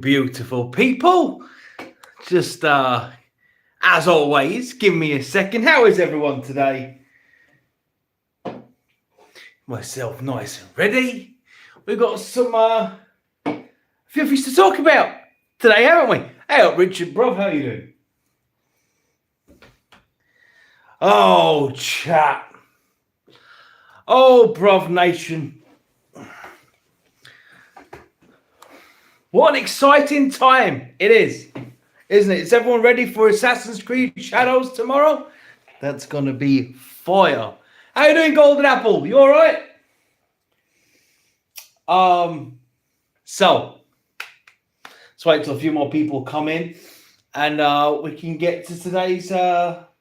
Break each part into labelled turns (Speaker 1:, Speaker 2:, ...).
Speaker 1: beautiful people. Just as always, give me a second. How is everyone today? Myself nice and ready. We've got some few things to talk about today, haven't we? Hey up, Richard, bro, how you doing? Oh, chat. Oh, Bruvnation. What an exciting time it is, isn't it? Is everyone ready for Assassin's Creed Shadows tomorrow? That's going to be fire. How you doing, Golden Apple? You all right? So, let's wait till a few more people come in and we can get to today's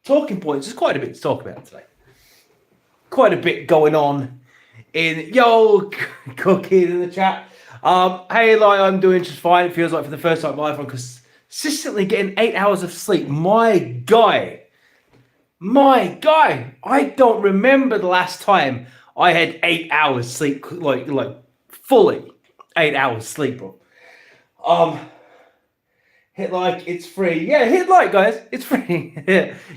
Speaker 1: talking points. There's quite a bit to talk about today. Quite a bit going on in cooking in the chat. Hey, like, I'm doing just fine. It feels like for the first time in my life, I'm consistently getting 8 hours of sleep. My guy, I don't remember the last time I had 8 hours sleep, like fully 8 hours sleep, bro. Hit like, it's free. Yeah, hit like, guys, it's free.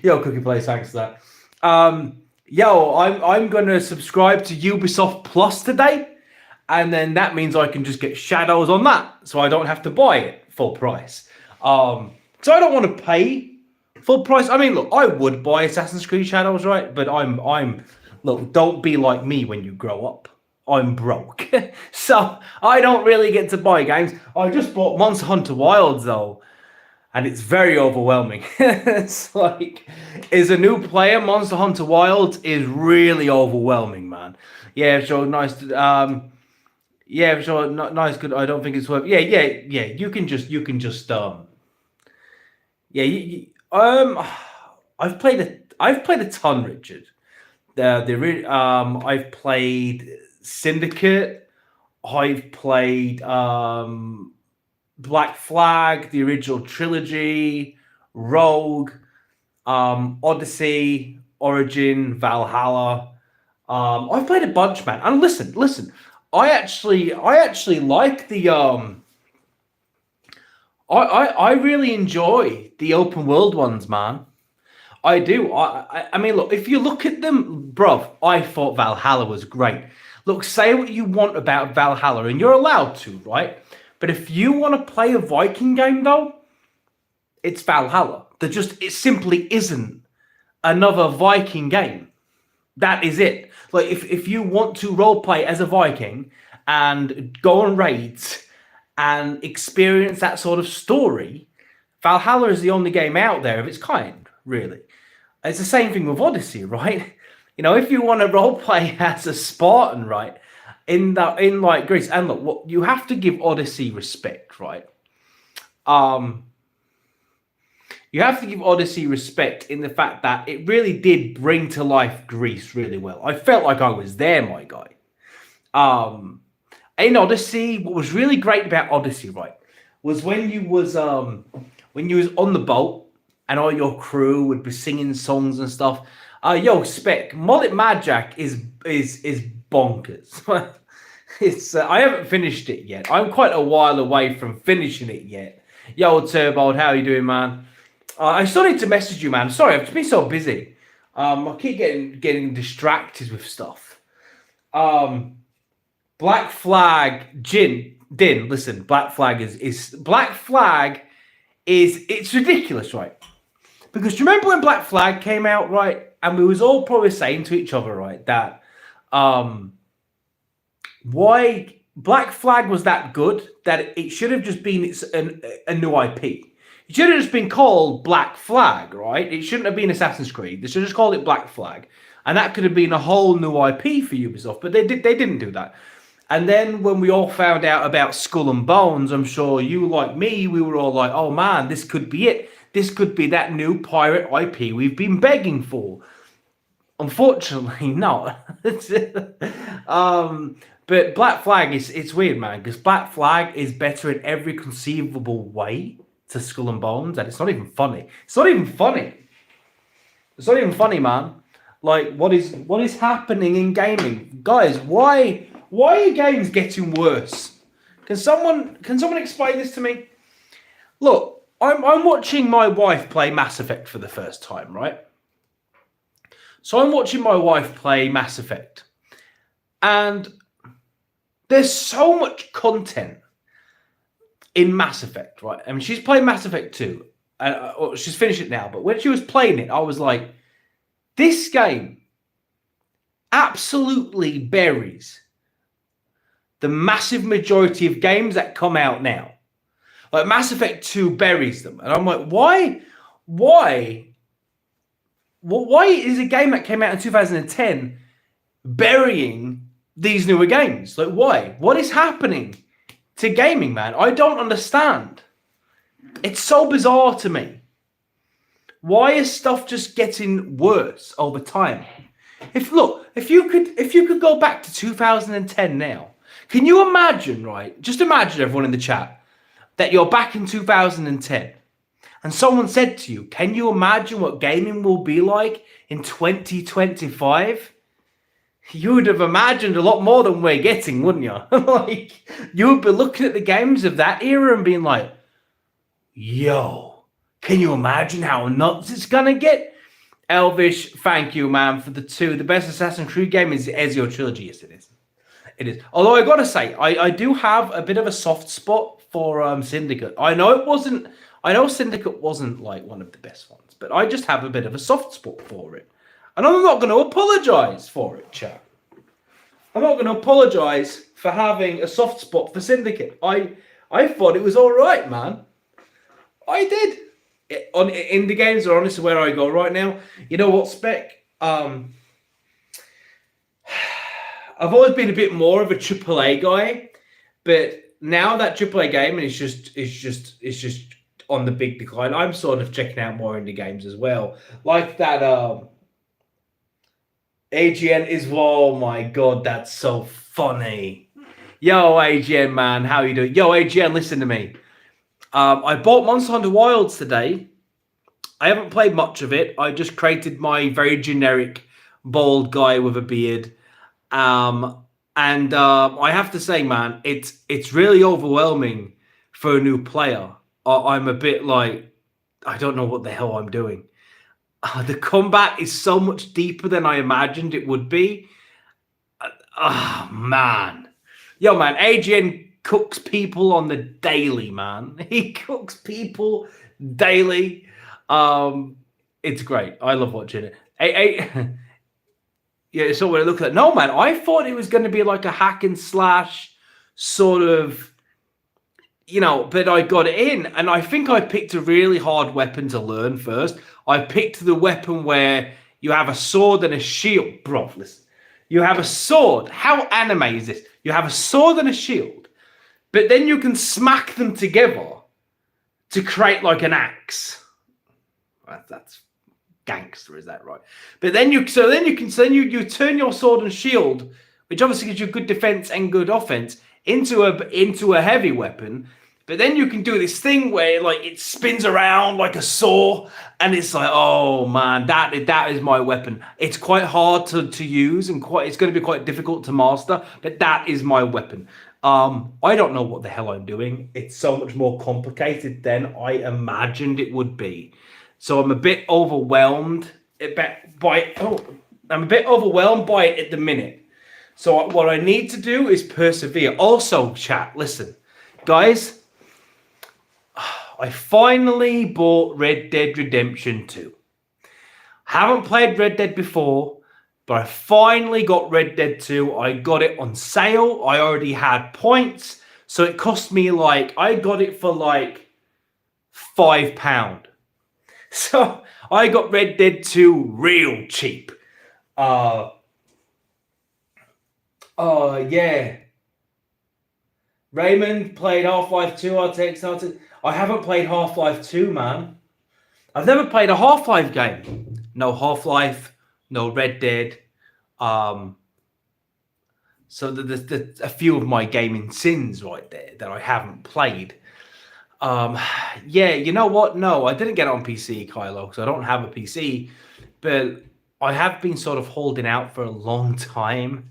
Speaker 1: Yo, Cookie Place, thanks for that. Yo, I'm gonna subscribe to Ubisoft Plus today. And then that means I can just get Shadows on that, so I don't have to buy it full price. So I don't want to pay full price. I mean, look, I would buy Assassin's Creed Shadows, right? But I'm look, don't be like me when you grow up. I'm broke, so I don't really get to buy games. I just bought Monster Hunter Wilds though, and it's very overwhelming. It's like, as a new player, Monster Hunter Wilds is really overwhelming, man. Yeah, so nice to, yeah, sure. Nice, good. I don't think it's worth. Yeah. You can just. Yeah. I've played a ton, Richard. I've played Syndicate. I've played Black Flag, the original trilogy, Rogue, Odyssey, Origin, Valhalla. I've played a bunch, man. And listen. I actually like the I really enjoy the open world ones, man. I do. I mean, look, if you look at them, bruv, I thought Valhalla was great. Look, say what you want about Valhalla, and you're allowed to, right? But if you want to play a Viking game, though, it's Valhalla. It simply isn't another Viking game. That is it. Like, if you want to roleplay as a Viking and go on raids and experience that sort of story, Valhalla is the only game out there of its kind, really. It's the same thing with Odyssey, right? You know, if you want to roleplay as a Spartan, right, in like Greece, and look, you have to give Odyssey respect, right? You have to give Odyssey respect in the fact that it really did bring to life Greece really well. I felt like I was there, my guy. In Odyssey, what was really great about Odyssey, right, was when you was on the boat and all your crew would be singing songs and stuff. Spec, Mullet Magic is bonkers. It's I haven't finished it yet. I'm quite a while away from finishing it yet. Yo, Turbo, how you doing, man? I still need to message you, man. Sorry, I've been so busy. I keep getting distracted with stuff. Black Flag, Din. Listen, Black Flag is it's ridiculous, right? Because do you remember when Black Flag came out, right? And we was all probably saying to each other, right, that why Black Flag was that good that it should have just been a new IP. It should have just been called Black Flag, right? It shouldn't have been Assassin's Creed. They should have just called it Black Flag. And that could have been a whole new IP for Ubisoft, but they didn't do that. And then when we all found out about Skull and Bones, I'm sure you, like me, we were all like, oh man, this could be it. This could be that new pirate IP we've been begging for. Unfortunately, not. But Black Flag it's weird, man, because Black Flag is better in every conceivable way to Skull and Bones, and it's not even funny. It's not even funny, man. Like, what is happening in gaming, guys? Why are games getting worse? Can someone explain this to me? Look, I'm watching my wife play Mass Effect for the first time, right? So I'm watching my wife play Mass Effect. And there's so much content in Mass Effect, right? I mean, she's playing Mass Effect 2. And she's finished it now. But when she was playing it, I was like, this game absolutely buries the massive majority of games that come out now. Like Mass Effect 2 buries them. And I'm like, why is a game that came out in 2010 burying these newer games? Like, why? What is happening to gaming, man? I don't understand. It's so bizarre to me. Why is stuff just getting worse over time? If you could go back to 2010 now, can you imagine, right? Just imagine, everyone in the chat, that you're back in 2010 and someone said to you, can you imagine what gaming will be like in 2025? You would have imagined a lot more than we're getting, wouldn't you? Like, you would be looking at the games of that era and being like, yo, can you imagine how nuts it's gonna get? Elvish, thank you, man, for the 2. The best Assassin's Creed game is Ezio Trilogy. Yes, it is. It is. Although I gotta say, I do have a bit of a soft spot for Syndicate. I know Syndicate wasn't like one of the best ones, but I just have a bit of a soft spot for it. And I'm not going to apologize for it, chat. I'm not going to apologize for having a soft spot for Syndicate. I thought it was all right, man. I did. Indie games are honestly where I go right now. You know what, Spec? I've always been a bit more of a AAA guy, but now that AAA game is just on the big decline. I'm sort of checking out more indie games as well, like that. AGN is, oh my god, that's so funny. Yo, AGN, man, how you doing? Yo, AGN, listen to me. I bought Monster Hunter Wilds today. I haven't played much of it. I just created my very generic bald guy with a beard. I have to say, man, it's really overwhelming for a new player. I'm a bit like, I don't know what the hell I'm doing. The combat is so much deeper than I imagined it would be. Oh, man. Yo, man, AGN cooks people on the daily, man. He cooks people daily. It's great. I love watching it. Yeah, it's all what I look at. No, man, I thought it was going to be like a hack and slash sort of, but I got it in, and I think I picked a really hard weapon to learn first. I picked the weapon where you have a sword and a shield. Bro, listen. You have a sword. How anime is this? You have a sword and a shield, but then you can smack them together to create like an axe. That's gangster, is that right? But then you turn your sword and shield, which obviously gives you good defense and good offense, into a heavy weapon. But then you can do this thing where like it spins around like a saw, and it's like, oh man, that is my weapon. It's quite hard to use, and it's going to be quite difficult to master, but that is my weapon. I don't know what the hell I'm doing. It's so much more complicated than I imagined it would be. So I'm a bit overwhelmed by it at the minute. So what I need to do is persevere. Also, chat, listen, guys, I finally bought Red Dead Redemption 2. Haven't played Red Dead before, but I finally got Red Dead 2. I got it on sale. I already had points. So it cost me I got it for £5. So I got Red Dead 2 real cheap. Yeah. Raymond played Half-Life 2. I haven't played Half-Life 2, man. I've never played a Half-Life game. No Half-Life, no Red Dead. So there's a few of my gaming sins right there that I haven't played. Yeah, you know what? No, I didn't get it on PC, Kylo, because I don't have a PC. But I have been sort of holding out for a long time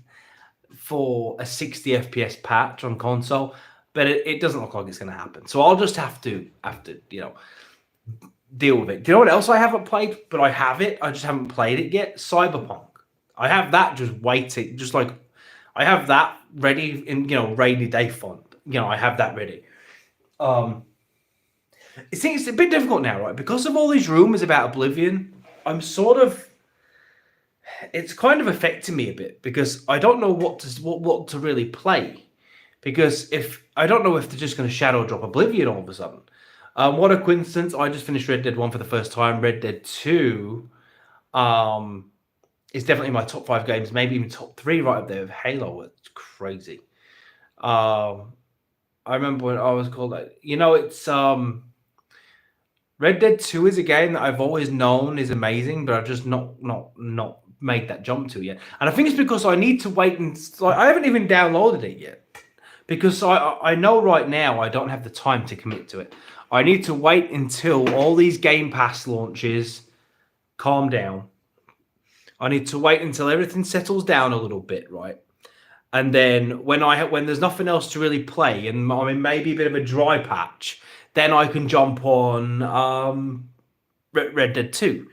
Speaker 1: for a 60 FPS patch on console. but it doesn't look like it's going to happen. So I'll just have to deal with it. Do you know what else I haven't played? But I have it. I just haven't played it yet. Cyberpunk. I have that just waiting. Just like I have that ready in rainy day font. I have that ready. It's a bit difficult now, right? Because of all these rumors about Oblivion, it's kind of affecting me a bit because I don't know what to really play. Because if I don't know if they're just going to shadow drop Oblivion all of a sudden. What a coincidence! I just finished Red Dead 1 for the first time. Red Dead 2 is definitely my top 5 games, maybe even top 3 right up there with Halo. It's crazy. I remember when I was called it's Red Dead 2 is a game that I've always known is amazing, but I've just not made that jump to yet. And I think it's because I need to wait I haven't even downloaded it yet. Because I know right now I don't have the time to commit to it. I need to wait until all these Game Pass launches calm down. I need to wait until everything settles down a little bit, right? And then when there's nothing else to really play, and I'm in maybe a bit of a dry patch, then I can jump on Red Dead 2.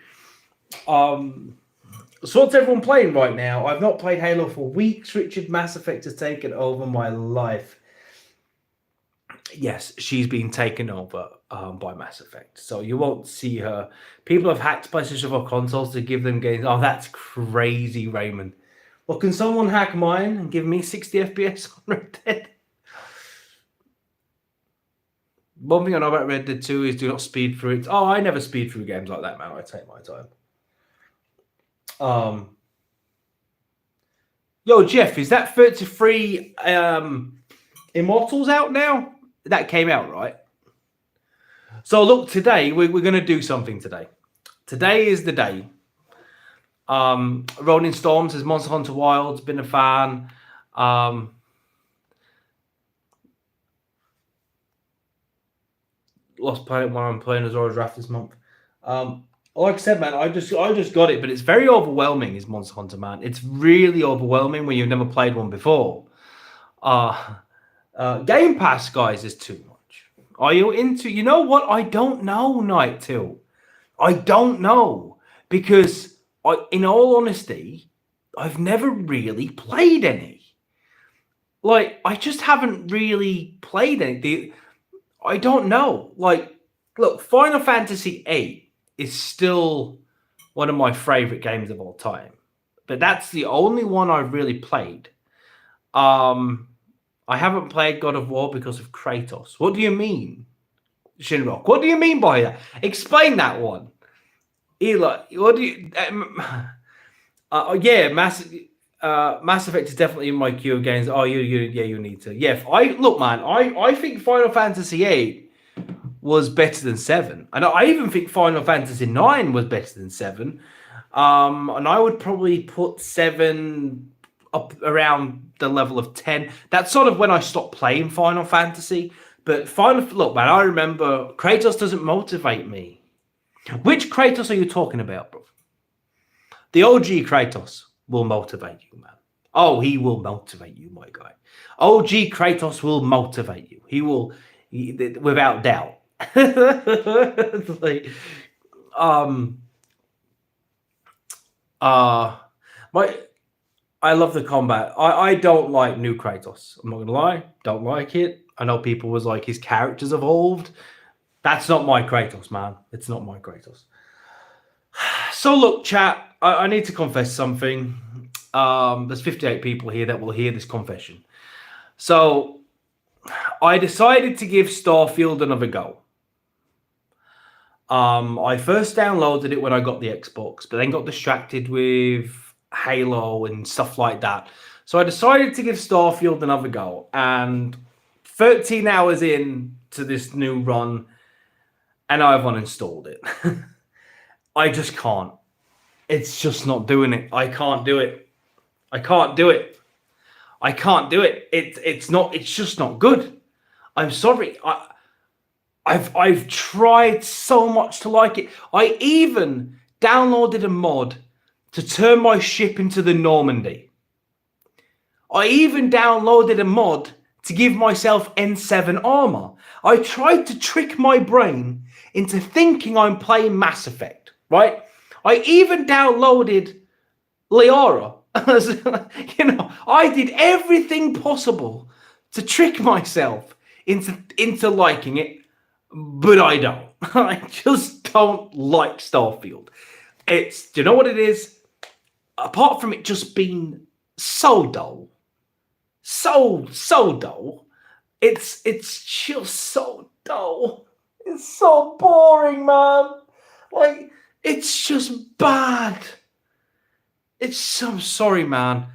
Speaker 1: So what's everyone playing right now? I've not played Halo for weeks. Richard, Mass Effect has taken over my life. Yes, she's been taken over by Mass Effect. So you won't see her. People have hacked PlayStation 4 consoles to give them games. Oh, that's crazy, Raymond. Well, can someone hack mine and give me 60 FPS on Red Dead? One thing I know about Red Dead 2 is do not speed through it. Oh, I never speed through games like that, man. I take my time. Yo, Jeff, is that 33 Immortals out now? That came out, right? So look, today we're going to do something today. Today is the day. Rolling Storm says Monster Hunter Wilds, been a fan. Lost Planet while I'm playing Azora Draft this month. Like I said, man, I just got it, but it's very overwhelming. Is Monster Hunter, man? It's really overwhelming when you've never played one before. Game Pass, guys, is too much. Are you into? You know what? I don't know, Night Till. I don't know because in all honesty, I've never really played any. Like I just haven't really played any. I don't know. Like, look, Final Fantasy VIII is still one of my favorite games of all time. But that's the only one I've really played. I haven't played God of War because of Kratos. What do you mean, Shinrock? What do you mean by that? Explain that one. Eli, what do you... yeah, Mass Effect is definitely in my queue of games. Oh, you need to. Yeah, look, man, I think Final Fantasy VIII was better than 7. And I even think Final Fantasy 9 was better than 7. And I would probably put 7 up around the level of 10. That's sort of when I stopped playing Final Fantasy. But look, man, I remember Kratos doesn't motivate me. Which Kratos are you talking about, bro? The OG Kratos will motivate you, man. Oh, he will motivate you, my guy. OG Kratos will motivate you. He will, without doubt. Like, I love the combat. I don't like new Kratos. I'm not gonna lie, don't like it. I know people was like his character's evolved. That's not my Kratos, man. It's not my Kratos. So look, chat, I need to confess something. There's 58 people here that will hear this confession. So I decided to give Starfield another go. I first downloaded it when I got the Xbox, but then got distracted with Halo and stuff like that. So I decided to give Starfield another go. And 13 hours in to this new run, and I've uninstalled it. I just can't. It's just not doing it. I can't do it. I can't do it. I can't do it. It's just not good. I'm sorry. I've tried so much to like it. I even downloaded a mod to turn my ship into the Normandy. I even downloaded a mod to give myself N7 armor. I tried to trick my brain into thinking I'm playing Mass Effect, right? I even downloaded Liara. I did everything possible to trick myself into liking it, but I don't. I just don't like Starfield. Do you know what it is? Apart from it just being so dull, so dull, it's just so dull. It's so boring, man. Like, it's just bad. I'm sorry, man.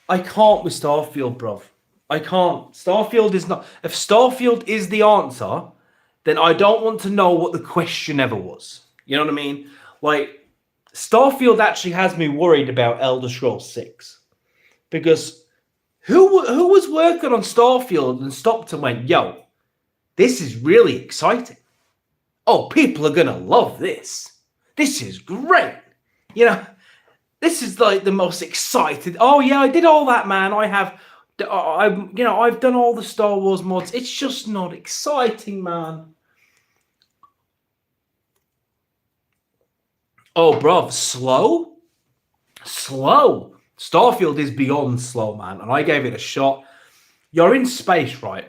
Speaker 1: I can't with Starfield, bruv. I can't. Starfield is not. If Starfield is the answer, then I don't want to know what the question ever was. You know what I mean? Like, Starfield actually has me worried about Elder Scrolls 6. Because who was working on Starfield and stopped and went, yo, this is really exciting. Oh, people are going to love this. This is great. This is like the most excited. Oh, yeah, I did all that, man. I've done all the Star Wars mods. It's just not exciting, man. Oh, bruv, slow? Slow. Starfield is beyond slow, man. And I gave it a shot. You're in space, right?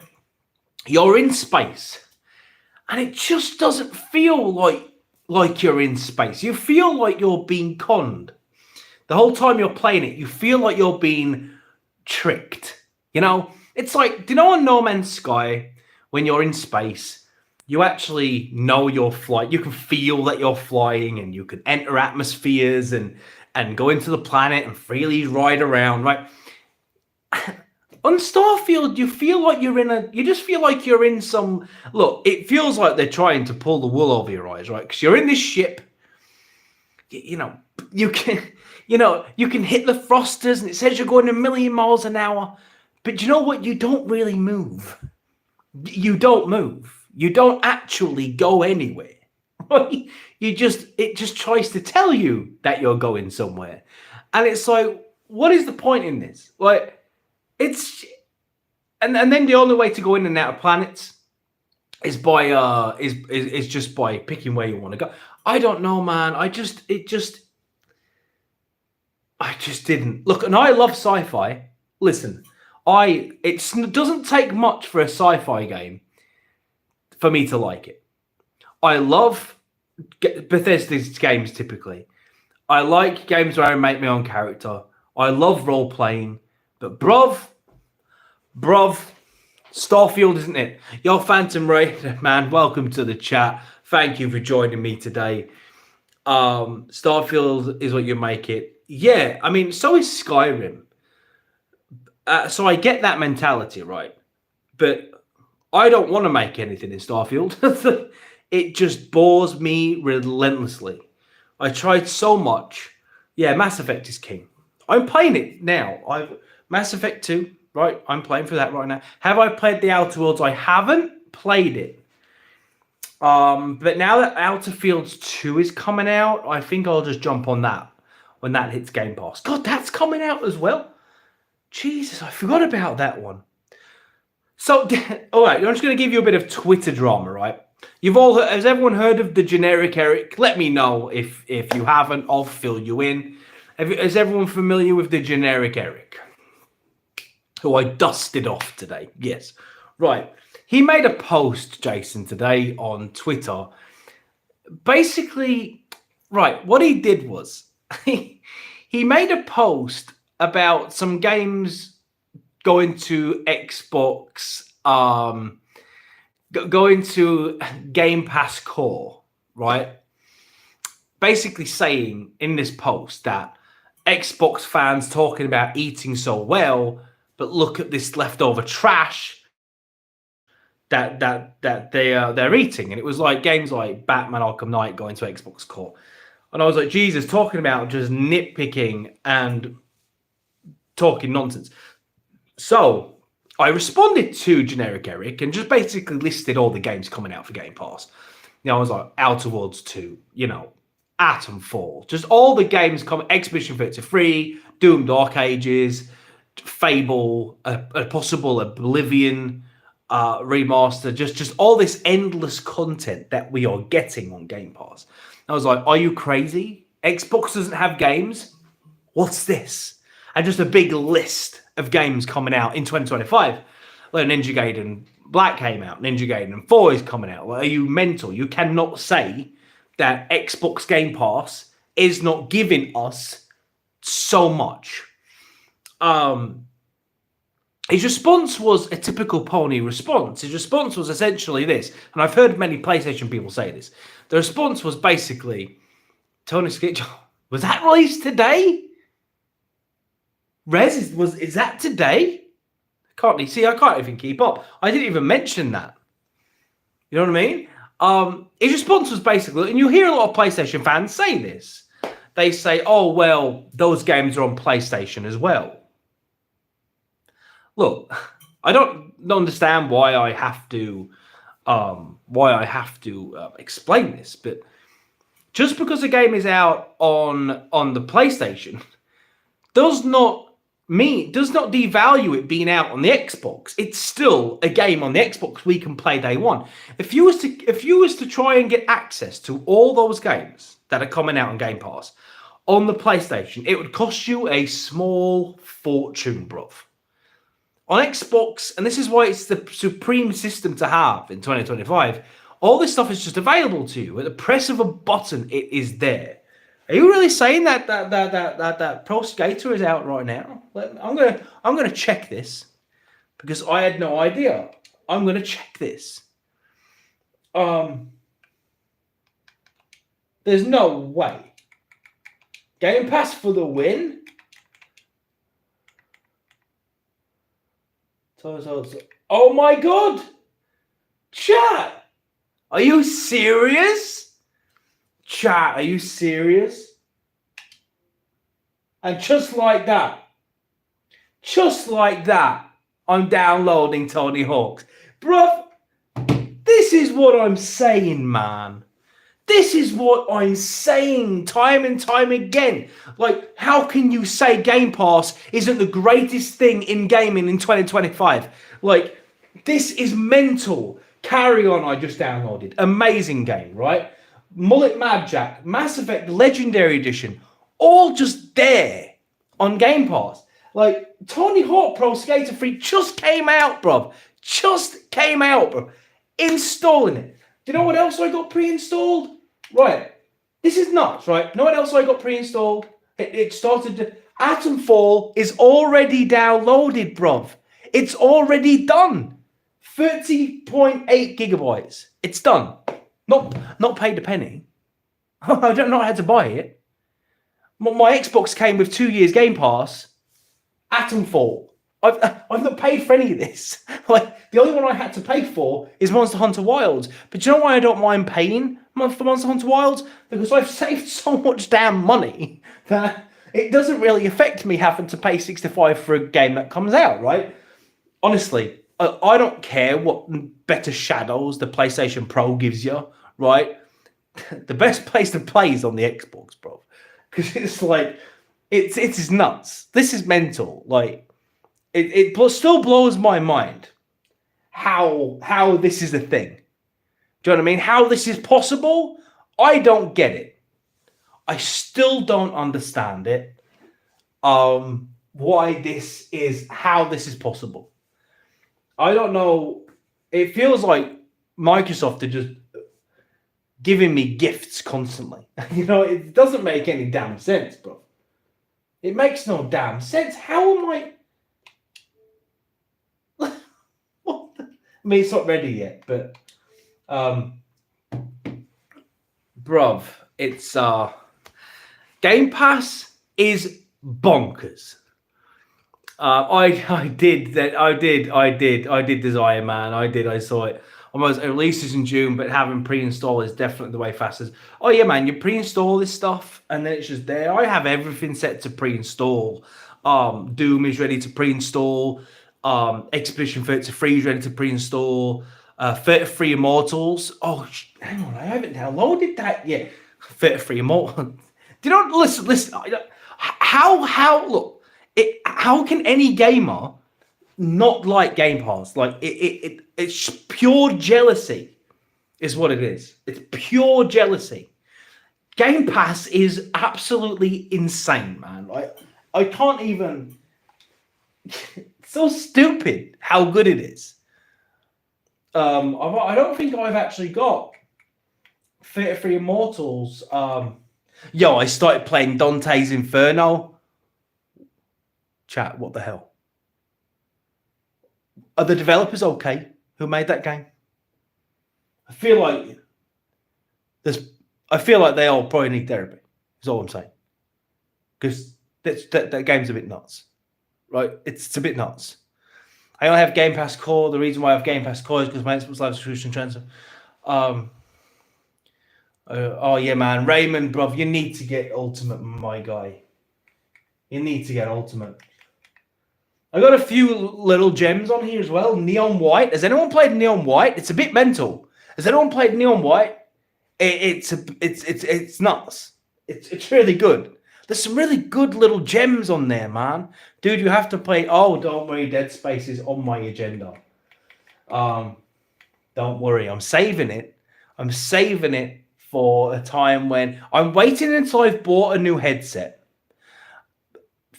Speaker 1: You're in space. And it just doesn't feel like you're in space. You feel like you're being conned. The whole time you're playing it, you feel like you're being tricked. It's like, do you know on No Man's Sky, when you're in space, you actually know you're flying. You can feel that you're flying, and you can enter atmospheres and go into the planet and freely ride around, right? On Starfield, you feel like you just feel like you're in some, look, it feels like they're trying to pull the wool over your eyes, right? Because you're in this ship, you can hit the thrusters and it says you're going a million miles an hour, but you know what? You don't really move. You don't move. You don't actually go anywhere. It just tries to tell you that you're going somewhere. And it's like, what is the point in this? Like, and then the only way to go in and out of planets is by is just by picking where you want to go. I don't know, man. I just didn't look. And I love sci-fi. Listen, it doesn't take much for a sci-fi game for me to like it. I love Bethesda's games typically. I like games where I make my own character. I love role playing, but bruv, Starfield isn't it? Yo, Phantom Ray, man, welcome to the chat. Thank you for joining me today. Starfield is what you make it. Yeah, I mean, so is Skyrim. So I get that mentality, right? But I don't want to make anything in Starfield. It just bores me relentlessly. I tried so much. Yeah, Mass Effect is king. I'm playing it now. Mass Effect 2, right? I'm playing for that right now. Have I played the Outer Worlds? I haven't played it. But now that Outer Fields 2 is coming out, I think I'll just jump on that when that hits Game Pass. God, that's coming out as well. Jesus, I forgot about that one. So, all right, I'm just going to give you a bit of Twitter drama, right? Has everyone heard of the generic Eric? Let me know if you haven't. I'll fill you in. Is everyone familiar with the generic Eric, who I dusted off today? Yes. Right. He made a post, Jason, today on Twitter. Basically, right, what he did was he made a post about some games going to Xbox, going to Game Pass Core, right? Basically saying in this post that Xbox fans talking about eating so well, but look at this leftover trash that they're eating. And it was like games like Batman Arkham Knight going to Xbox Core. And I was like, Jesus, talking about just nitpicking and talking nonsense. So I responded to generic Eric and just basically listed all the games coming out for Game Pass. I was like, Outer Worlds 2, Atomfall, just all the games coming, Expedition 33, Doom Dark Ages, Fable, a possible Oblivion remaster, just all this endless content that we are getting on Game Pass. I was like, are you crazy? Xbox doesn't have games? What's this? And just a big list of games coming out in 2025. Like Ninja Gaiden Black came out, Ninja Gaiden 4 is coming out. Like, are you mental? You cannot say that Xbox Game Pass is not giving us so much. His response was a typical pony response. His response was essentially this, and I've heard many PlayStation people say this. The response was basically, Tony Skitch, was that released today? Rez, is that today? I can't even keep up. I didn't even mention that. You know what I mean? His response was basically, and you hear a lot of PlayStation fans say this. They say, oh, well, those games are on PlayStation as well. Look, I don't understand why I have to explain this, but just because a game is out on the PlayStation does not devalue it being out on the Xbox. It's still a game on the Xbox we can play day one. If you was to try and get access to all those games that are coming out on Game Pass on the PlayStation, it would cost you a small fortune, bruv. On Xbox, and this is why it's the supreme system to have in 2025, all this stuff is just available to you. At the press of a button, it is there. Are you really saying that Pro Skater is out right now? I'm gonna check this because I had no idea. I'm gonna check this. There's no way. Game Pass for the win. Oh my god! Chat! Are you serious? Chat, are you serious? And just like that, I'm downloading Tony Hawk's. Bruv, this is what I'm saying, man. This is what I'm saying time and time again. Like, how can you say Game Pass isn't the greatest thing in gaming in 2025? Like, this is mental. Carry On, I just downloaded. Amazing game, right? Mullet Mad Jack, Mass Effect Legendary Edition, all just there on Game Pass. Like, Tony Hawk Pro Skater 3 just came out, bro. Just came out, bro. Installing it. Do you know what else I got pre-installed? Right. This is nuts, right? You know what else I got pre-installed? It started... Atomfall is already downloaded, bruv. It's already done. 30.8 gigabytes. It's done. Not paid a penny. I don't know how to buy it. My Xbox came with 2 years Game Pass. Atomfall. I've not paid for any of this. Like, the only one I had to pay for is Monster Hunter Wilds. But you know why I don't mind paying for Monster Hunter Wilds? Because I've saved so much damn money that it doesn't really affect me having to pay $65 for a game that comes out, right? Honestly, I don't care what better shadows the PlayStation Pro gives you, right? The best place to play is on the Xbox, bro. Because it's like, it's nuts. This is mental. Like, it still blows my mind how this is a thing. Do you know what I mean? How this is possible? I don't get it. I still don't understand it. How this is possible. I don't know. It feels like Microsoft are just giving me gifts constantly. You know, it doesn't make any damn sense, bro. It makes no damn sense. How am I... I mean, it's not ready yet, but... bruv, it's... Game Pass is bonkers. I did Desire Man. I saw it. Almost it releases in June, but having pre-install is definitely the way fastest. Oh yeah, man, you pre-install this stuff and then it's just there. I have everything set to pre-install. Doom is ready to pre-install. Expedition 33 is ready to pre-install. 33 Immortals. Oh, hang on, I haven't downloaded that yet. 33 Immortals. Do you know? Listen. How? Look, How can any gamer not like Game Pass? Like it's pure jealousy, is what it is. It's pure jealousy. Game Pass is absolutely insane, man. Like I can't even. It's so stupid how good it is. I don't think I've actually got Theatre for Immortals. I started playing Dante's Inferno. Chat, what the hell? Are the developers okay who made that game? I feel like they all probably need therapy. Is all I'm saying. Because that game's a bit nuts, right? It's a bit nuts. I only have Game Pass Core. The reason why I have Game Pass Core is because my Xbox Live subscription transfer. Oh yeah, man, Raymond, bro, you need to get Ultimate, my guy. You need to get Ultimate. I got a few little gems on here as well. Neon White. Has anyone played Neon White? It's a bit mental. Has anyone played Neon White? It's nuts. It's really good. There's some really good little gems on there, man. Dude, you have to play. Oh, don't worry, Dead Space is on my agenda. Don't worry, I'm saving it. I'm saving it for a time when I'm waiting until I've bought a new headset.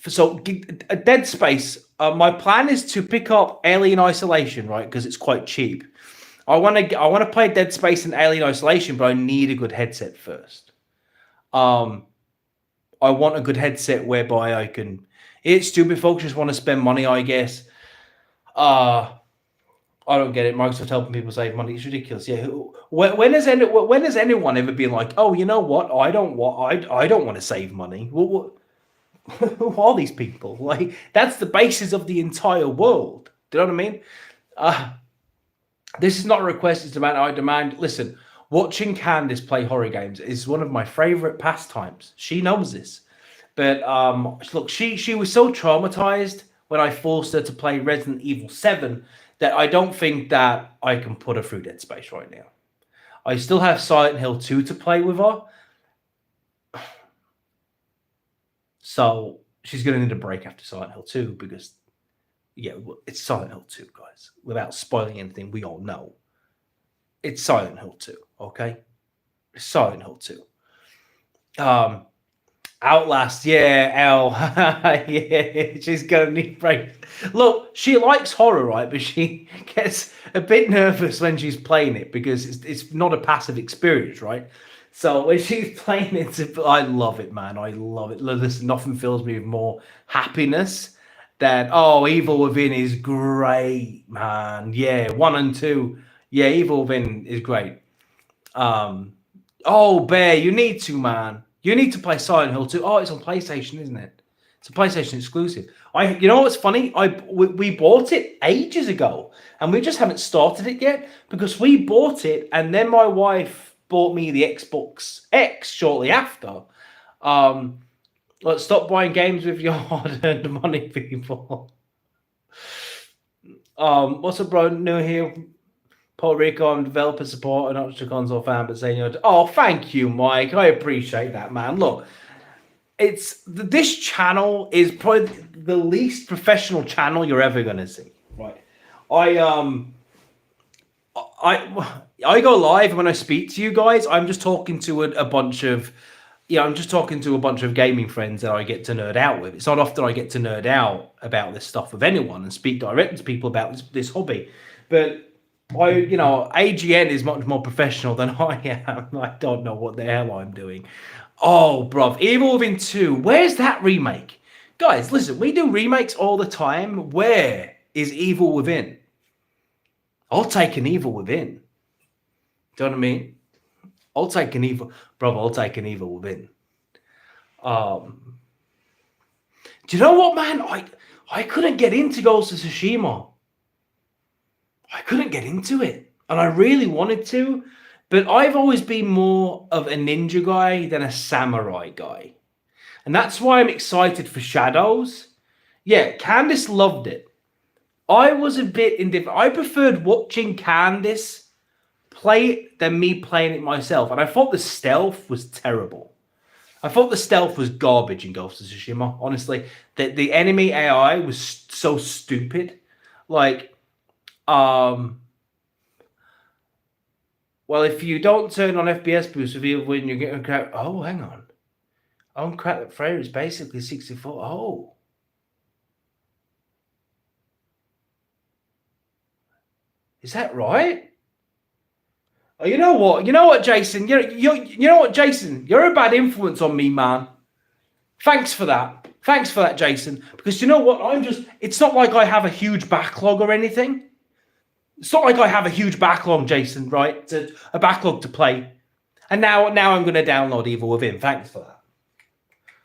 Speaker 1: So, Dead Space. My plan is to pick up Alien Isolation, right? Because it's quite cheap. I want to play Dead Space and Alien Isolation, but I need a good headset first. I want a good headset whereby I can. It's stupid. Folks just want to spend money, I guess. I don't get it. Microsoft helping people save money. It's ridiculous. Yeah. When has anyone ever been like, oh, you know what? I don't want to save money. Who are these people? Like, that's the basis of the entire world. Do you know what I mean? This is not a request, it's a demand. I demand. Listen, watching Candice play horror games is one of my favorite pastimes. She knows this. But look, she was so traumatized when I forced her to play Resident Evil 7 that I don't think that I can put her through Dead Space right now. I still have Silent Hill 2 to play with her. So she's going to need a break after Silent Hill 2 because, yeah, it's Silent Hill 2, guys. Without spoiling anything, we all know. It's Silent Hill 2, okay? It's Silent Hill 2. Outlast, yeah, L. Yeah, she's going to need a break. Look, she likes horror, right? But she gets a bit nervous when she's playing it because it's not a passive experience, right? So when she's playing it, I love it, man. I love it. Listen, nothing fills me with more happiness than, Evil Within is great, man. Yeah, 1 and 2. Yeah, Evil Within is great. Bear, you need to, man. You need to play Silent Hill 2. Oh, it's on PlayStation, isn't it? It's a PlayStation exclusive. You know what's funny? We bought it ages ago, and we just haven't started it yet because we bought it, and then my wife bought me the Xbox X shortly after. Let's stop buying games with your hard-earned money, people. What's up, bro? New here. Puerto Rico, I'm developer support, not just a console fan, but saying, thank you, Mike. I appreciate that, man. Look, this channel is probably the least professional channel you're ever going to see, right? I go live when I speak to you guys. I'm just talking to a bunch of, I'm just talking to a bunch of gaming friends that I get to nerd out with. It's not often I get to nerd out about this stuff with anyone and speak directly to people about this hobby. But AGN is much more professional than I am. I don't know what the hell I'm doing. Oh, bruv, Evil Within 2. Where's that remake? Guys, listen, we do remakes all the time. Where is Evil Within? I'll take an Evil Within. Do you know what I mean? I'll take an Evil Within. Do you know what, man? I couldn't get into Ghost of Tsushima. I couldn't get into it. And I really wanted to. But I've always been more of a ninja guy than a samurai guy. And that's why I'm excited for Shadows. Yeah, Candice loved it. I was a bit indifferent. I preferred watching Candice play it than me playing it myself. And I thought the stealth was terrible. I thought the stealth was garbage in Ghost of Tsushima. Honestly, the enemy AI was so stupid. Like, well, if you don't turn on FPS boost when you're getting crap. Oh, hang on. On crack frame is basically 64. Oh. Is that right? Oh, you know what? You know what, Jason? You know what, Jason? You're a bad influence on me, man. Thanks for that. Thanks for that, Jason. Because you know what? It's not like I have a huge backlog or anything. It's not like I have a huge backlog, Jason, right? A backlog to play. And now I'm going to download Evil Within. Thanks for that.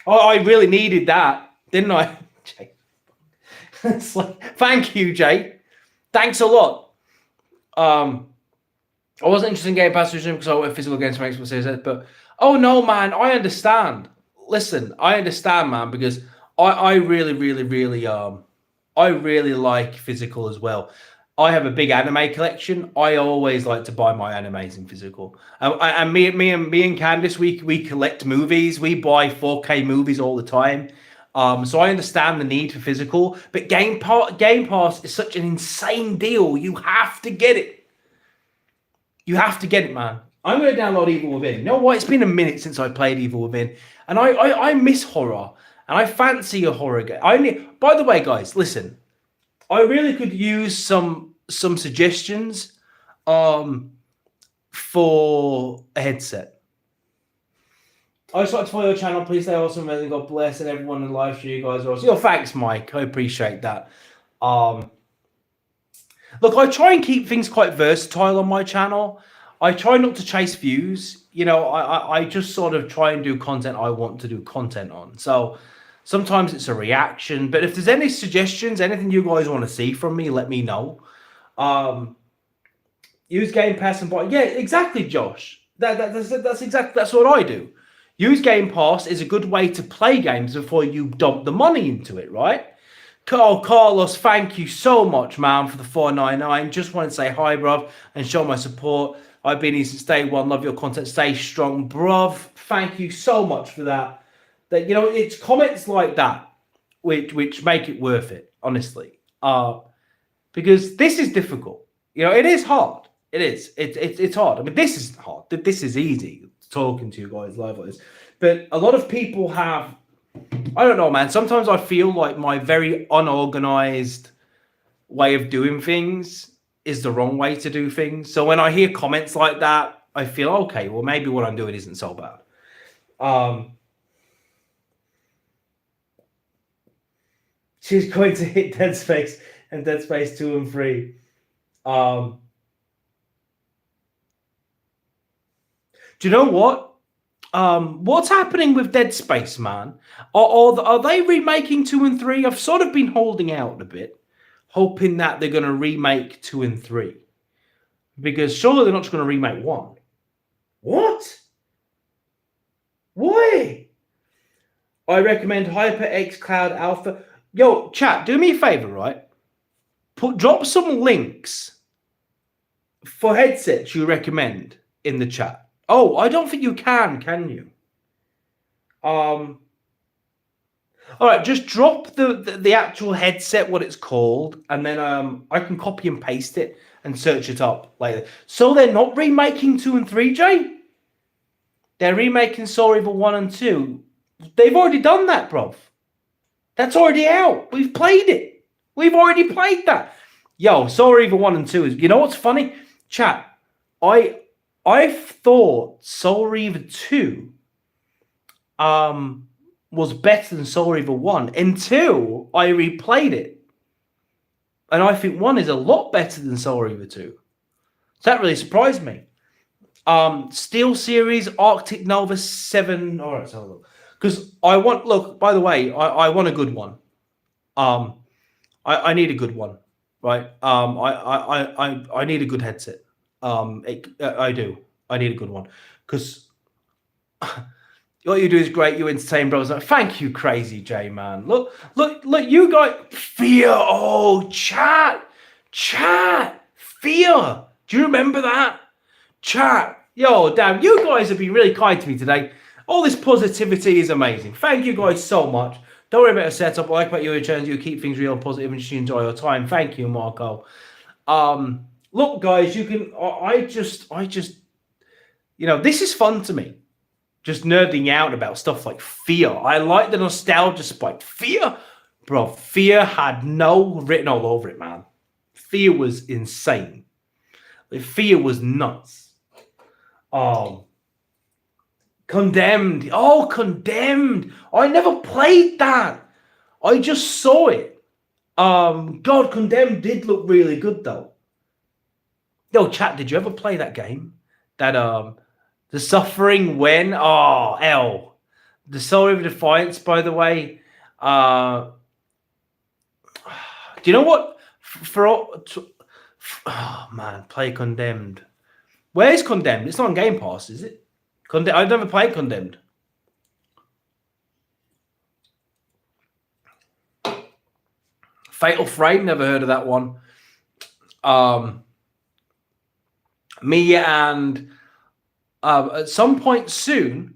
Speaker 1: Oh, I really needed that, didn't I? Jay. It's like, thank you, Jay. Thanks a lot. I wasn't interested in Game Pass because I went physical games from Xbox Series X, but oh no, man, I understand. Listen, I understand, man, because I really like physical as well. I have a big anime collection. I always like to buy my animes in physical. And me and Candice, we collect movies. We buy 4K movies all the time. So I understand the need for physical, but Game Pass is such an insane deal. You have to get it. You have to get it, man. I'm going to download Evil Within. You know what? It's been a minute since I played Evil Within, and I miss horror, and I fancy a horror game. By the way, guys, listen. I really could use some suggestions for a headset. I just like to follow your channel. Please stay awesome, amazing. God bless, and everyone in the live stream. You guys are awesome. Yo, thanks, Mike. I appreciate that. Look, I try and keep things quite versatile on my channel. I try not to chase views. You know, I just sort of try and do content I want to do content on. So sometimes it's a reaction, but if there's any suggestions, anything you guys want to see from me, let me know. Use Game Pass and buy. Yeah, exactly, Josh. That's what I do. Use Game Pass is a good way to play games before you dump the money into it, right? Carlos, thank you so much, man, for the $4.99. Just want to say hi, bruv, and show my support. I've been here since day one. Love your content. Stay strong, bruv. Thank you so much for that. That, you know, it's comments like that which make it worth it, honestly. Because this is difficult. You know, it is hard. It is. It's hard. I mean, this is hard. This is easy, talking to you guys live like this. But a lot of people have, I don't know, man. Sometimes I feel like my very unorganized way of doing things is the wrong way to do things. So when I hear comments like that, I feel, okay, well, maybe what I'm doing isn't so bad. She's going to hit Dead Space and Dead Space 2 and 3. Do you know what? What's happening with Dead Space, man? Are they remaking 2 and 3? I've sort of been holding out a bit, hoping that they're going to remake 2 and 3. Because surely they're not just going to remake 1. What? Why? I recommend HyperX Cloud Alpha. Yo, chat, do me a favor, right? Drop some links for headsets you recommend in the chat. Oh, I don't think you can you? All right, just drop the actual headset, what it's called, and then I can copy and paste it and search it up later. So they're not remaking 2 and 3, Jay? They're remaking Soul River 1 and 2. They've already done that, bruv. That's already out. We've played it. We've already played that. Yo, Soul River 1 and 2 is... You know what's funny? Chat, I thought Soul Reaver 2 was better than Soul Reaver 1 until I replayed it. And I think 1 is a lot better than Soul Reaver 2. So that really surprised me. Steel Series, Arctic Nova 7. All right, let's have a look. Because I want... Look, by the way, I want a good one. I need a good one, right? I need a good headset. I do. I need a good one because what you do is great. You entertain, brothers. Thank you, Crazy J, man. Look. You guys, fear. Oh, chat, fear. Do you remember that? Chat. Yo, damn. You guys have been really kind to me today. All this positivity is amazing. Thank you guys so much. Don't worry about the setup. I like about your returns. You keep things real and positive and you enjoy your time. Thank you, Marco. Look, guys, you can. I just, this is fun to me. Just nerding out about stuff like Fear. I like the nostalgia spike. Fear, bro. Fear had no written all over it, man. Fear was insane. Fear was nuts. Condemned. Oh, Condemned. I never played that. I just saw it. God, Condemned did look really good though. Yo, chat, did you ever play that game? That The Suffering When? Oh, L. The Soul of Defiance, by the way. Do you know what? Oh man, play Condemned. Where's Condemned? It's not on Game Pass, is it? I've never played Condemned. Fatal Frame, never heard of that one. Me and at some point soon,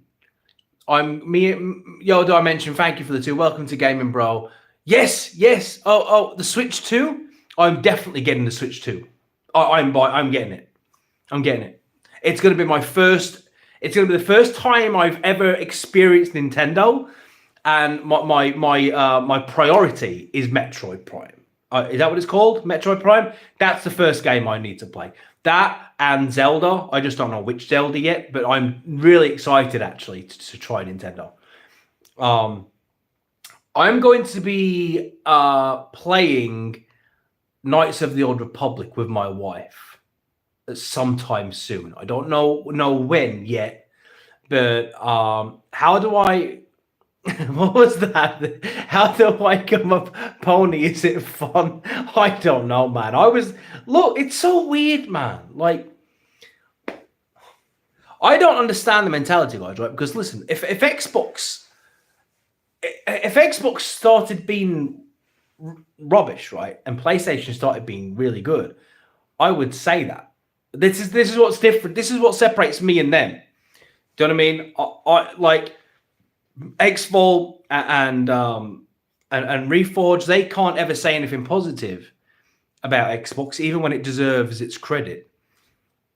Speaker 1: Yoda, I mentioned, thank you for the 2. Welcome to Gaming Bro. Yes. Oh, the Switch 2. I'm definitely getting the Switch 2. I'm getting it. I'm getting it. It's going to be my first. It's going to be the first time I've ever experienced Nintendo, and my priority is Metroid Prime. Is that what it's called? Metroid Prime? That's the first game I need to play. That and Zelda. I just don't know which Zelda yet, but I'm really excited actually to try Nintendo. I'm going to be playing Knights of the Old Republic with my wife sometime soon. I don't know when yet, but how do I? What was that? How do I come up pony? Is it fun? I don't know, man. Look, it's so weird, man. Like, I don't understand the mentality, guys, right? Because listen, if Xbox started being rubbish, right, and PlayStation started being really good, I would say that. This is what's different. This is what separates me and them. Do you know what I mean? I like Xval and Reforge, they can't ever say anything positive about Xbox, even when it deserves its credit.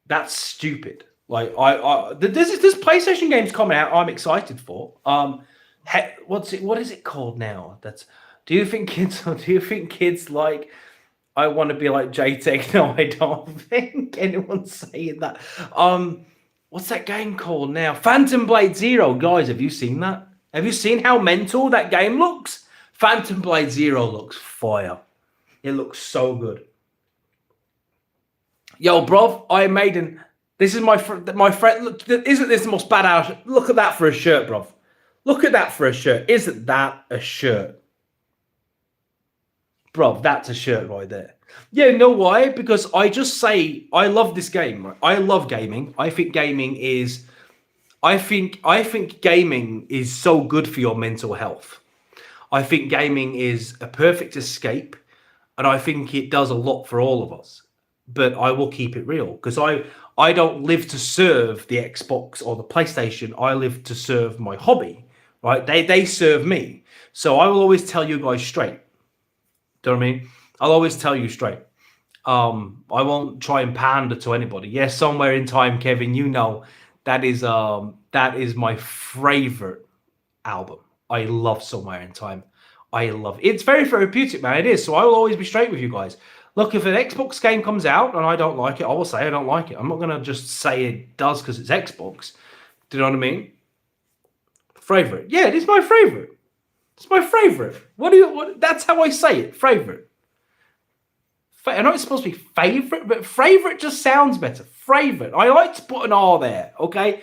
Speaker 1: That's stupid. Like there's PlayStation games coming out I'm excited for. What is it called now? Do you think kids like I want to be like JTech? No, I don't think anyone's saying that. What's that game called now? Phantom Blade Zero. Guys, have you seen that? Have you seen how mental that game looks? Phantom Blade Zero looks fire. It looks so good. Yo, bruv, Iron Maiden. This is my friend. Look, isn't this the most badass? Look at that for a shirt, bruv. Look at that for a shirt. Isn't that a shirt? Bruv, that's a shirt right there. Yeah, you know why? Because I just say I love this game. Right? I love gaming. I think gaming is so good for your mental health. I think gaming is a perfect escape, and I think it does a lot for all of us. But I will keep it real because I don't live to serve the Xbox or the PlayStation. I live to serve my hobby, right? They serve me. So I will always tell you guys straight. Do you know what I mean? I'll always tell you straight. I won't try and pander to anybody. Yes, Somewhere in Time, Kevin, you know that is my favorite album. I love Somewhere in Time. I love it. It's very therapeutic, man. It is. So I will always be straight with you guys. Look, if an Xbox game comes out and I don't like it, I will say I don't like it. I'm not going to just say it does because it's Xbox. Do you know what I mean? Favorite. Yeah, it is my favorite. It's my favorite. That's how I say it. Favorite. I know it's supposed to be favorite, but favorite just sounds better. Favorite. I like to put an R there, okay?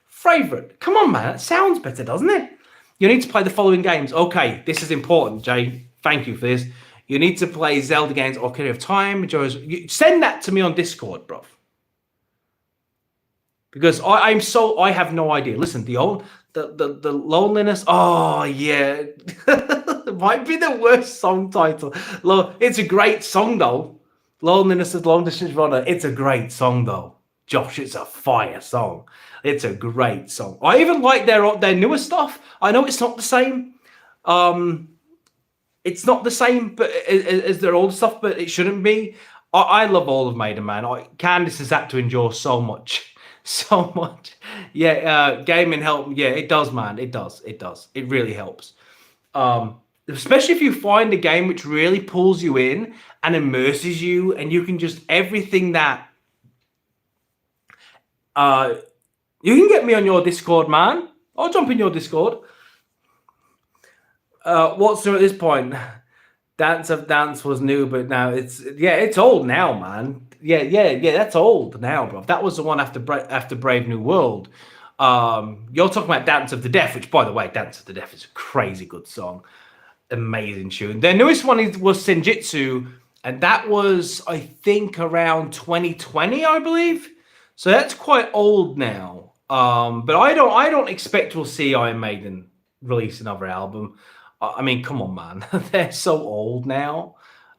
Speaker 1: Favorite. Come on, man. That sounds better, doesn't it? You need to play the following games. Okay, this is important, Jay. Thank you for this. You need to play Zelda games Ocarina of Time. Send that to me on Discord, bro. Because I have no idea. Listen, the loneliness. Oh yeah, it might be the worst song title. It's a great song though. Loneliness is Long Distance Runner. It's a great song though. Josh, it's a fire song. It's a great song. I even like their newer stuff. I know it's not the same. It's not the same, but as their old stuff, but it shouldn't be. I love all of Maiden Man. Candice has had to endure so much, so much. Yeah, gaming help. Yeah, it does, man. It does. It does. It really helps. Especially if you find a game which really pulls you in and immerses you, and you can just everything that. You can get me on your Discord, man. I'll jump in your Discord. What's new at this point? Dance of Dance was new, but now it's old now, man. Yeah. That's old now, bro. That was the one after Brave New World. You're talking about Dance of the Deaf, which, by the way, Dance of the Deaf is a crazy good song, amazing tune. Their newest one was Senjutsu, and that was, I think, around 2020, I believe. So that's quite old now. But I don't expect we'll see Iron Maiden release another album. I mean, come on, man. They're so old now.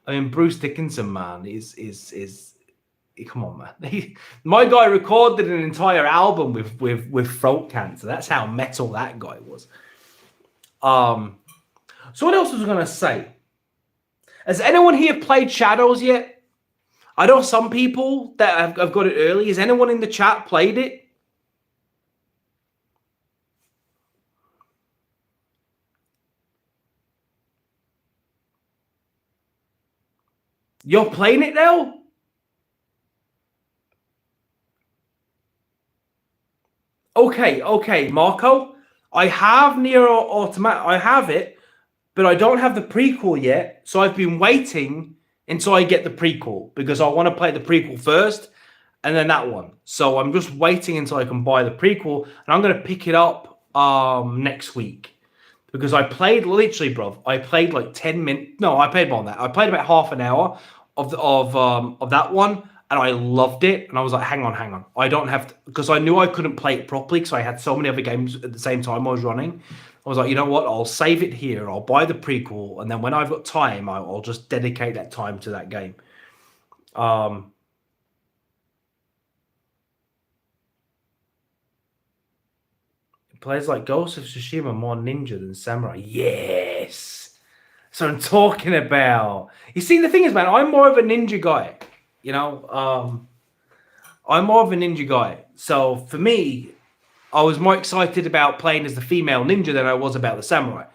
Speaker 1: I mean, Bruce Dickinson, man, is come on, man. My guy recorded an entire album with throat cancer. That's how metal that guy was. So what else was I gonna say? Has anyone here played Shadows yet? I know some people that have got it early. Has anyone in the chat played it? You're playing it now? Okay, Marco. I have Nier Automata. I have it, but I don't have the prequel yet. So I've been waiting until I get the prequel because I want to play the prequel first and then that one. So I'm just waiting until I can buy the prequel, and I'm going to pick it up next week because I played literally, bro. I played like 10 minutes. No, I played more than that. I played about half an hour of that one, and I loved it. And I was like, hang on. I don't have to, because I knew I couldn't play it properly because I had so many other games at the same time I was running. I was like, you know what? I'll save it here. I'll buy the prequel, and then when I've got time, I'll just dedicate that time to that game. It plays like Ghost of Tsushima, more ninja than samurai. Yes, that's what I'm talking about. You see, the thing is, man, I'm more of a ninja guy. You know, I'm more of a ninja guy. So for me, I was more excited about playing as the female ninja than I was about the samurai.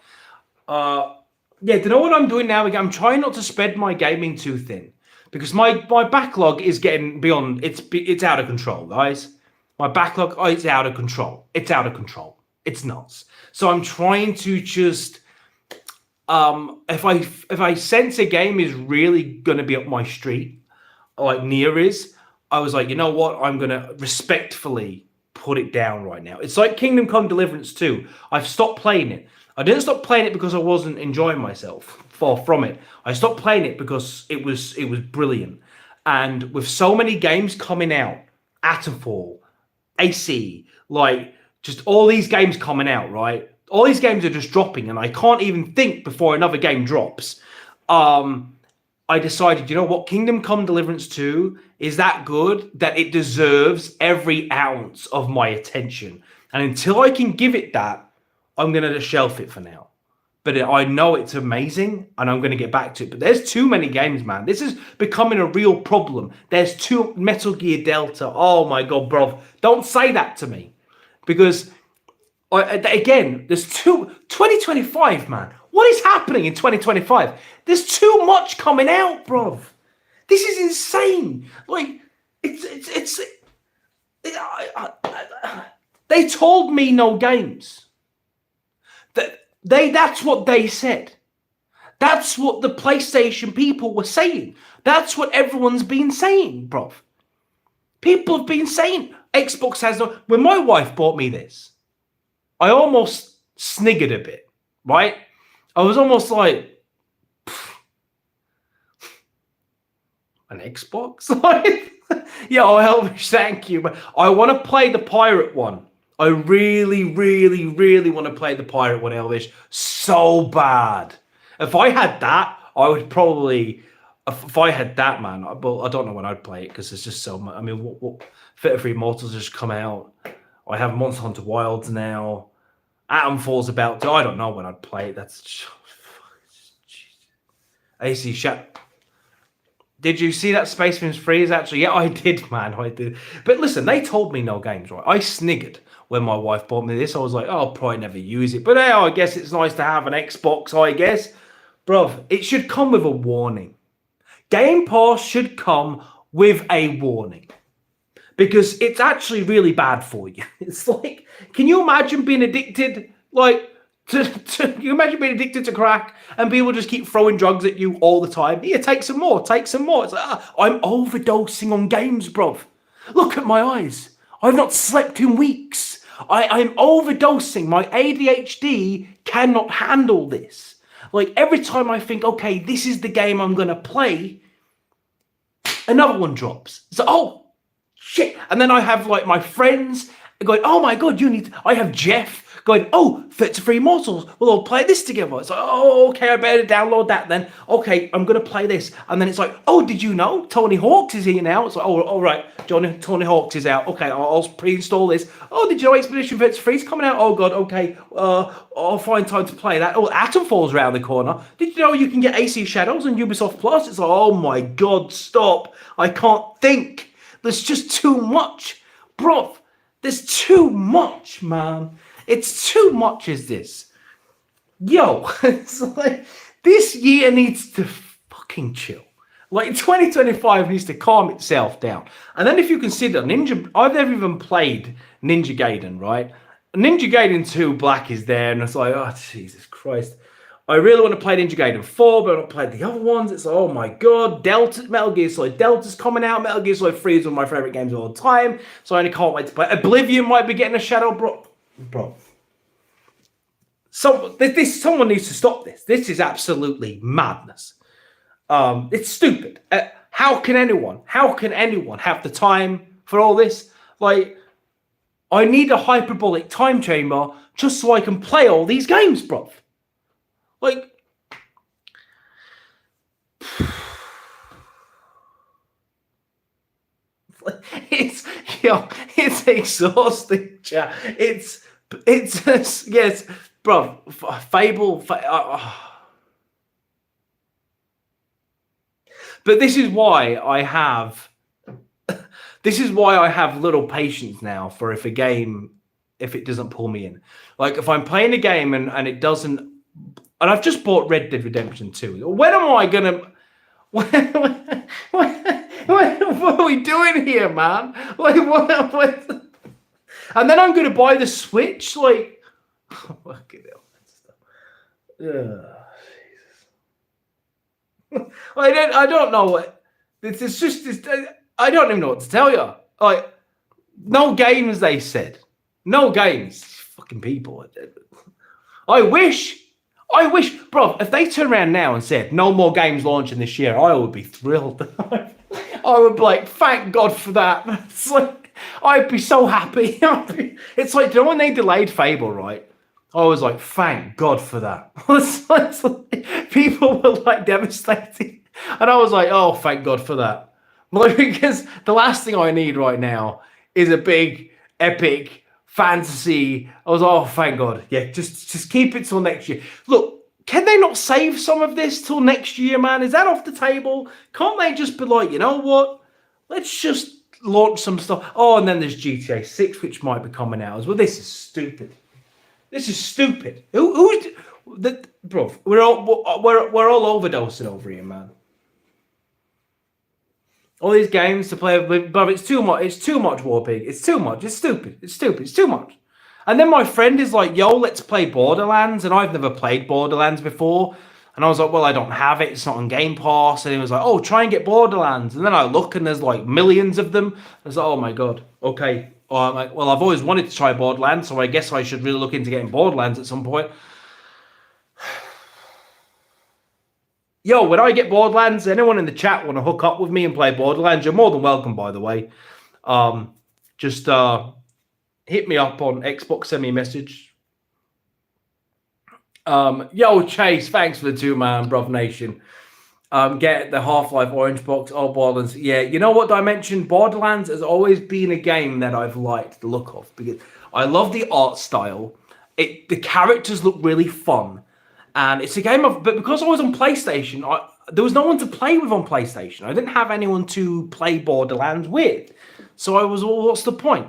Speaker 1: Yeah, do you know what I'm doing now? I'm trying not to spread my gaming too thin because my backlog is getting beyond. It's out of control, guys. My backlog, it's out of control. It's out of control. It's nuts. So I'm trying to just, if I sense a game is really gonna be up my street, like Nier is, I was like, you know what? I'm gonna respectfully put it down right now. It's like Kingdom Come Deliverance 2. I've stopped playing it. I didn't stop playing it because I wasn't enjoying myself far from it. I stopped playing it because it was brilliant. And with so many games coming out, Atomfall, AC, like just all these games coming out, right? All these games are just dropping, and I can't even think before another game drops. I decided, you know what, Kingdom Come Deliverance 2 is that good that it deserves every ounce of my attention. And until I can give it that, I'm going to shelf it for now. But I know it's amazing, and I'm going to get back to it. But there's too many games, man. This is becoming a real problem. There's two Metal Gear Delta. Oh, my God, bro. Don't say that to me. Because, again, there's 2025, man. What is happening in 2025? There's too much coming out, bro. This is insane. Like, they told me no games. That's what they said. That's what the PlayStation people were saying. That's what everyone's been saying, bro. People have been saying Xbox has no. When my wife bought me this, I almost sniggered a bit, right? I was almost like, an Xbox? Yeah, oh, Elvish, thank you. But I want to play the pirate one. I really, really, really want to play the pirate one, Elvish. So bad. If I had that, I would probably If I had that, man, well, I don't know when I'd play it because there's just so much. I mean, what Fit for Immortals just come out. I have Monster Hunter Wilds now. Atomfall's about to. I don't know when I'd play it. That's just, AC Shat. Did you see that Space Marines Freeze? Actually, yeah, I did, man. I did. But listen, they told me no games, right? I sniggered when my wife bought me this. I was like, oh, I'll probably never use it. But hey, I guess it's nice to have an Xbox, I guess. Bruv, it should come with a warning. Game Pass should come with a warning. Because it's actually really bad for you. It's like, can you imagine being addicted, like, can you imagine being addicted to crack and people just keep throwing drugs at you all the time? Here, take some more, take some more. It's like, I'm overdosing on games, bruv. Look at my eyes. I've not slept in weeks. I'm overdosing. My ADHD cannot handle this. Like, every time I think, okay, this is the game I'm going to play, another one drops. So, oh, shit. And then I have, like, my friends going, oh, my God, you need... I have Jeff going, oh, Fit for Immortals. We'll all play this together. It's like, oh, okay, I better download that then. Okay, I'm going to play this. And then it's like, oh, did you know Tony Hawk's is here now? It's like, oh, all right, Tony Hawk's is out. Okay, I'll pre-install this. Oh, did you know Expedition Fit Free's coming out? Oh, God, okay. I'll find time to play that. Oh, Atomfall's around the corner. Did you know you can get AC Shadows on Ubisoft Plus? It's like, oh, my God, stop. I can't think. There's just too much. Bro, there's too much, man. It's too much, is this? Yo, it's like, this year needs to fucking chill. Like, 2025 needs to calm itself down. And then if you consider I've never even played Ninja Gaiden, right? Ninja Gaiden 2 Black is there, and it's like, oh, Jesus Christ. I really want to play Ninja Gaiden 4, but I don't play the other ones. It's like, oh my God, Metal Gear Solid Delta's coming out. Metal Gear Solid 3 is one of my favorite games of all time, so I only can't wait to play. Oblivion might be getting a shadow, bro. Someone needs to stop this. This is absolutely madness. It's stupid. How can anyone have the time for all this? Like, I need a hyperbolic time chamber just so I can play all these games, bro. Like, it's exhausting, chat. It's yes, bro. Fable. But this is why I have little patience now for if it doesn't pull me in. Like, if I'm playing a game and it doesn't, and I've just bought Red Dead Redemption 2. When am I gonna? What are we doing here, man? Like, what? And then I'm gonna buy the Switch. Like, fucking hell. Jesus. I don't know what. It's just. I don't even know what to tell you. Like, no games. They said no games. Fucking people. I wish, bro, if they turn around now and said no more games launching this year, I would be thrilled. I would be like, thank God for that. It's like, I'd be so happy. It's like, you know when they delayed Fable, right? I was like, thank God for that. It's like, people were like devastated. And I was like, oh, thank God for that. Like, because the last thing I need right now is a big, epic fantasy. I was like, oh, thank God. Yeah, just keep it till next year. Look, can they not save some of this till next year, man? Is that off the table? Can't they just be like, you know what? Let's just launch some stuff. Oh, and then there's GTA 6, which might be coming out as well. This is stupid. This is stupid. Who's the bro? We're all overdosing over here, man. All these games to play with, but it's too much. It's too much, Warpig. It's too much. It's stupid. It's stupid. It's too much. And then my friend is like, yo, let's play Borderlands. And I've never played Borderlands before. And I was like, well, I don't have it. It's not on Game Pass. And he was like, oh, try and get Borderlands. And then I look and there's like millions of them. I was like, oh my God. Okay. I'm like, well, I've always wanted to try Borderlands, so I guess I should really look into getting Borderlands at some point. Yo, when I get Borderlands, anyone in the chat want to hook up with me and play Borderlands, you're more than welcome, by the way. Just hit me up on Xbox, send me a message. Yo, Chase, thanks for the 2-man, Bruvnation. Get the Half-Life Orange box. Oh, Borderlands. Yeah, you know what, Dimension? Borderlands has always been a game that I've liked the look of because I love the art style. The characters look really fun. And it's a game of, but because I was on PlayStation, there was no one to play with on PlayStation. I didn't have anyone to play Borderlands with. So I was, well, what's the point?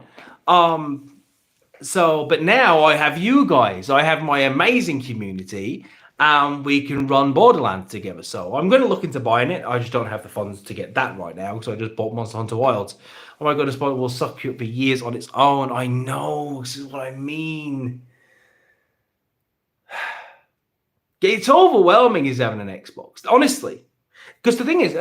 Speaker 1: But now I have you guys. I have my amazing community. We can run Borderlands together. So I'm going to look into buying it. I just don't have the funds to get that right now because I just bought Monster Hunter Wilds. Oh my god, this will suck you up for years on its own. I know. This is what I mean. It's overwhelming is having an Xbox, honestly. Because the thing is,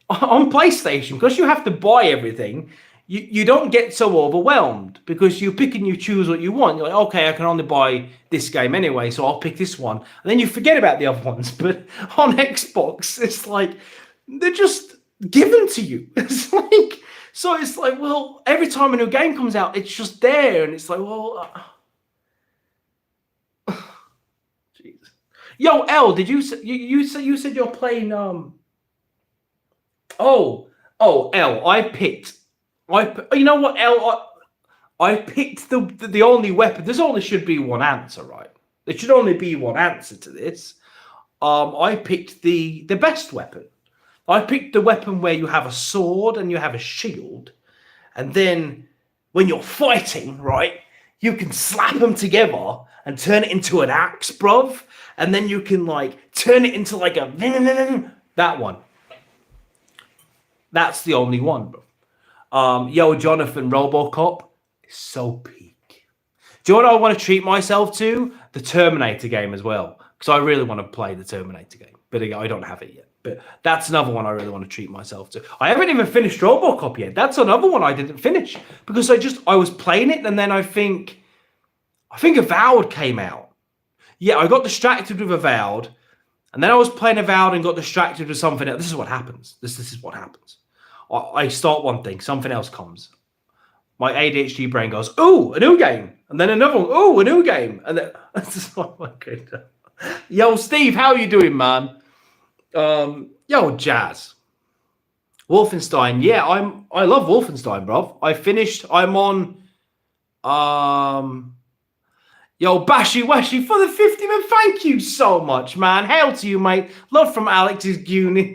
Speaker 1: on PlayStation, because you have to buy everything, you don't get so overwhelmed because you pick and you choose what you want. You're like, okay, I can only buy this game anyway, so I'll pick this one. And then you forget about the other ones. But on Xbox, it's like, they're just given to you. It's like, so it's like, well, every time a new game comes out, it's just there. And it's like, well... Yo, L, did you said you're playing L, I picked you know what, L, I picked the only weapon. There's only should be one answer, right? There should only be one answer to this. I picked the best weapon. I picked the weapon where you have a sword and you have a shield, and then when you're fighting, right, you can slap them together and turn it into an axe, bruv. And then you can like turn it into like a that one. That's the only one, bro. Yo, Jonathan, RoboCop is so peak. Do you know what I want to treat myself to? The Terminator game as well, because I really want to play the Terminator game, but I don't have it yet. But that's another one I really want to treat myself to. I haven't even finished RoboCop yet. That's another one I didn't finish because I was playing it and then I think Avowed came out. Yeah, I got distracted with Avowed, and then I was playing Avowed and got distracted with something else. This is what happens. This is what happens. I start one thing, something else comes. My ADHD brain goes, ooh, a new game. And then another one, ooh, a new game. And then, oh my goodness. Yo, Steve, how are you doing, man? Yo, Jazz. Wolfenstein. Yeah, I love Wolfenstein, bro. I'm on, yo, Bashy Washy for the 50, man. Thank you so much, man. Hail to you, mate. Love from Alex's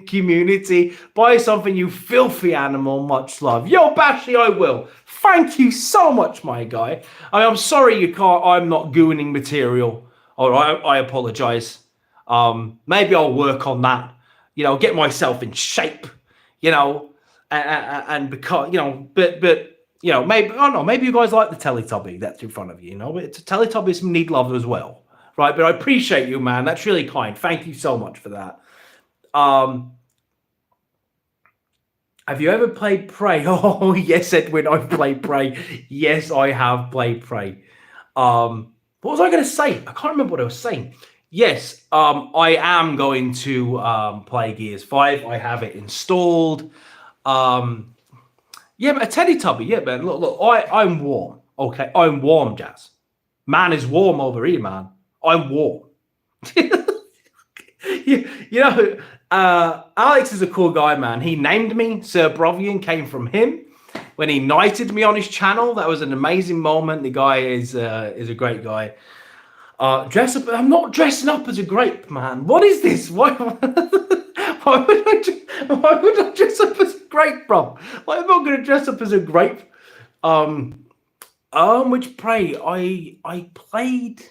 Speaker 1: community. Buy something, you filthy animal. Much love. Yo, Bashy, I will. Thank you so much, my guy. I'm sorry you can't. I'm not gooning material. All right, I apologize. Maybe I'll work on that. You know, get myself in shape. You know, and because but. You know, maybe, I don't know, maybe you guys like the Teletubby that's in front of you, you know, but Teletubbies need love as well, right? But I appreciate you, man. That's really kind. Thank you so much for that. Have you ever played Prey? Oh, yes, Edwin, I've played Prey. Yes, I have played Prey. What was I going to say? I can't remember what I was saying. Yes, I am going to play Gears 5. I have it installed. Yeah, but a Teletubby, yeah, man. Look, I'm warm. Okay, I'm warm, Jazz. Man is warm over here, man. I'm warm. you know, Alex is a cool guy, man. He named me. Sir Bruvian came from him. When he knighted me on his channel, that was an amazing moment. The guy is a great guy. Dress up. I'm not dressing up as a grape, man. What is this? Why would I dress up as a grape, bro? Like, I'm not going to dress up as a grape. Which Prey? I played.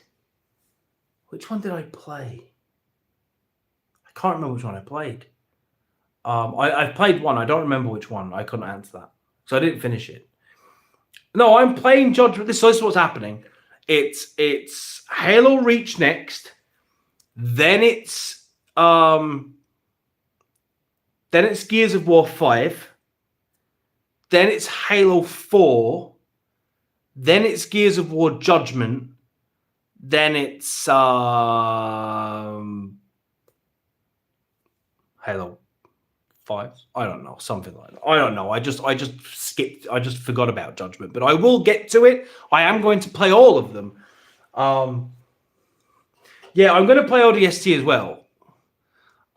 Speaker 1: Which one did I play? I can't remember which one I played. I played one. I don't remember which one. I couldn't answer that, so I didn't finish it. No, I'm playing Judgment. This is what's happening. It's Halo Reach next. Then it's Gears of War 5. Then it's Halo 4. Then it's Gears of War Judgment. Then it's Halo 5. I don't know, something like that. I don't know. I just skipped. I just forgot about Judgment, but I will get to it. I am going to play all of them. Yeah, I'm going to play ODST as well.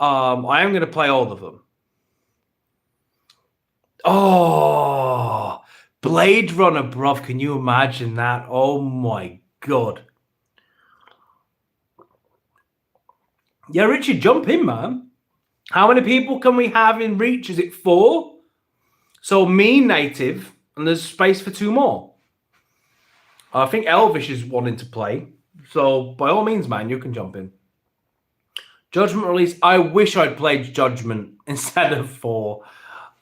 Speaker 1: I am going to play all of them. Oh, Blade Runner, bruv. Can you imagine that? Oh my God. Yeah, Richard, jump in, man. How many people can we have in Reach? Is it 4? So me, native, and there's space for 2 more. I think Elvish is wanting to play. So by all means, man, you can jump in. Judgment release. I wish I'd played Judgment instead of 4.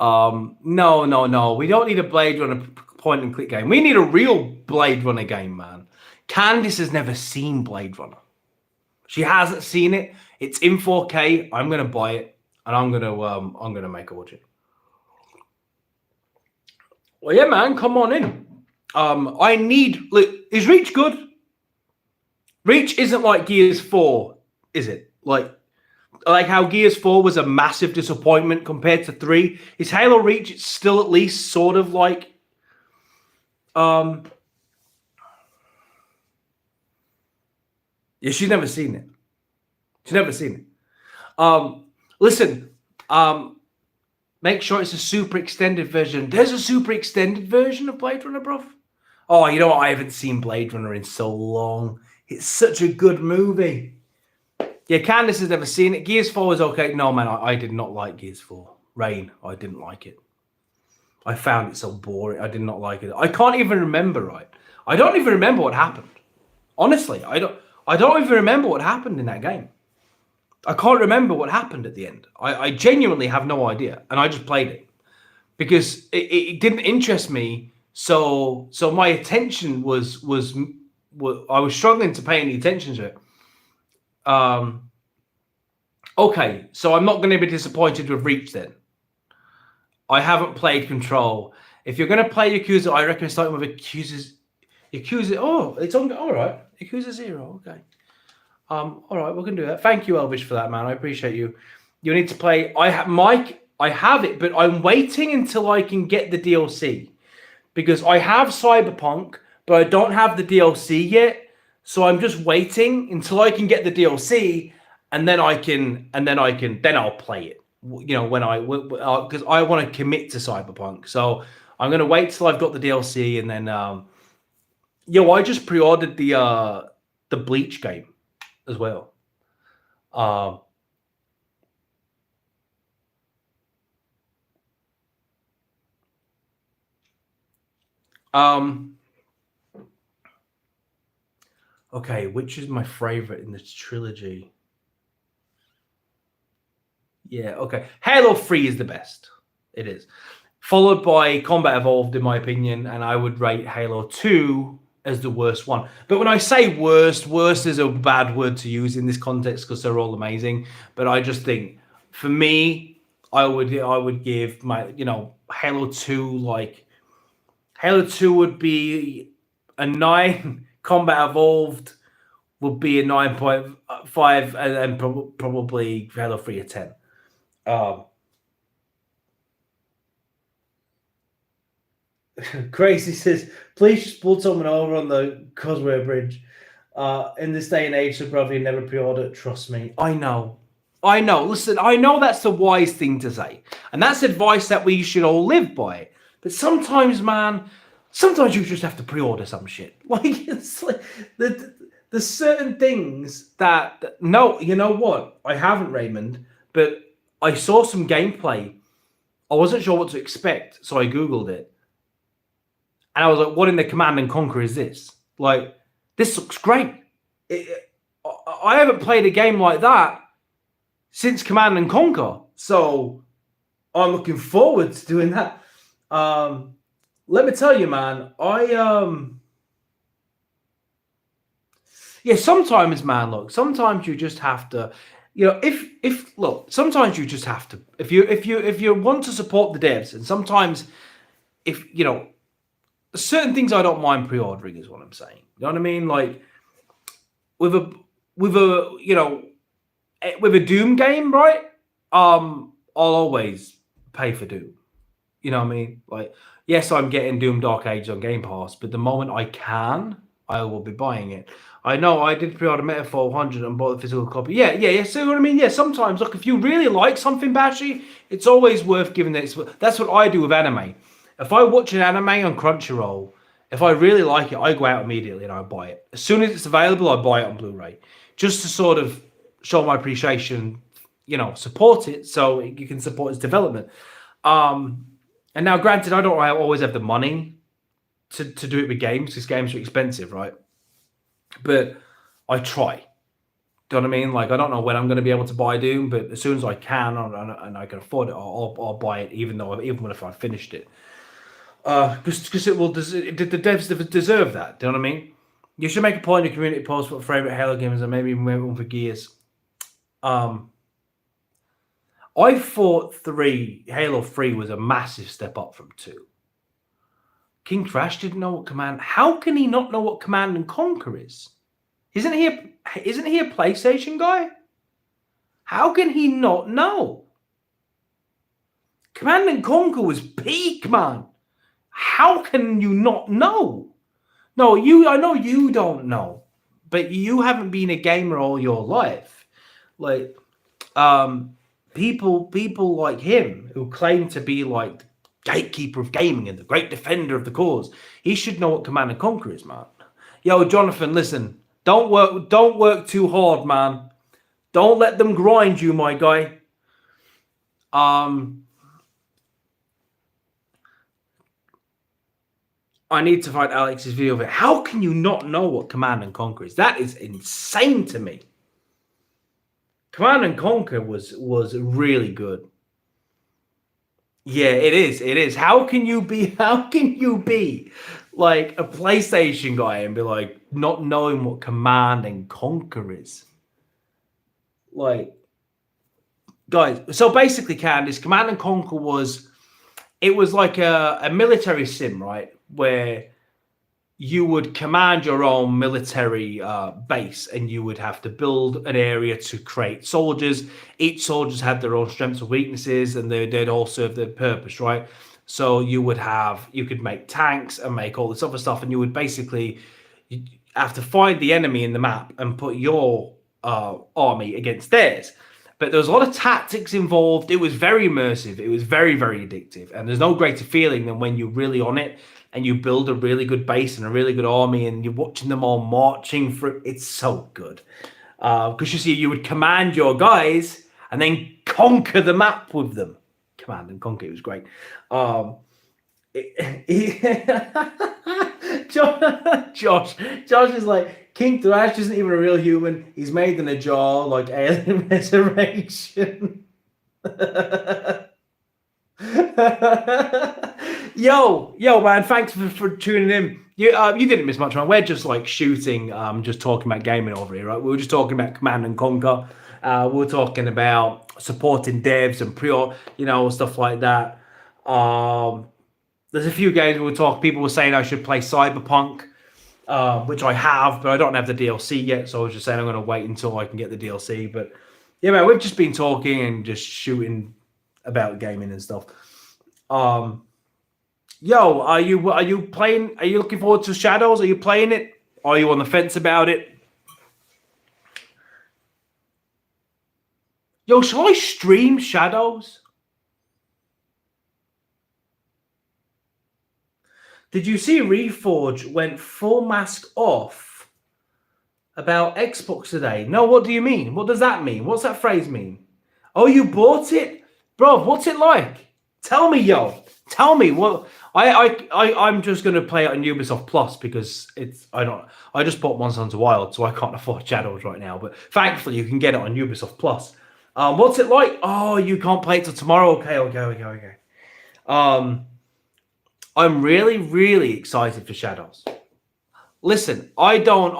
Speaker 1: No. We don't need a Blade Runner point and click game. We need a real Blade Runner game, man. Candice has never seen Blade Runner. She hasn't seen it. It's in 4K. I'm gonna buy it, and I'm gonna make a watch it. Well, yeah, man, come on in. I need. Look, is Reach good? Reach isn't like Gears 4, is it? Like how Gears 4 was a massive disappointment compared to 3. Is Halo Reach? It's still at least sort of like. Yeah, she's never seen it. She's never seen it. Listen, make sure it's a super extended version. There's a super extended version of Blade Runner, bro. Oh, you know what? I haven't seen Blade Runner in so long. It's such a good movie. Yeah, Candice has never seen it. Gears 4 was okay. No, man, I did not like Gears 4. Rain, I didn't like it. I found it so boring. I did not like it. I can't even remember, right? I don't even remember what happened. Honestly, I don't even remember what happened in that game. I can't remember what happened at the end. I genuinely have no idea. And I just played it. Because it didn't interest me. So my attention was I was struggling to pay any attention to it. Okay, so I'm not going to be disappointed with Reach then. I haven't played Control. If you're going to play Yakuza, I recommend starting with Yakuza. Oh, it's on. All right, Yakuza 0. Okay. All right, we can do that. Thank you, Elvish, for that, man. I appreciate you. You need to play. Mike, I have it, but I'm waiting until I can get the DLC because I have Cyberpunk, but I don't have the DLC yet. So I'm just waiting until I can get the DLC, and then I'll play it. You know, because I want to commit to Cyberpunk. So I'm gonna wait till I've got the DLC, and then I just pre-ordered the Bleach game as well. Okay, which is my favorite in this trilogy? Yeah, okay. Halo 3 is the best. It is. Followed by Combat Evolved, in my opinion, and I would rate Halo 2 as the worst one. But when I say worst is a bad word to use in this context because they're all amazing. But I just think, for me, I would give my, Halo 2, like, Halo 2 would be a 9. Combat Evolved would be a 9.5, and then probably Halo 3 a 10. Crazy says, please just pull someone over on the Causeway Bridge. In this day and age, Sir Bruvian never pre-order. Trust me. I know. Listen, I know that's the wise thing to say. And that's advice that we should all live by. But sometimes, man, you just have to pre-order some shit. Like, it's like there's certain things that no, you know what? I haven't, Raymond, but I saw some gameplay. I wasn't sure what to expect, so I Googled it. And I was like, what in the Command and Conquer is this? Like, this looks great. I haven't played a game like that since Command and Conquer. So I'm looking forward to doing that. Let me tell you, man, sometimes, man, look, sometimes you just have to, sometimes you just have to, if you want to support the devs, and sometimes certain things I don't mind pre-ordering is what I'm saying. You know what I mean? Like with a Doom game, right? I'll always pay for Doom. You know what I mean? Like, yes, I'm getting Doom Dark Ages on Game Pass, but the moment I can, I will be buying it. I know I did pre-order Metaphor 100 and bought the physical copy. Yeah. So what I mean, yeah, sometimes, look, if you really like something, Bashy, it's always worth giving it. That's what I do with anime. If I watch an anime on Crunchyroll, if I really like it, I go out immediately and I buy it. As soon as it's available, I buy it on Blu-ray. Just to sort of show my appreciation, support it so you can support its development. And now, granted, I don't always have the money to do it with games because games are expensive, right? But I try. Do you know what I mean? Like, I don't know when I'm going to be able to buy Doom, but as soon as I can and I can afford it, I'll buy it, even if I finished it. Because it will. The devs deserve that. Do you know what I mean? You should make a point in the community post what favorite Halo games and maybe one for Gears. I thought Halo 3 was a massive step up from 2. King Crash didn't know what Command. How can he not know what Command and Conquer is? Isn't he a PlayStation guy? How can he not know? Command and Conquer was peak, man. How can you not know? No, I know you don't know, but you haven't been a gamer all your life. Like, people like him who claim to be like the gatekeeper of gaming and the great defender of the cause, he should know what Command and Conquer is, man. Yo, Jonathan, listen, don't work too hard, man. Don't let them grind you, my guy. I need to find Alex's video of it. How can you not know what Command and Conquer is? That is insane to me. Command and Conquer was really good. Yeah, it is. It is. How can you be like a PlayStation guy and be like not knowing what Command and Conquer is? Like, guys, so basically, Candice, Command and Conquer was like a military sim, right? Where you would command your own military base and you would have to build an area to create soldiers. Each soldiers had their own strengths and weaknesses and they'd all serve their purpose, right? So you could make tanks and make all this other stuff, and you would basically have to find the enemy in the map and put your army against theirs. But there was a lot of tactics involved. It was very immersive. It was very, very addictive. And there's no greater feeling than when you're really on it and you build a really good base and a really good army and you're watching them all marching through. It's so good. Because you would command your guys and then conquer the map with them. Command and Conquer. It was great. Josh is like, King Thrash isn't even a real human. He's made in a jar like Alien Resurrection. Yo, man, thanks for tuning in. You didn't miss much, man. We're just like shooting, just talking about gaming over here, right? We were just talking about Command and Conquer. We were talking about supporting devs and stuff like that. There's a few games people were saying I should play Cyberpunk, which I have, but I don't have the DLC yet, so I was just saying I'm going to wait until I can get the DLC. But yeah, man, we've just been talking and just shooting about gaming and stuff. Yo, are you playing? Are you looking forward to Shadows? Are you playing it? Are you on the fence about it? Yo, shall I stream Shadows? Did you see Reforge went full mask off about Xbox today? No, what do you mean? What does that mean? What's that phrase mean? Oh, you bought it? Bro, what's it like? Tell me, yo. Tell me what I'm just gonna play it on Ubisoft Plus because I just bought Monster Hunter Wild, so I can't afford Shadows right now. But thankfully you can get it on Ubisoft Plus. What's it like? Oh, you can't play it till tomorrow. Okay. I'm really, really excited for Shadows. Listen, I don't.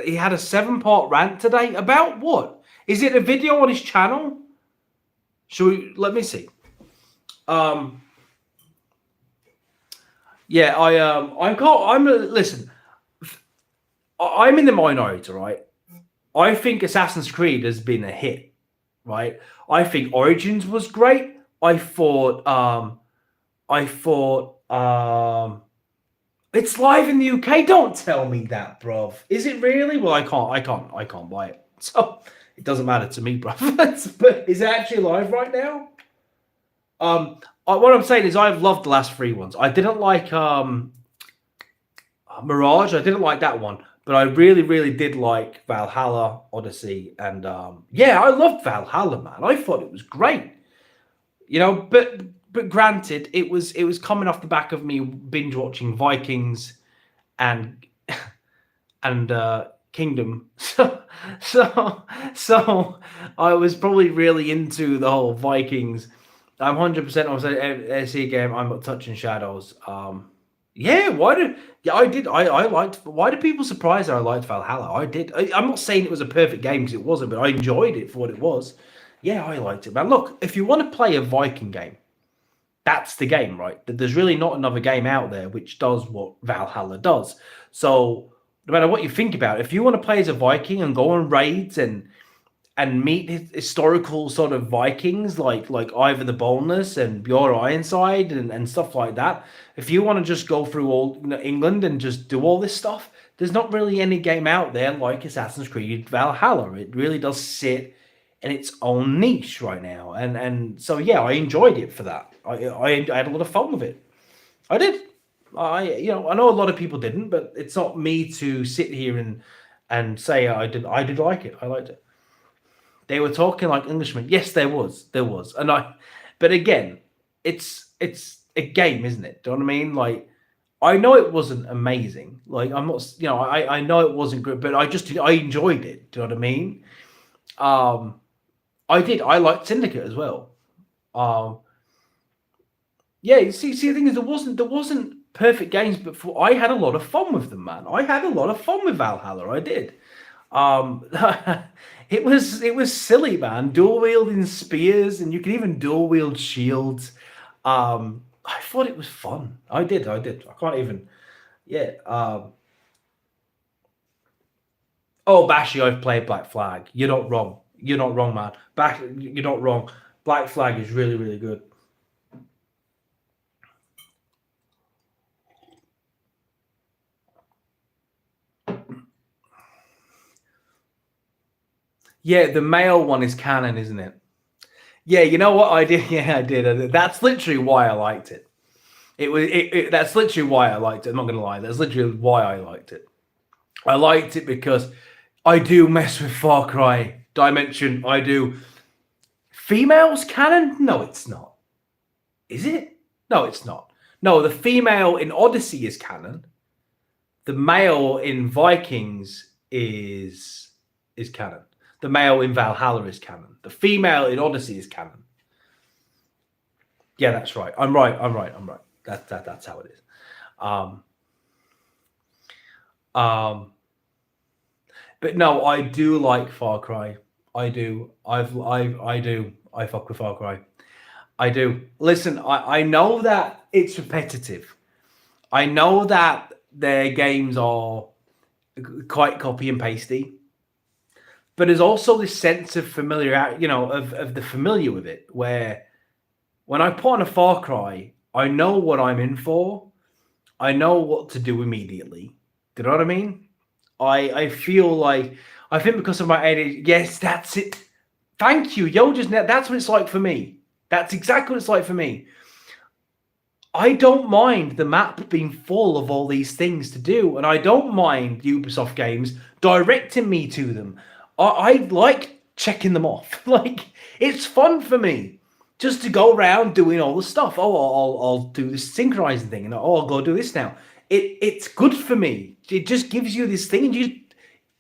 Speaker 1: He had a 7-part rant today about what? Is it a video on his channel? Let me see. Yeah, listen, I'm in the minority, right? I think Assassin's Creed has been a hit, right? I think Origins was great. I thought It's live in the UK. Don't tell me that, bruv. Is it really? Well, I can't buy it. So it doesn't matter to me, bruv. But is it actually live right now? What I'm saying is I've loved the last three ones. I didn't like Mirage. I didn't like that one, but I really, really did like Valhalla, Odyssey, and yeah, I loved Valhalla, man. I thought it was great. You know, but granted, it was coming off the back of me binge watching Vikings and and Kingdom. So I was probably really into the whole Vikings. I'm 100% on SE game. I'm touching shadows. Yeah, why did yeah I did I liked why do people surprise that I liked Valhalla? I did. I'm not saying it was a perfect game because it wasn't, but I enjoyed it for what it was. Yeah, I liked it, man. Look, if you want to play a Viking game, that's the game, right? There's really not another game out there which does what Valhalla does. So no matter what you think about it, if you want to play as a Viking and go on raids and meet historical sort of Vikings like Ivar the Boneless and Bjorn Ironside and stuff like that. If you want to just go through all England and just do all this stuff, there's not really any game out there like Assassin's Creed Valhalla. It really does sit in its own niche right now, and so yeah, I enjoyed it for that. I had a lot of fun with it. I did. I know a lot of people didn't, but it's not me to sit here and say I did. I did like it. I liked it. They were talking like Englishmen. Yes, there was, but again, it's a game, isn't it? Do you know what I mean? Like, I know it wasn't amazing. Like, I'm not, I know it wasn't good, but I enjoyed it. Do you know what I mean? Um, I did. I liked Syndicate as well. Um, yeah. See, the thing is, there wasn't perfect games, but I had a lot of fun with them, man. I had a lot of fun with Valhalla. I did. Um, it was silly, man. Dual wielding spears, and you can even dual wield shields. I thought it was fun. I did. I can't even. Yeah. Oh, Bashi, I've played Black Flag. You're not wrong. You're not wrong, man. You're not wrong. Black Flag is really, really good. Yeah, the male one is canon, isn't it? Yeah, you know what I did? Yeah, I did. That's literally why I liked it. That's literally why I liked it. I'm not gonna lie. That's literally why I liked it. I liked it because I do mess with Far Cry Dimension. I do. Females canon? No, it's not. Is it? No, it's not. No, the female in Odyssey is canon. The male in Vikings is canon. The male in Valhalla is canon. The female in Odyssey is canon. Yeah, that's right. I'm right. That's how it is. But no, I do like Far Cry. I do. I do. I fuck with Far Cry. I do. Listen, I know that it's repetitive. I know that their games are quite copy and pasty. But there's also this sense of familiarity, of the familiar with it, where when I put on a Far Cry, I know what I'm in for. I know what to do immediately. Do you know what I mean? I feel like I think because of my age, yes, that's it. Thank you. That's what it's like for me. That's exactly what it's like for me. I don't mind the map being full of all these things to do, and I don't mind Ubisoft games directing me to them. I like checking them off. Like, it's fun for me just to go around doing all the stuff. Oh, I'll do this synchronizing thing, and I'll go do this now. It's good for me. It just gives you this thing, and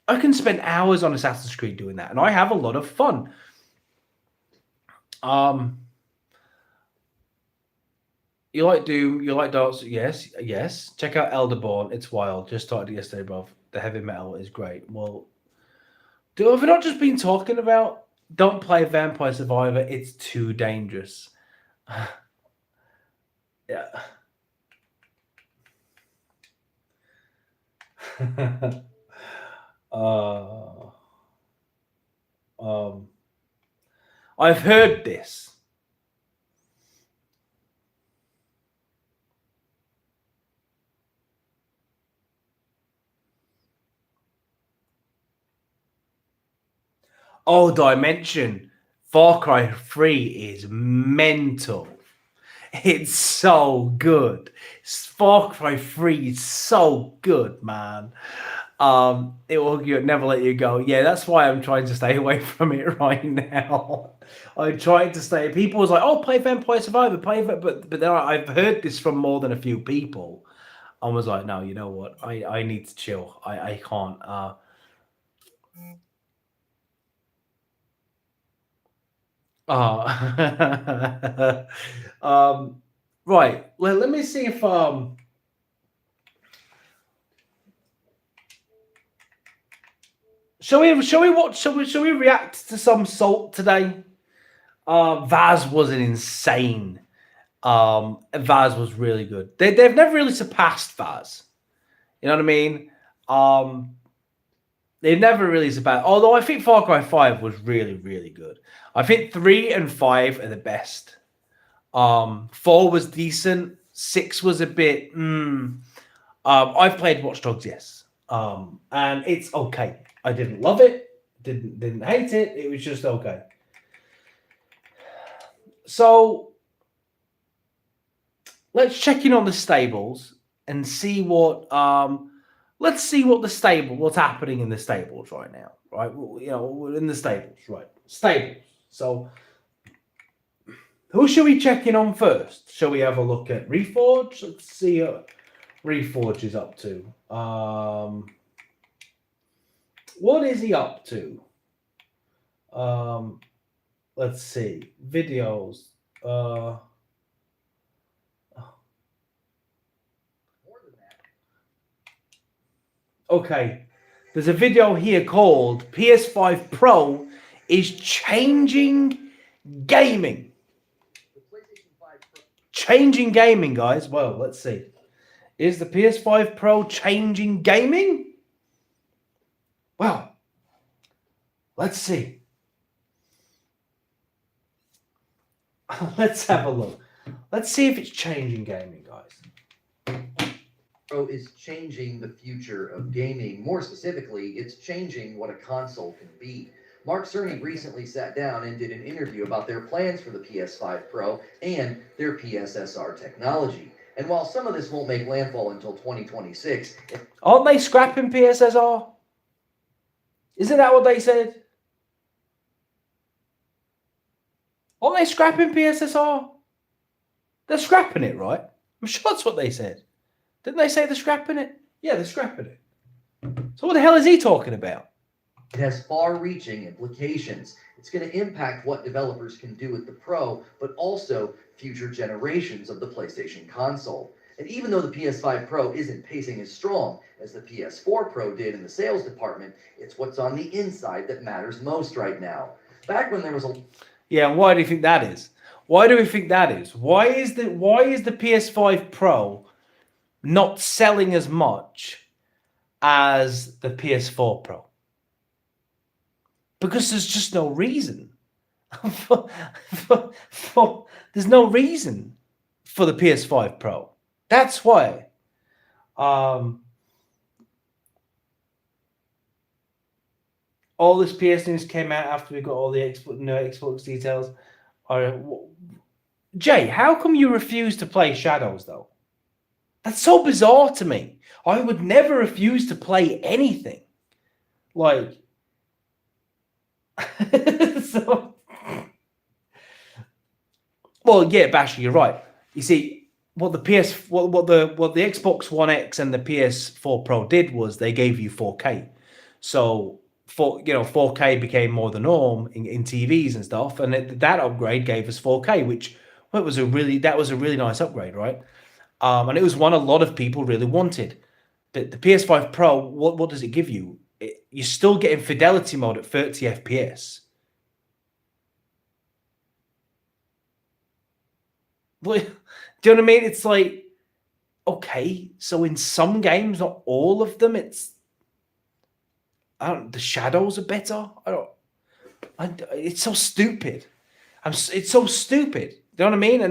Speaker 1: I can spend hours on Assassin's Creed doing that, and I have a lot of fun. You like Doom, you like Dark Souls, yes. Check out Elderborn, it's wild. Just started yesterday, bro. The heavy metal is great. Well, have we not just been talking about don't play Vampire Survivor, it's too dangerous. Yeah. I've heard this. Oh, Dimension. Far Cry 3 is mental. It's so good. Far Cry 3 is so good, man. It will never let you go. Yeah, that's why I'm trying to stay away from it right now. I'm trying to stay. People was like, "Oh, play Vampire Survivor, play it," but then I've heard this from more than a few people. I was like, "No, you know what? I need to chill. I can't." Right. Well, let me see if shall we react to some Salt today? Vaz was an insane. Vaz was really good. They've never really surpassed Vaz. You know what I mean? They've never really surpassed. Although I think Far Cry 5 was really, really good. I think 3 and 5 are the best. 4 was decent. 6 was a bit. I've played Watch Dogs, yes, and it's okay. I didn't love it. Didn't hate it. It was just okay. So let's check in on the stables and see what let's see what's happening in the stables right now. Right, you know, we're in the stables, right? Stables. So who should we check in on first? Shall we have a look at Reforge? Let's see what Reforge is up to. What is he up to? Let's see. Videos. Okay. There's a video here called PS5 Pro is changing gaming. Changing gaming, guys. Well, let's see. Is the PS5 Pro changing gaming? Well, let's see. Let's have a look. Let's see if it's changing gaming, guys.
Speaker 2: Pro is changing the future of gaming. More specifically, it's changing what a console can be. Mark Cerny recently sat down and did an interview about their plans for the PS5 Pro and their PSSR technology. And while some of this won't make landfall until 2026...
Speaker 1: Aren't they scrapping PSSR? Isn't that what they said? Aren't they scrapping PSSR? They're scrapping it, right? I'm sure that's what they said. Didn't they say they're scrapping it? Yeah, they're scrapping it. So what the hell is he talking about?
Speaker 2: It has far-reaching implications. It's going to impact what developers can do with the Pro, but also future generations of the PlayStation console. And even though the PS5 Pro isn't pacing as strong as the PS4 Pro did in the sales department, it's what's on the inside that matters most right now. Back when there was a...
Speaker 1: Yeah, and why do you think that is? Why do we think that is? Why is the PS5 Pro not selling as much as the PS4 Pro? Because there's just no reason. There's no reason for the PS5 Pro. That's why. All this PS news came out after we got all the Xbox details. Jay, how come you refuse to play Shadows, though? That's so bizarre to me. I would never refuse to play anything. Like, so, well, yeah, Basher, you're right. You see, what the Xbox One X and the PS4 Pro did was they gave you 4K. So 4K became more the norm in TVs and stuff, and that upgrade gave us 4K, which was a really nice upgrade, right? And it was one a lot of people really wanted. But the PS5 Pro, what does it give you? You're still getting fidelity mode at 30 FPS. Do you know what I mean? It's like, okay, so in some games, not all of them, the shadows are better. It's so stupid. It's so stupid. Do you know what I mean?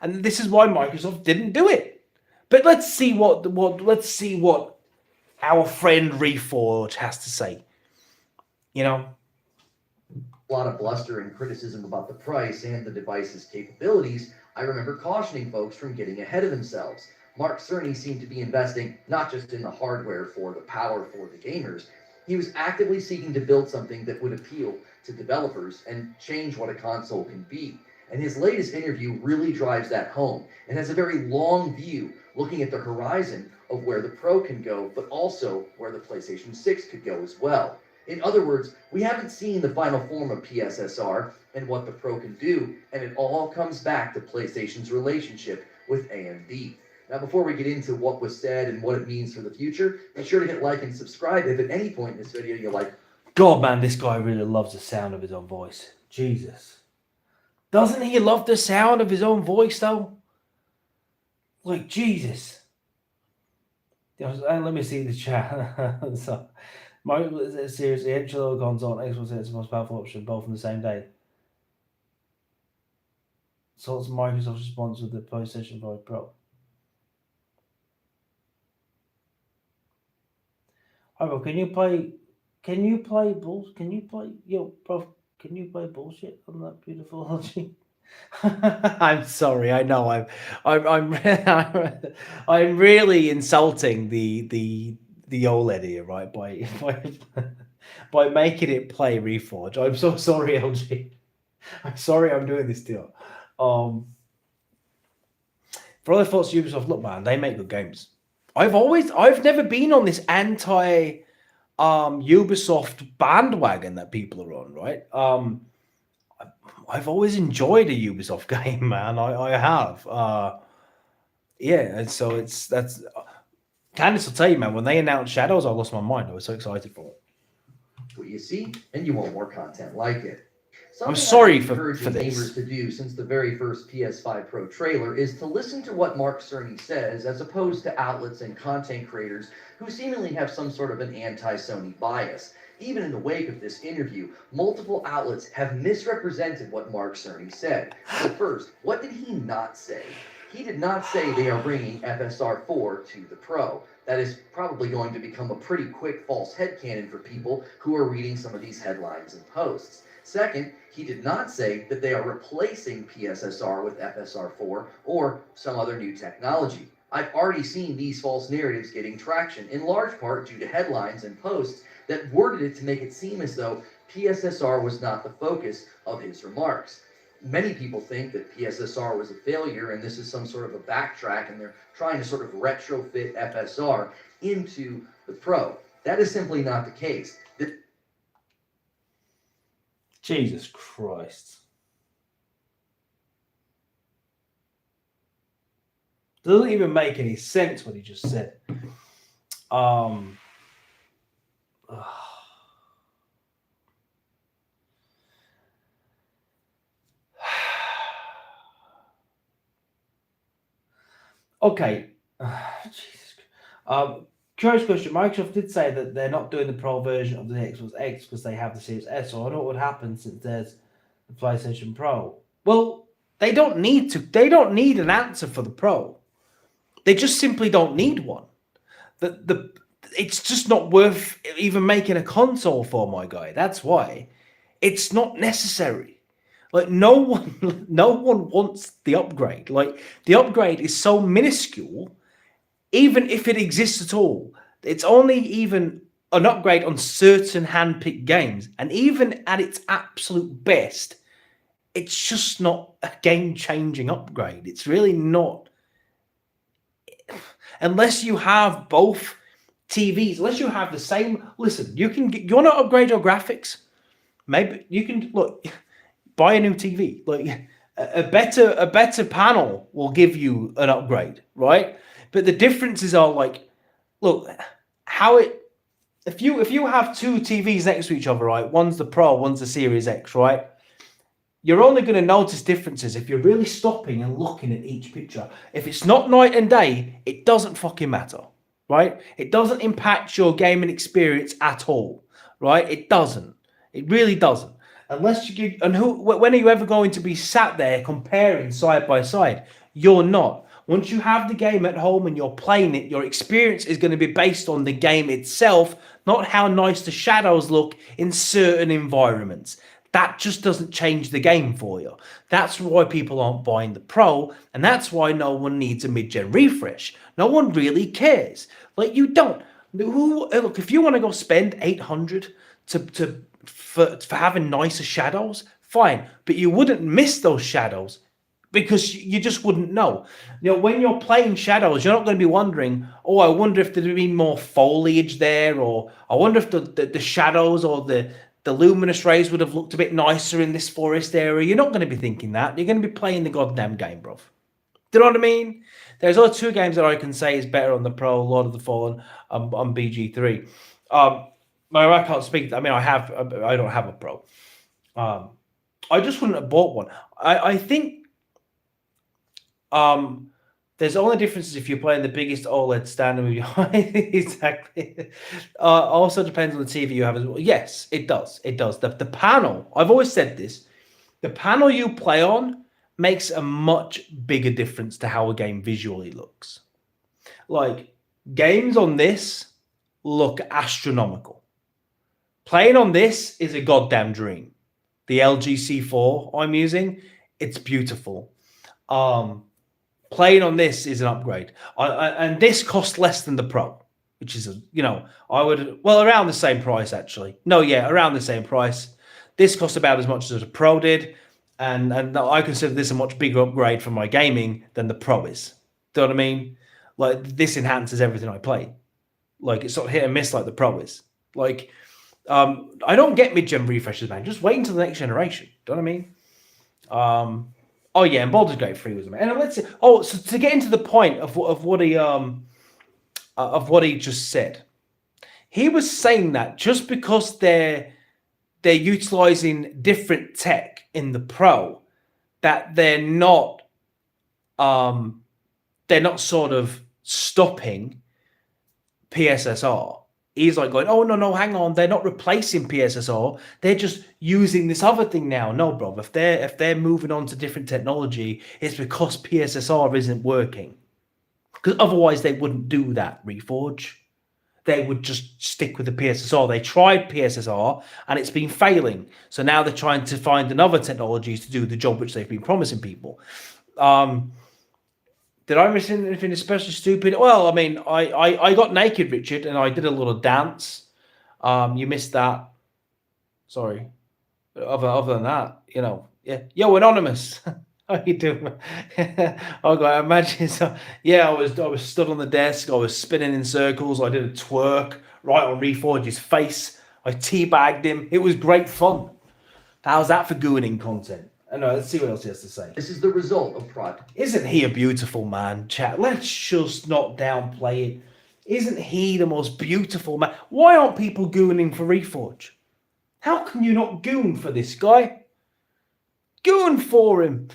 Speaker 1: And this is why Microsoft didn't do it. But let's see what our friend Reforge has to say. You know,
Speaker 2: lot of bluster and criticism about the price and the device's capabilities, I remember cautioning folks from getting ahead of themselves. Mark Cerny seemed to be investing not just in the hardware for the power for the gamers, he was actively seeking to build something that would appeal to developers and change what a console can be. And his latest interview really drives that home and has a very long view looking at the horizon of where the Pro can go, but also where the PlayStation 6 could go as well. In other words, we haven't seen the final form of PSSR and what the Pro can do, and it all comes back to PlayStation's relationship with AMD. Now, before we get into what was said and what it means for the future, be sure to hit like and subscribe if at any point in this video you like.
Speaker 1: God, man, this guy really loves the sound of his own voice. Jesus. Doesn't he love the sound of his own voice, though? Like, Jesus. Let me see the chat. So, seriously, entry-level console and Xbox is the most powerful option, both on the same day. So what's Microsoft's response with the PlayStation 5 Pro? Hi, bro, can you play bullshit on that beautiful LG? I'm sorry, I know I'm really insulting the OLED here, right? By making it play Reforge. I'm so sorry, LG. I'm sorry I'm doing this to you. For other thoughts, Ubisoft, look, man, they make good games. I've never been on this anti Ubisoft bandwagon that people are on, right? I've always enjoyed a Ubisoft game, man. I have. Yeah, and so that's Candice will tell you, man, when they announced Shadows, I lost my mind. I was so excited for it.
Speaker 2: What you see, and you want more content like it.
Speaker 1: I'm sorry for
Speaker 2: gamers
Speaker 1: this.
Speaker 2: to do since the very first PS5 Pro trailer is to listen to what Mark Cerny says, as opposed to outlets and content creators who seemingly have some sort of an anti-Sony bias. Even in the wake of this interview, multiple outlets have misrepresented what Mark Cerny said. So first, what did he not say? He did not say they are bringing FSR 4 to the Pro. That is probably going to become a pretty quick false headcanon for people who are reading some of these headlines and posts. Second, he did not say that they are replacing PSSR with FSR 4 or some other new technology. I've already seen these false narratives getting traction, in large part due to headlines and posts that worded it to make it seem as though PSSR was not the focus of his remarks. Many people think that PSSR was a failure and this is some sort of a backtrack and they're trying to sort of retrofit FSR into the Pro. That is simply not the case.
Speaker 1: Jesus Christ. Doesn't even make any sense what he just said. Okay. Jesus. Curious question. Microsoft did say that they're not doing the Pro version of the Xbox X because they have the Series S. So I know what would happen since there's the PlayStation Pro. Well, they don't need to. They don't need an answer for the Pro. They just simply don't need one. It's just not worth even making a console for, my guy. That's why. It's not necessary. Like no one wants the upgrade. Like the upgrade is so minuscule, even if it exists at all. It's only even an upgrade on certain hand-picked games, and even at its absolute best, it's just not a game-changing upgrade. It's really not, unless you have both TVs. Unless you have the same. Listen, you want to upgrade your graphics? Maybe you can look. Buy a new TV. Like a better panel will give you an upgrade, right? But the differences are like, look, if you have two TVs next to each other, right? One's the Pro, one's the Series X, right? You're only going to notice differences if you're really stopping and looking at each picture. If it's not night and day, it doesn't fucking matter, right? It doesn't impact your gaming experience at all, right? It doesn't. It really doesn't. Unless you give, and when are you ever going to be sat there comparing side by side? You're not. Once you have the game at home and you're playing it, your experience is going to be based on the game itself, not how nice the shadows look in certain environments. That just doesn't change the game for you. That's why people aren't buying the Pro, and that's why no one needs a mid-gen refresh. No one really cares. Like, you don't. Look, if you want to go spend 800 for having nicer shadows, fine, but you wouldn't miss those shadows because you just wouldn't know. When you're playing shadows, you're not going to be wondering, oh, I wonder if there'd be more foliage there, or I wonder if the shadows or the luminous rays would have looked a bit nicer in this forest area. You're not going to be thinking that. You're going to be playing the goddamn game, bruv. Do you know what I mean? There's other two games that I can say is better on the Pro, Lord of the Fallen, on BG3. I can't speak. I mean, I don't have a Pro. I just wouldn't have bought one. I think there's only differences if you're playing the biggest OLED standard with your exactly. Also depends on the TV you have as well. Yes, it does. It does. The panel, I've always said this, the panel you play on makes a much bigger difference to how a game visually looks. Like, games on this look astronomical. Playing on this is a goddamn dream. The LG C4 I'm using, it's beautiful. Playing on this is an upgrade. And this costs less than the Pro, which is, around the same price, actually. No, yeah, around the same price. This costs about as much as the Pro did. And I consider this a much bigger upgrade for my gaming than the Pro is. Do you know what I mean? Like, this enhances everything I play. Like, it's sort of hit and miss like the Pro is. Like, I don't get mid-gen refreshes, man. Just wait until the next generation. Do you know what I mean? Oh yeah, and Baldur's Gate 3 was amazing. And let's see. Oh, so to get into the point of what he just said, he was saying that just because they're utilizing different tech in the Pro, that they're not sort of stopping PSSR. He's like going, oh, no, hang on. They're not replacing PSSR. They're just using this other thing now. No, bro. If they're moving on to different technology, it's because PSSR isn't working. Because otherwise they wouldn't do that, Reforge. They would just stick with the PSSR. They tried PSSR and it's been failing. So now they're trying to find another technology to do the job which they've been promising people. Did I miss anything especially stupid? Well, I mean, I got naked, Richard, and I did a little dance. You missed that. Sorry. Other than that, yeah. Yo, Anonymous. How you doing? Oh God, imagine. So, yeah, I was stood on the desk. I was spinning in circles. I did a twerk right on Reforge's face. I teabagged him. It was great fun. How's that for gooning content? Let's see what else he has to say.
Speaker 2: This is the result of project.
Speaker 1: Isn't he a beautiful man, chat? Let's just not downplay it. Isn't he the most beautiful man? Why aren't people gooning for Reforge? How can you not goon for this guy? Goon for him.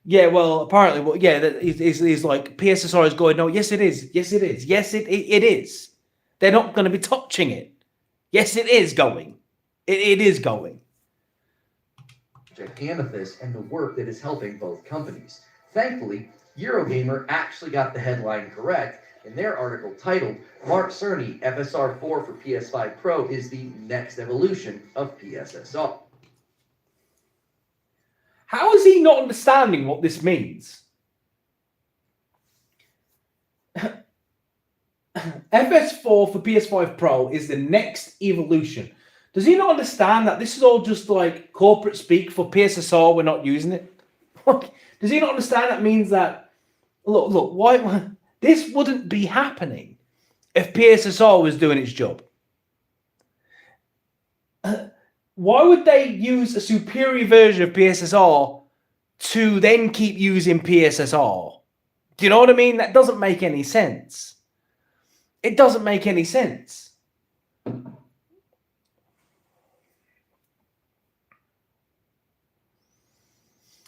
Speaker 1: Yeah, well, apparently, he's like, PSSR is going, no, yes, it is. Yes, it is. Yes, it is. They're not going to be touching it. Yes, it is going. It is going.
Speaker 2: Amethyst and the work that is helping both companies. Thankfully, Eurogamer actually got the headline correct in their article titled, Mark Cerny, FSR4 for PS5 Pro is the next evolution of PSSR.
Speaker 1: How is he not understanding what this means? FS4 for PS5 Pro is the next evolution. Does he not understand that this is all just like corporate speak for PSSR? We're not using it. Does he not understand that means that, look, why this wouldn't be happening if PSSR was doing its job? Why would they use a superior version of PSSR to then keep using PSSR? Do you know what I mean? That doesn't make any sense. It doesn't make any sense.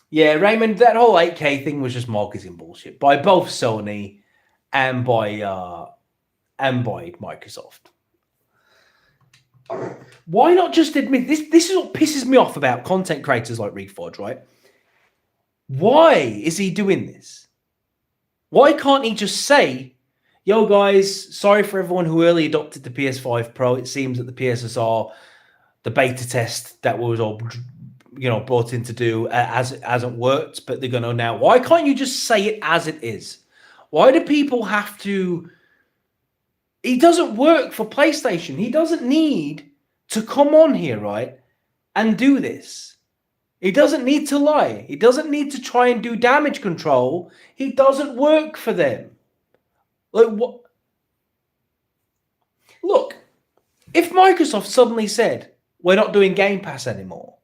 Speaker 1: Yeah, Raymond, that whole 8K thing was just marketing bullshit by both Sony and by Microsoft. Why not just admit this? This is what pisses me off about content creators like Reforge, right? Why is he doing this? Why can't he just say, Yo, guys, sorry for everyone who early adopted the PS5 Pro. It seems that the PSSR, the beta test that was all, brought in to do, as it hasn't worked, but they're going to now. Why can't you just say it as it is? Why do people have to? He doesn't work for PlayStation. He doesn't need to come on here, right, and do this. He doesn't need to lie. He doesn't need to try and do damage control. He doesn't work for them. Like what? Look, if Microsoft suddenly said we're not doing Game Pass anymore,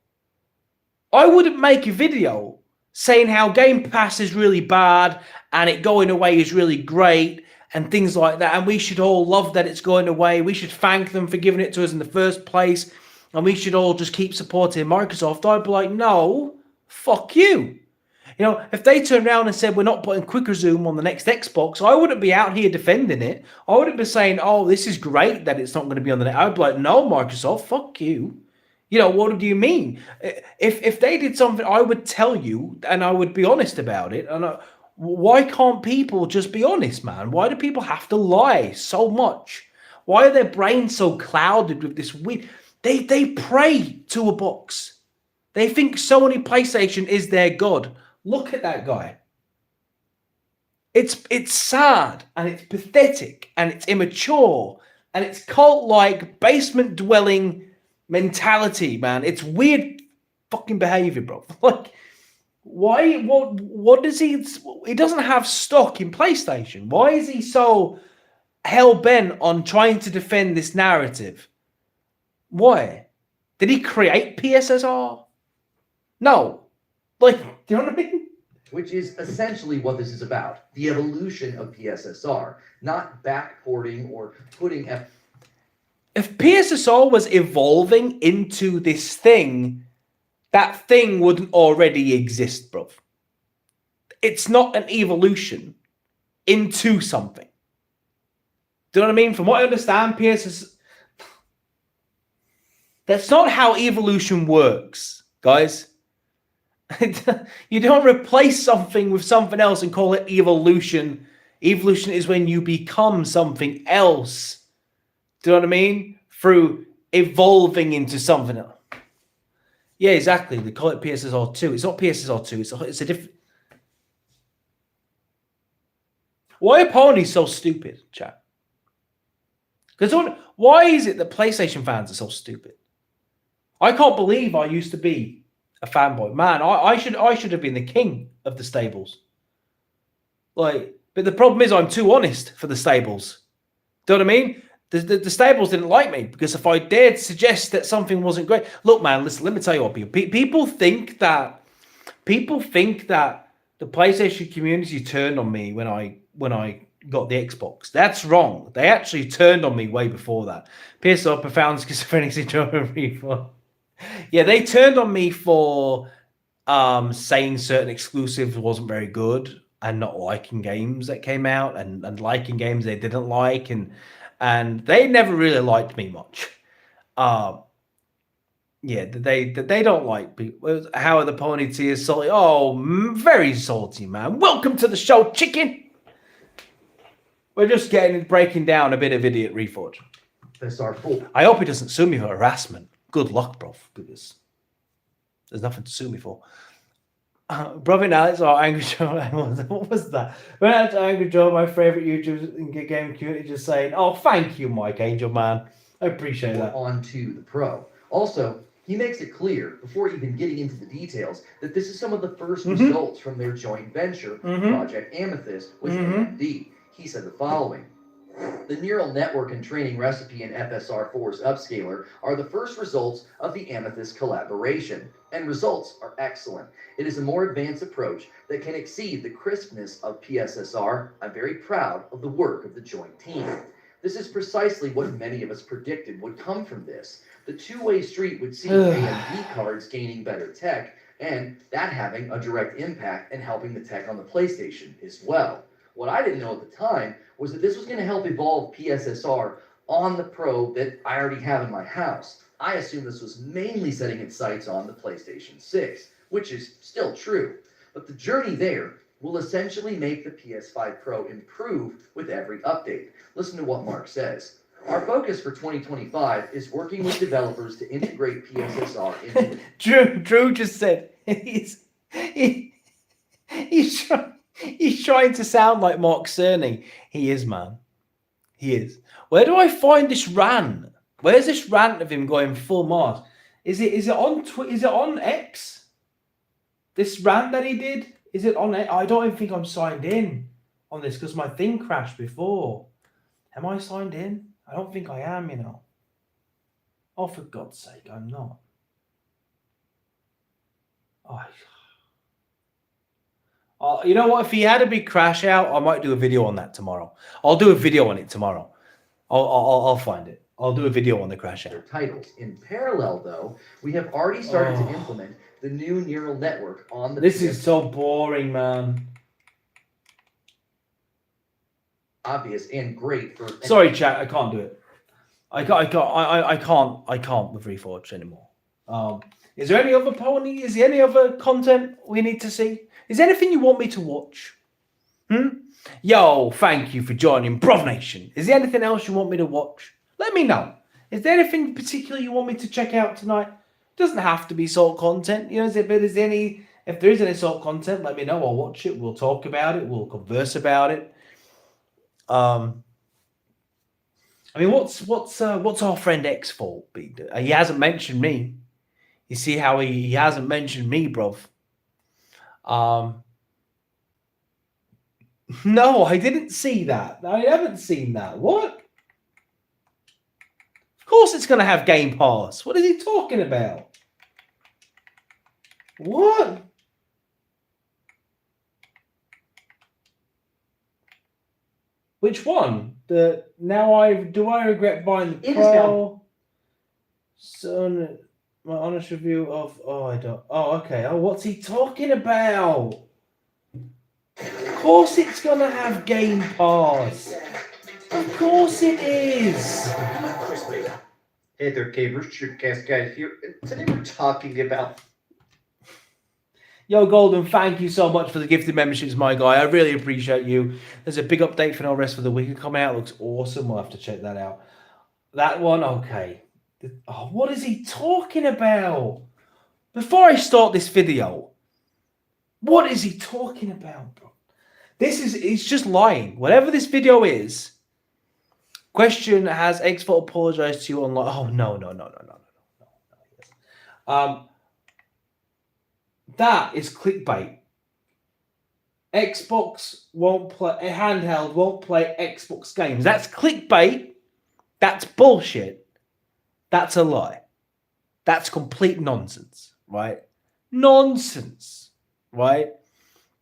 Speaker 1: I wouldn't make a video saying how Game Pass is really bad and it going away is really great and things like that. And we should all love that it's going away. We should thank them for giving it to us in the first place. And we should all just keep supporting Microsoft. I'd be like, no, fuck you. If they turned around and said we're not putting quick resume on the next Xbox, I wouldn't be out here defending it. I wouldn't be saying, oh, this is great that it's not going to be on the next. I'd be like, no, Microsoft, fuck you. What do you mean? If they did something, I would tell you and I would be honest about it. And why can't people just be honest, man? Why do people have to lie so much? Why are their brains so clouded with this weird... They pray to a box. They think Sony PlayStation is their god. Look at that guy. It's sad and it's pathetic and it's immature and it's cult-like basement-dwelling mentality, man. It's weird fucking behavior, bro. Like, why? What does he? He doesn't have stock in PlayStation. Why is he so hell-bent on trying to defend this narrative? Why? Did he create PSSR? No. Like, do you know what I mean?
Speaker 2: Which is essentially what this is about. The evolution of PSSR, not backporting or putting...
Speaker 1: If PSSR was evolving into this thing, that thing wouldn't already exist, bro. It's not an evolution into something. Do you know what I mean? From what I understand, PSSR... That's not how evolution works, guys. You don't replace something with something else and call it evolution. Evolution is when you become something else. Do you know what I mean? Through evolving into something else. Yeah, exactly. They call it PSSR 2. It's not PSSR 2. It's a different... Why are ponies so stupid, chat? Because why is it that PlayStation fans are so stupid? I can't believe I used to be a fanboy. Man, I should have been the king of the stables. But the problem is I'm too honest for the stables. Do you know what I mean? The stables didn't like me because if I dared suggest that something wasn't great... Look, man, listen, let me tell you what, people think that the PlayStation community turned on me when I got the Xbox. That's wrong. They actually turned on me way before that. PSR profound schizophrenic syndrome. Yeah, they turned on me for saying certain exclusives wasn't very good and not liking games that came out and liking games they didn't like and they never really liked me much. Yeah, they don't like people. How are the pony tears salty? Oh, very salty, man. Welcome to the show, chicken. We're just breaking down a bit of Idiot Reforge.
Speaker 2: That's our fault.
Speaker 1: I hope he doesn't sue me for harassment. Good luck, bro, because there's nothing to sue me for. Brother Alex or Angry Joe, what was that? When I to Angry Joe, my favorite YouTuber in game community, just saying, "Oh, thank you, Mike Angel, man. I appreciate that."
Speaker 2: On to the Pro. Also, he makes it clear, before even getting into the details, that this is some of the first results from their joint venture, Project Amethyst, with AMD. He said the following: the neural network and training recipe in FSR4's upscaler are the first results of the Amethyst collaboration, and results are excellent. It is a more advanced approach that can exceed the crispness of PSSR. I'm very proud of the work of the joint team. This is precisely what many of us predicted would come from this. The two-way street would see AMD cards gaining better tech, and that having a direct impact and helping the tech on the PlayStation as well. What I didn't know at the time was that this was going to help evolve PSSR on the Pro that I already have in my house. I assumed this was mainly setting its sights on the PlayStation 6, which is still true. But the journey there will essentially make the PS5 Pro improve with every update. Listen to what Mark says. Our focus for 2025 is working with developers to integrate PSSR into
Speaker 1: Drew just said he's trying to sound like Mark Cerny. He is, man. He is. Where do I find this rant? Where's this rant of him going full Mars? Is it on X? This rant that he did? Is it on X? I don't even think I'm signed in on this because my thing crashed before. Am I signed in? I don't think I am, you know. Oh, for God's sake, I'm not. You know what? If he had a big crash out, I might do a video on that tomorrow. I'll do a video on it tomorrow. I'll find it. I'll do a video on the crash out.
Speaker 2: their titles. In parallel, though, we have already started to implement the new neural network on the
Speaker 1: This is so boring, man.
Speaker 2: Obvious and great for.
Speaker 1: Sorry, chat. I can't do it. I can't with Reforged anymore. Is there any other pony? Is there any other content we need to see? Is there anything you want me to watch? Yo, thank you for joining Bruvnation. Is there anything else you want me to watch? Let me know. Is there anything particular you want me to check out tonight? It doesn't have to be salt content. You know, if there is any salt content, let me know. I'll watch it. We'll talk about it. We'll converse about it. I mean, what's our friend X fault? He hasn't mentioned me. You see how he hasn't mentioned me, bruv. No, I didn't see that. I haven't seen that. What? Of course it's going to have Game Pass. What is he talking about? What? Which one? Do I regret buying the Pro? So, my honest review of okay. What's he talking about? Of course it's gonna have Game Pass. Of course it is.
Speaker 3: Hey there, gamers. Shootcast guy here. Today we're talking about.
Speaker 1: Yo, Golden, thank you so much for the gifted memberships, my guy. I really appreciate you. There's a big update for No Rest for the Week coming out. It looks awesome. We'll have to check that out. That one, okay. What is he talking about? Before I start this video, what is he talking about, bro? He's just lying. Whatever this video is, question, has Xbox apologized to you online? Oh, no. That is clickbait. Xbox won't play, a handheld won't play Xbox games. That's clickbait. That's bullshit. That's a lie. That's complete nonsense, right? Nonsense, right?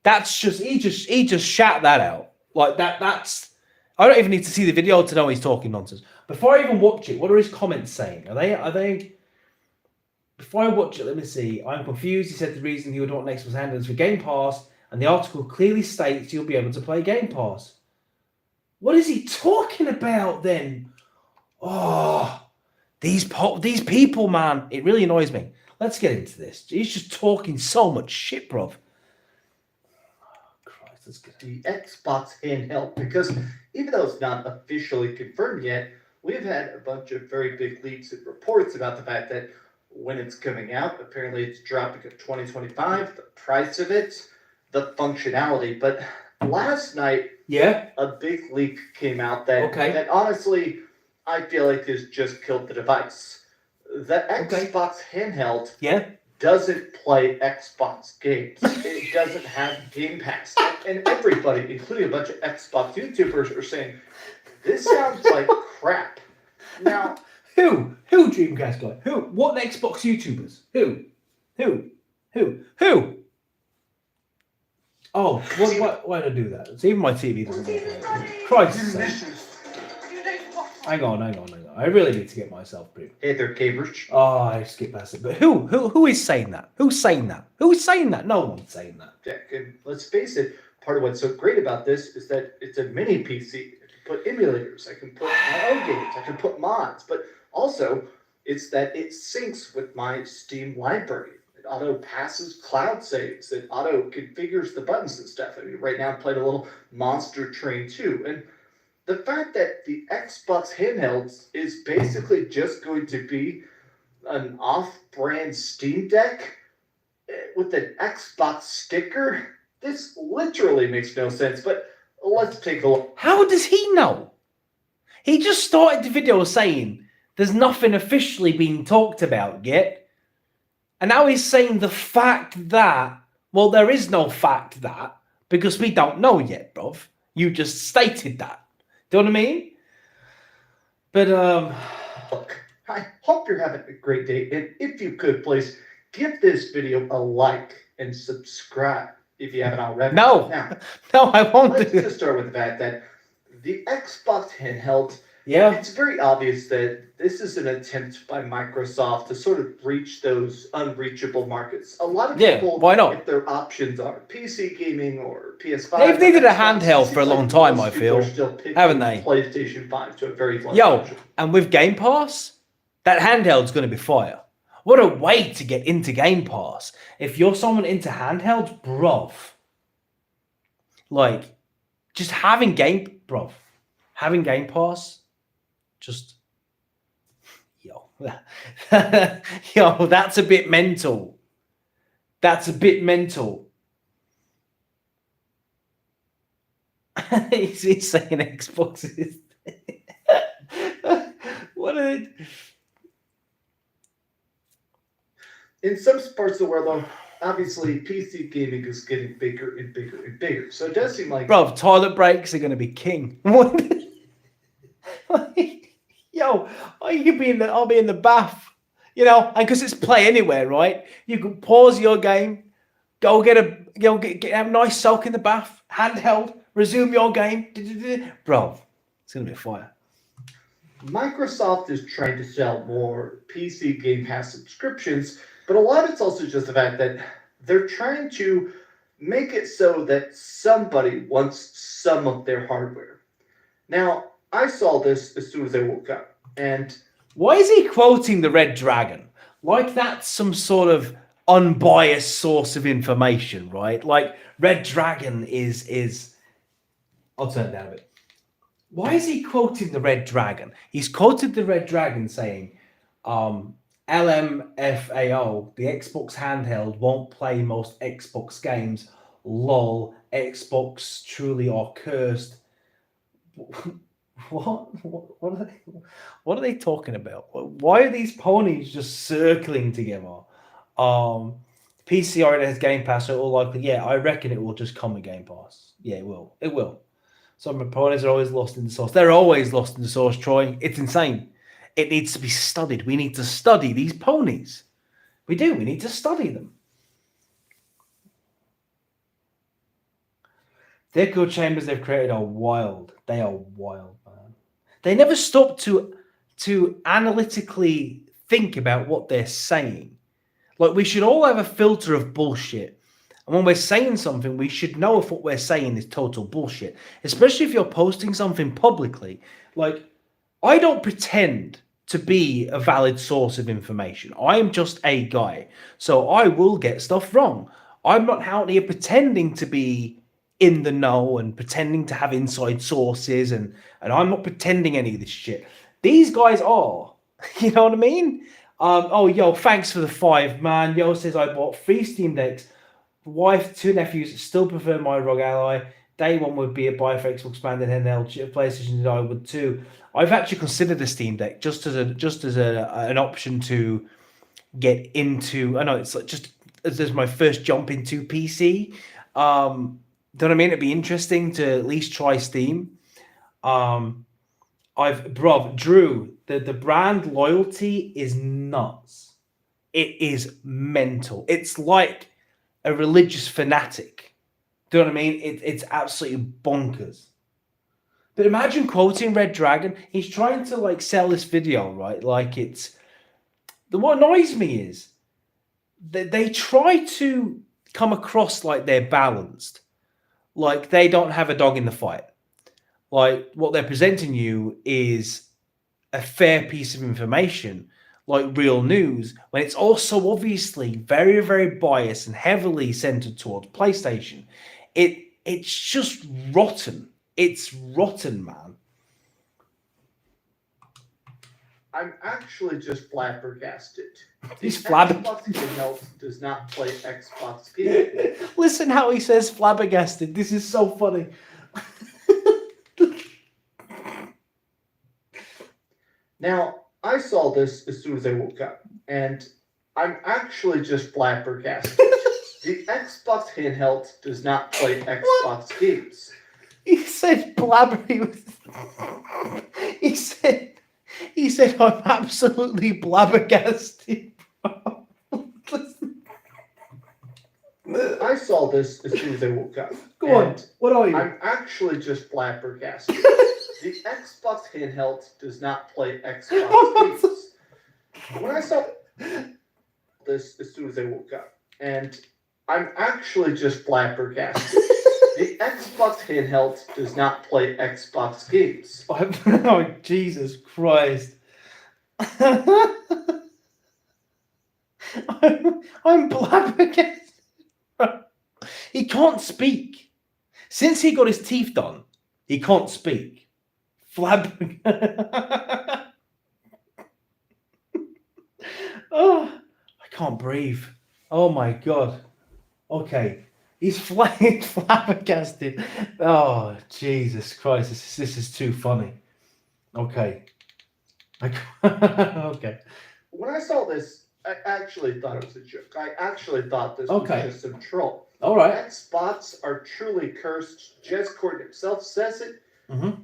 Speaker 1: That's just, he just shout that out. Like that's, I don't even need to see the video to know he's talking nonsense. Before I even watch it, what are his comments saying? Are they, before I watch it, let me see. I'm confused. He said the reason he would want an Xbox handheld is for Game Pass, and the article clearly states you'll be able to play Game Pass. What is he talking about then? Oh, these people, man. It really annoys me. Let's get into this. He's just talking so much shit, bruv.
Speaker 3: Let's get the Xbox handheld, because even though it's not officially confirmed yet, we've had a bunch of very big leaks and reports about the fact that when it's coming out, apparently it's dropping in 2025, the price of it, the functionality. But last night, a big leak came out that honestly, I feel like this just killed the device. The Xbox handheld doesn't play Xbox games. It doesn't have Game Pass. And everybody, including a bunch of Xbox YouTubers, are saying, this sounds like crap. Now,
Speaker 1: Who, Dreamcast guy? Who? What Xbox YouTubers? Who? Oh, why did I do that? It's even my TV doesn't work. Christ's sake. Hang on. I really need to get myself pre.
Speaker 3: Hey there, gamers.
Speaker 1: Oh, I skipped past it. But who is saying that? Who's saying that? Who's saying that? No one's saying that.
Speaker 3: Yeah, and let's face it, part of what's so great about this is that it's a mini PC. I can put emulators, I can put my own games, I can put mods, but also it's that it syncs with my Steam library. auto passes cloud saves, it auto configures the buttons and stuff. I mean, right now I'm playing a little Monster Train 2, and the fact that the Xbox handhelds is basically just going to be an off-brand Steam Deck with an Xbox sticker, this literally makes no sense, but let's take a look.
Speaker 1: How does he know? He just started the video saying there's nothing officially being talked about yet. And now he's saying the fact that, well, there is no fact that, because we don't know yet, bruv. You just stated that. Do you know what I mean? But,
Speaker 3: Look, I hope you're having a great day, and if you could, please give this video a like and subscribe if you haven't already.
Speaker 1: No,
Speaker 3: now,
Speaker 1: no, I won't
Speaker 3: let's
Speaker 1: do
Speaker 3: just start with the fact that the Xbox handheld,
Speaker 1: Yeah.
Speaker 3: it's very obvious that this is an attempt by Microsoft to sort of breach those unreachable markets. A lot of people,
Speaker 1: why not?
Speaker 3: if their options are PC gaming or PS5,
Speaker 1: They've needed a
Speaker 3: Xbox,
Speaker 1: handheld
Speaker 3: it
Speaker 1: for a
Speaker 3: seems
Speaker 1: long
Speaker 3: like
Speaker 1: time,
Speaker 3: most
Speaker 1: I
Speaker 3: people
Speaker 1: feel.
Speaker 3: are still picking
Speaker 1: Haven't they?
Speaker 3: PlayStation 5 to a very large
Speaker 1: Yo,
Speaker 3: measure.
Speaker 1: and with Game Pass, that handheld's going to be fire. What a way to get into Game Pass. If you're someone into handhelds, bruv. Like, just having Game Pass, just, yo, yo, that's a bit mental. That's a bit mental. He's saying Xbox is... What are they...
Speaker 3: In some parts of the world, though, obviously PC gaming is getting bigger and bigger and bigger. So it does seem like,
Speaker 1: Bro, toilet breaks are going to be king. What? Yo, you could be I'll be in the bath, you know, and because it's play anywhere, right? You can pause your game, go get have a nice soak in the bath, handheld, resume your game. Bro, it's going to be fire.
Speaker 3: Microsoft is trying to sell more PC Game Pass subscriptions, but a lot of it's also just the fact that they're trying to make it so that somebody wants some of their hardware. Now, I saw this as soon as I woke up, and
Speaker 1: why is he quoting the Red Dragon? Like that's some sort of unbiased source of information, right? Like Red Dragon is I'll turn it down a bit. Why is he quoting the Red Dragon? He's quoted the Red Dragon saying, LMFAO, the Xbox handheld won't play most Xbox games. LOL, Xbox truly are cursed. What are they talking about? Why are these ponies just circling together? PC already has Game Pass, so all likely, yeah, I reckon it will just come with Game Pass. Yeah, it will. It will. Some opponents are always lost in the sauce. They're always lost in the sauce, Troy. It's insane. It needs to be studied. We need to study these ponies. We do. We need to study them. The echo chambers they've created are wild. They are wild, man. They never stop to analytically think about what they're saying. Like, we should all have a filter of bullshit. And when we're saying something, we should know if what we're saying is total bullshit. Especially if you're posting something publicly. Like, I don't pretend to be a valid source of information. I am just a guy. So I will get stuff wrong. I'm not out here pretending to be in the know and pretending to have inside sources. And I'm not pretending any of this shit. These guys are. You know what I mean? Oh, yo, thanks for the 5, man. Yo says I bought 3 Steam Decks. Wife, 2 nephews still prefer my ROG Ally. Day one would be a buy for Xbox Expanded handheld. PlayStation I would too. I've actually considered a Steam Deck just as an option to get into. I know it's like just as my first jump into PC. Do you know what I mean? It'd be interesting to at least try Steam. Drew, the brand loyalty is nuts. It is mental. It's like a religious fanatic. Do you know what I mean? It's absolutely bonkers. But imagine quoting Red Dragon. He's trying to like sell this video, right? Like it's... What annoys me is that they try to come across like they're balanced. Like they don't have a dog in the fight. Like what they're presenting you is a fair piece of information. like real news when it's also obviously very, very biased and heavily centered towards PlayStation. It's just rotten. It's rotten, man.
Speaker 3: I'm actually just flabbergasted.
Speaker 1: He's
Speaker 3: The
Speaker 1: flabber-
Speaker 3: Xbox handheld does not play Xbox games.
Speaker 1: Listen how he says flabbergasted. This is so funny.
Speaker 3: Now, I saw this as soon as I woke up, and I'm actually just flabbergasted. The Xbox handheld does not play Xbox games.
Speaker 1: He said blabber. He said I'm absolutely blabbergasted.
Speaker 3: I saw this as soon as I woke up.
Speaker 1: Go on.
Speaker 3: and
Speaker 1: What are you?
Speaker 3: I'm actually just flabbergasted. The Xbox handheld does not play Xbox games. When I saw this as soon as I woke up, and I'm actually just flabbergasted. The Xbox handheld does not play Xbox games.
Speaker 1: Oh, Jesus Christ. I'm blabbergasted. He can't speak. Since he got his teeth done, he can't speak. Oh, I can't breathe. Oh my God. Okay. He's flabbergasted. Oh, Jesus Christ. This is too funny. Okay. Okay.
Speaker 3: When I saw this, I actually thought it was a joke. I actually thought this
Speaker 1: Okay.
Speaker 3: was just some troll.
Speaker 1: All right.
Speaker 3: Xbots are truly cursed. Jez Corden himself says it.
Speaker 1: Mm-hmm.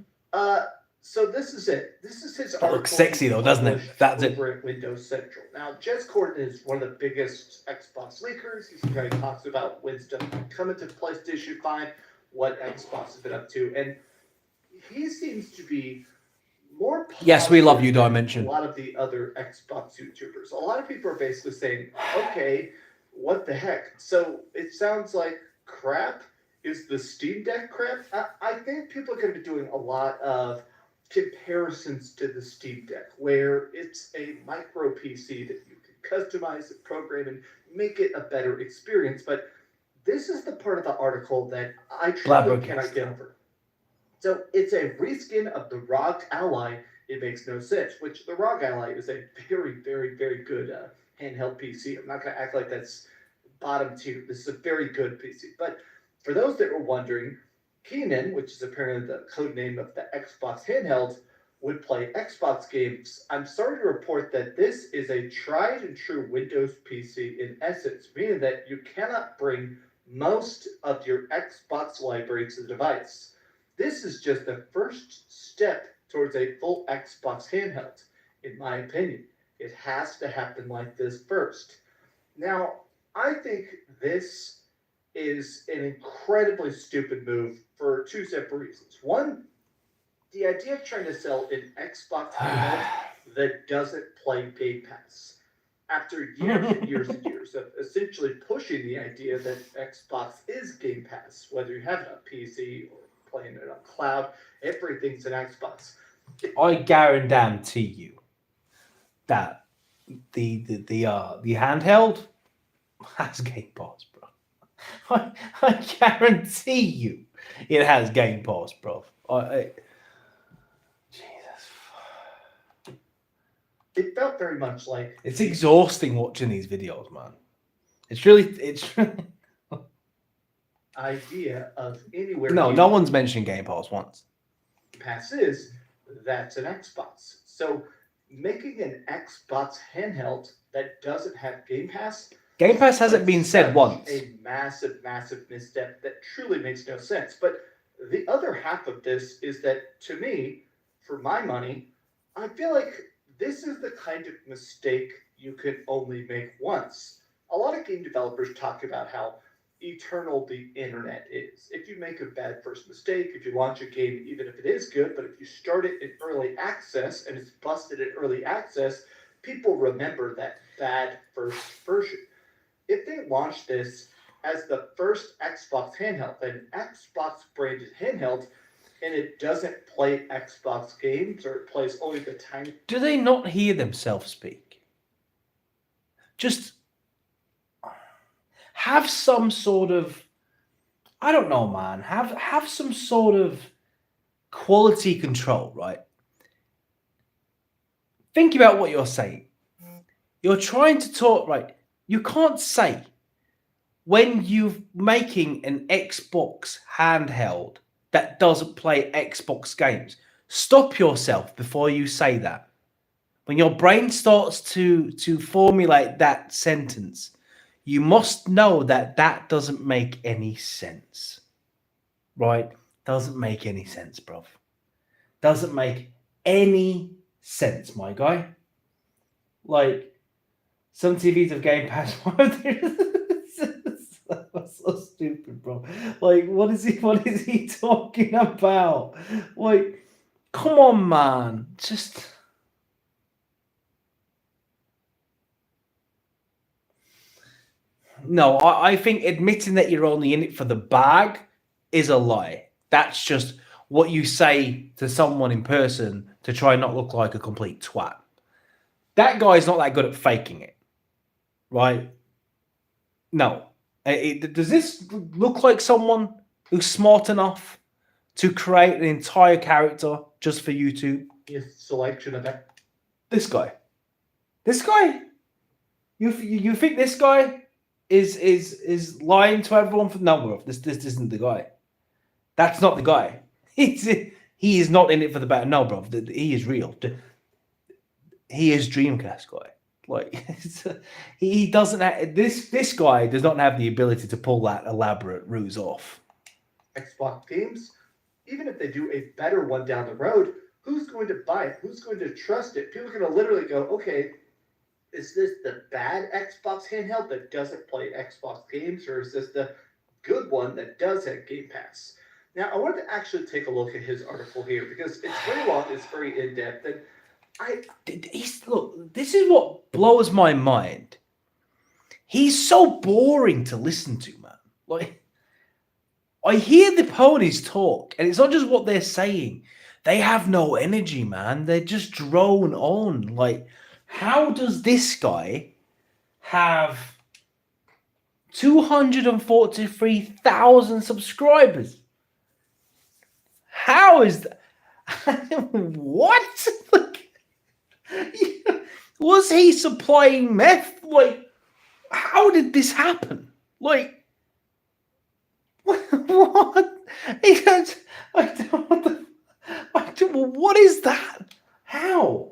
Speaker 3: So this is it. This is his
Speaker 1: That
Speaker 3: article.
Speaker 1: looks sexy though, doesn't it?
Speaker 3: published
Speaker 1: That's it.
Speaker 3: over at Windows Central. Now, Jez Corden is one of the biggest Xbox leakers. He's the guy who talks about when stuff coming to PlayStation 5, what Xbox has been up to, and he seems to be more.
Speaker 1: Yes, we love you,
Speaker 3: positive than
Speaker 1: Dimension.
Speaker 3: A lot of the other Xbox YouTubers. A lot of people are basically saying, "Okay, what the heck?" So it sounds like crap. Is the Steam Deck crap? I think people are going to be doing a lot of comparisons to the Steam Deck, where it's a micro PC that you can customize and program and make it a better experience. But this is the part of the article that I truly cannot get over. So it's a reskin of the ROG Ally. It makes no sense, which the ROG Ally is a very, very, very good handheld PC. I'm not going to act like that's bottom tier. This is a very good PC. But for those that were wondering, Keenan, which is apparently the code name of the Xbox handheld, would play Xbox games. I'm sorry to report that this is a tried and true Windows PC in essence, meaning that you cannot bring most of your Xbox library to the device. This is just the first step towards a full Xbox handheld, in my opinion. It has to happen like this first. Now, I think this is an incredibly stupid move for two separate reasons. One, the idea of trying to sell an Xbox handheld that doesn't play Game Pass. After years and years and years of essentially pushing the idea that Xbox is Game Pass, whether you have it on PC or playing it on cloud, everything's an Xbox.
Speaker 1: I guarantee you that the handheld has Game Pass, bro. I guarantee you it has Game Pass, bro. Jesus.
Speaker 3: It felt very much like
Speaker 1: It's exhausting watching these videos, man. It's really
Speaker 3: idea of anywhere.
Speaker 1: no one's mentioned Game Pass once.
Speaker 3: Pass is, that's an Xbox. So making an Xbox handheld that doesn't have Game Pass.
Speaker 1: Game Pass hasn't been said once.
Speaker 3: A massive, massive misstep that truly makes no sense. But the other half of this is that, to me, for my money, I feel like this is the kind of mistake you can only make once. A lot of game developers talk about how eternal the internet is. If you make a bad first mistake, if you launch a game, even if it is good, but if you start it in early access and it's busted in early access, people remember that bad first version. If they launch this as the first Xbox handheld, an Xbox branded handheld, and it doesn't play Xbox games or it plays only the tiny.
Speaker 1: Do they not hear themselves speak? just have some sort of, I don't know, man, have some sort of quality control, right? Think about what you're saying. You're trying to talk, right? You can't say when you're making an Xbox handheld that doesn't play Xbox games. Stop yourself before you say that. When your brain starts to formulate that sentence, you must know that that doesn't make any sense, right? Doesn't make any sense, bruv. Doesn't make any sense, my guy. Like, some TVs have Game Pass. That's so stupid, bro. Like, what is he talking about? Like, come on, man. Just no, I think admitting that you're only in it for the bag is a lie. That's just what you say to someone in person to try not look like a complete twat. That guy's not that good at faking it, right? No. Does this look like someone who's smart enough to create an entire character just for YouTube?
Speaker 3: His selection of that.
Speaker 1: This guy. This guy? You think this guy is lying to everyone for no, bro? This isn't the guy. That's not the guy. He is not in it for the better. No, bro. He is real. He is Dreamcast guy. Like he doesn't have, this guy does not have the ability to pull that elaborate ruse off.
Speaker 3: Xbox games, even if they do a better one down the road, who's going to buy it? Who's going to trust it? People are going to literally go, okay, is this the bad Xbox handheld that doesn't play Xbox games, or is this the good one that does have Game Pass? Now, I wanted to actually take a look at his article here because it's very long, it's very in-depth, and
Speaker 1: look, this is what blows my mind. He's so boring to listen to, man. Like, I hear the ponies talk, and it's not just what they're saying. They have no energy, man. They just drone on. Like, how does this guy have 243,000 subscribers? How is that? What? Was he supplying meth? Like, how did this happen? Like, what? What is that? How?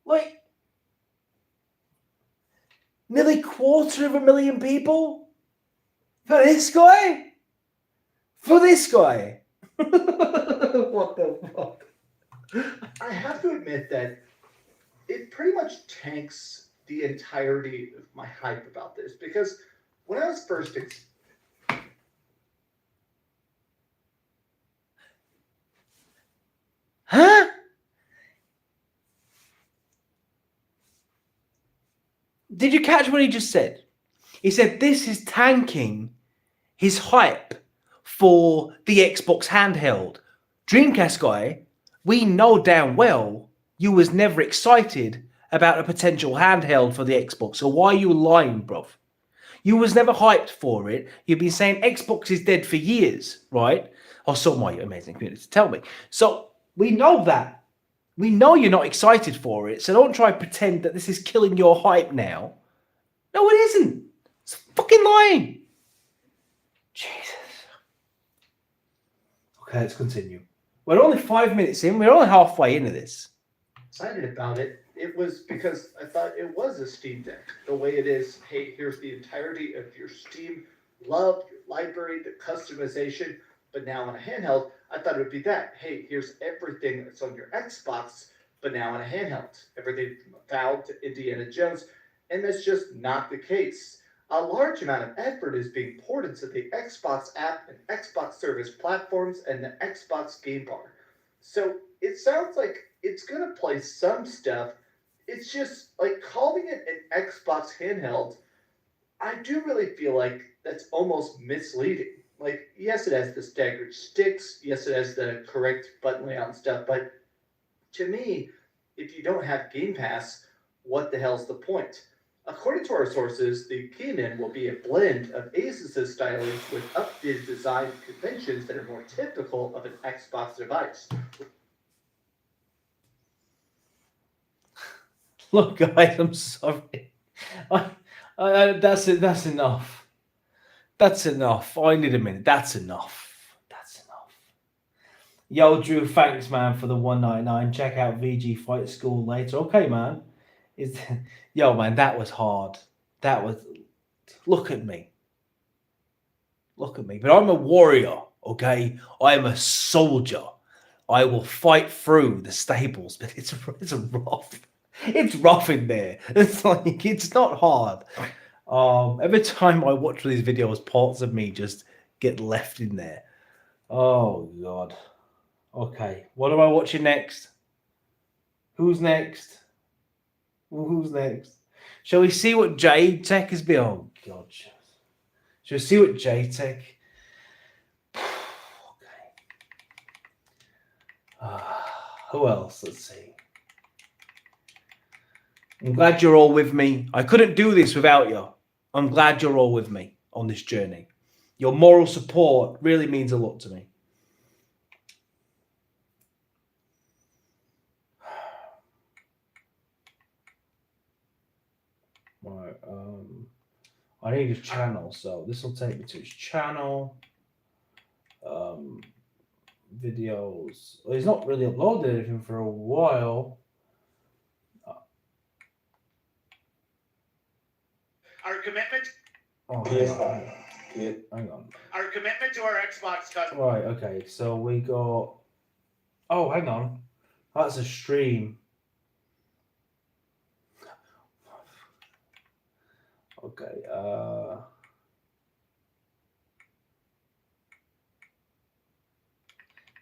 Speaker 1: Like, nearly 250,000 people for this guy? For this guy? What the fuck?
Speaker 3: I have to admit that it pretty much tanks the entirety of my hype about this because when I was first
Speaker 1: Huh? Did you catch what he just said? He said this is tanking his hype for the Xbox handheld. Dreamcast guy, we know damn well you was never excited about a potential handheld for the Xbox. So why are you lying, bruv? You was never hyped for it. You've been saying Xbox is dead for years, right? Or so my amazing community tell me. So we know that. We know you're not excited for it. So don't try to pretend that this is killing your hype now. No, it isn't. It's fucking lying. Jesus. Okay, let's continue. We're only 5 minutes in. We're only halfway into this.
Speaker 3: Excited about it. It was because I thought it was a Steam Deck. The way it is, hey, here's the entirety of your Steam love, your library, the customization. But now on a handheld, I thought it would be that. Hey, here's everything that's on your Xbox, but now on a handheld. Everything from Valve to Indiana Jones. And that's just not the case. A large amount of effort is being poured into the Xbox app and Xbox service platforms and the Xbox Game Bar. So it sounds like it's going to play some stuff. It's just like calling it an Xbox handheld. I do really feel like that's almost misleading. Like, yes, it has the staggered sticks. Yes, it has the correct button layout and stuff. But To me, if you don't have Game Pass, what the hell's the point? According to our sources, the Keyman will be a blend of Asus's stylings with updated design conventions that are more typical of an Xbox device.
Speaker 1: Look, guys, I'm sorry. That's it. That's enough. That's enough. I need a minute. That's enough. That's enough. Yo, Drew, thanks, man, for the 199. Check out VG Fight School later. Okay, man. Yo, man, that was hard. That was. Look at me. Look at me. But I'm a warrior, okay? I am a soldier. I will fight through the stables, but it's rough. It's rough in there. It's like, it's not hard. Every time I watch these videos, parts of me just get left in there. Oh, God. Okay, what am I watching next? Who's next? Who's next? Shall we see what Jade Tech has been? Oh, God. Shall we see what Jade Tech? Okay. Who else? Let's see. I'm glad you're all with me. I couldn't do this without you. I'm glad you're all with me on this journey. Your moral support really means a lot to me. Right, I need his channel, so this will take me to his channel. Videos. Well, he's not really uploaded anything for a while.
Speaker 4: Our commitment.
Speaker 1: Oh, hang on.
Speaker 4: Our commitment to our Xbox customers.
Speaker 1: Right, okay, so we got. Oh, hang on. That's a stream. Okay,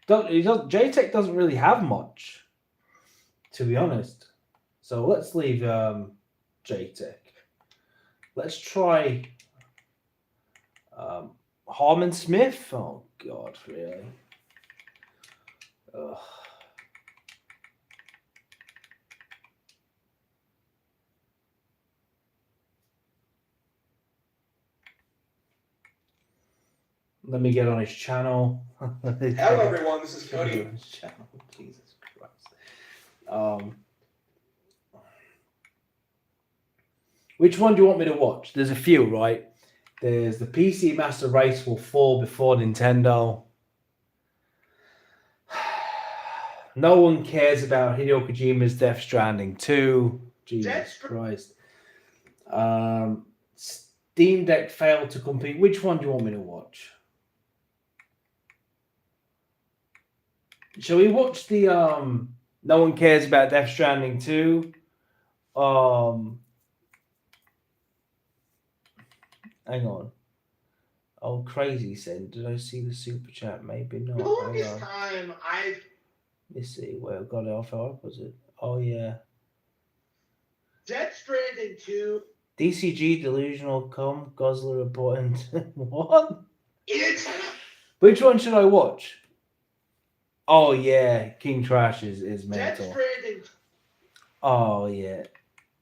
Speaker 1: JTech doesn't really have much, to be honest. So let's leave JTech. Let's try Harmon Smith. Oh God, really? Ugh. Let me get on his channel.
Speaker 5: Hello, everyone. This is Cody.
Speaker 1: Jesus Christ. Which one do you want me to watch? There's a few, right? There's the PC Master Race will fall before Nintendo. No one cares about Hideo Kojima's Death Stranding 2. Jesus Christ. Steam Deck failed to compete. Which one do you want me to watch? Shall we watch the No One Cares About Death Stranding 2? Hang on. Oh, Crazy said, did I see the super chat? Maybe not.
Speaker 4: For the longest time,
Speaker 1: Let's see where I got it off. How was it? Oh, yeah.
Speaker 4: Death Stranding 2.
Speaker 1: DCG Delusional Come Gosler important. What?
Speaker 4: It's
Speaker 1: Which one should I watch? Oh yeah, King Trash is mental.
Speaker 4: Death Stranding.
Speaker 1: Oh yeah.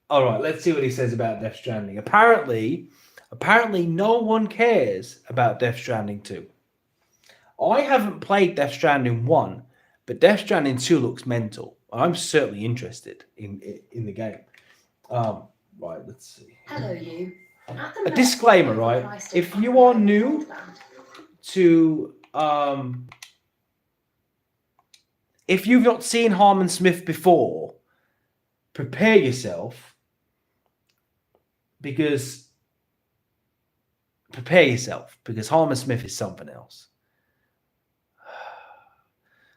Speaker 1: All right, let's see what he says about Death Stranding. Apparently no one cares about Death Stranding 2. I haven't played Death Stranding 1, but Death Stranding 2 looks mental. I'm certainly interested in the game. Right, let's see.
Speaker 6: Hello, you.
Speaker 1: A disclaimer, right? If you are new to if you've not seen Harmon Smith before, prepare yourself because Harmon Smith is something else.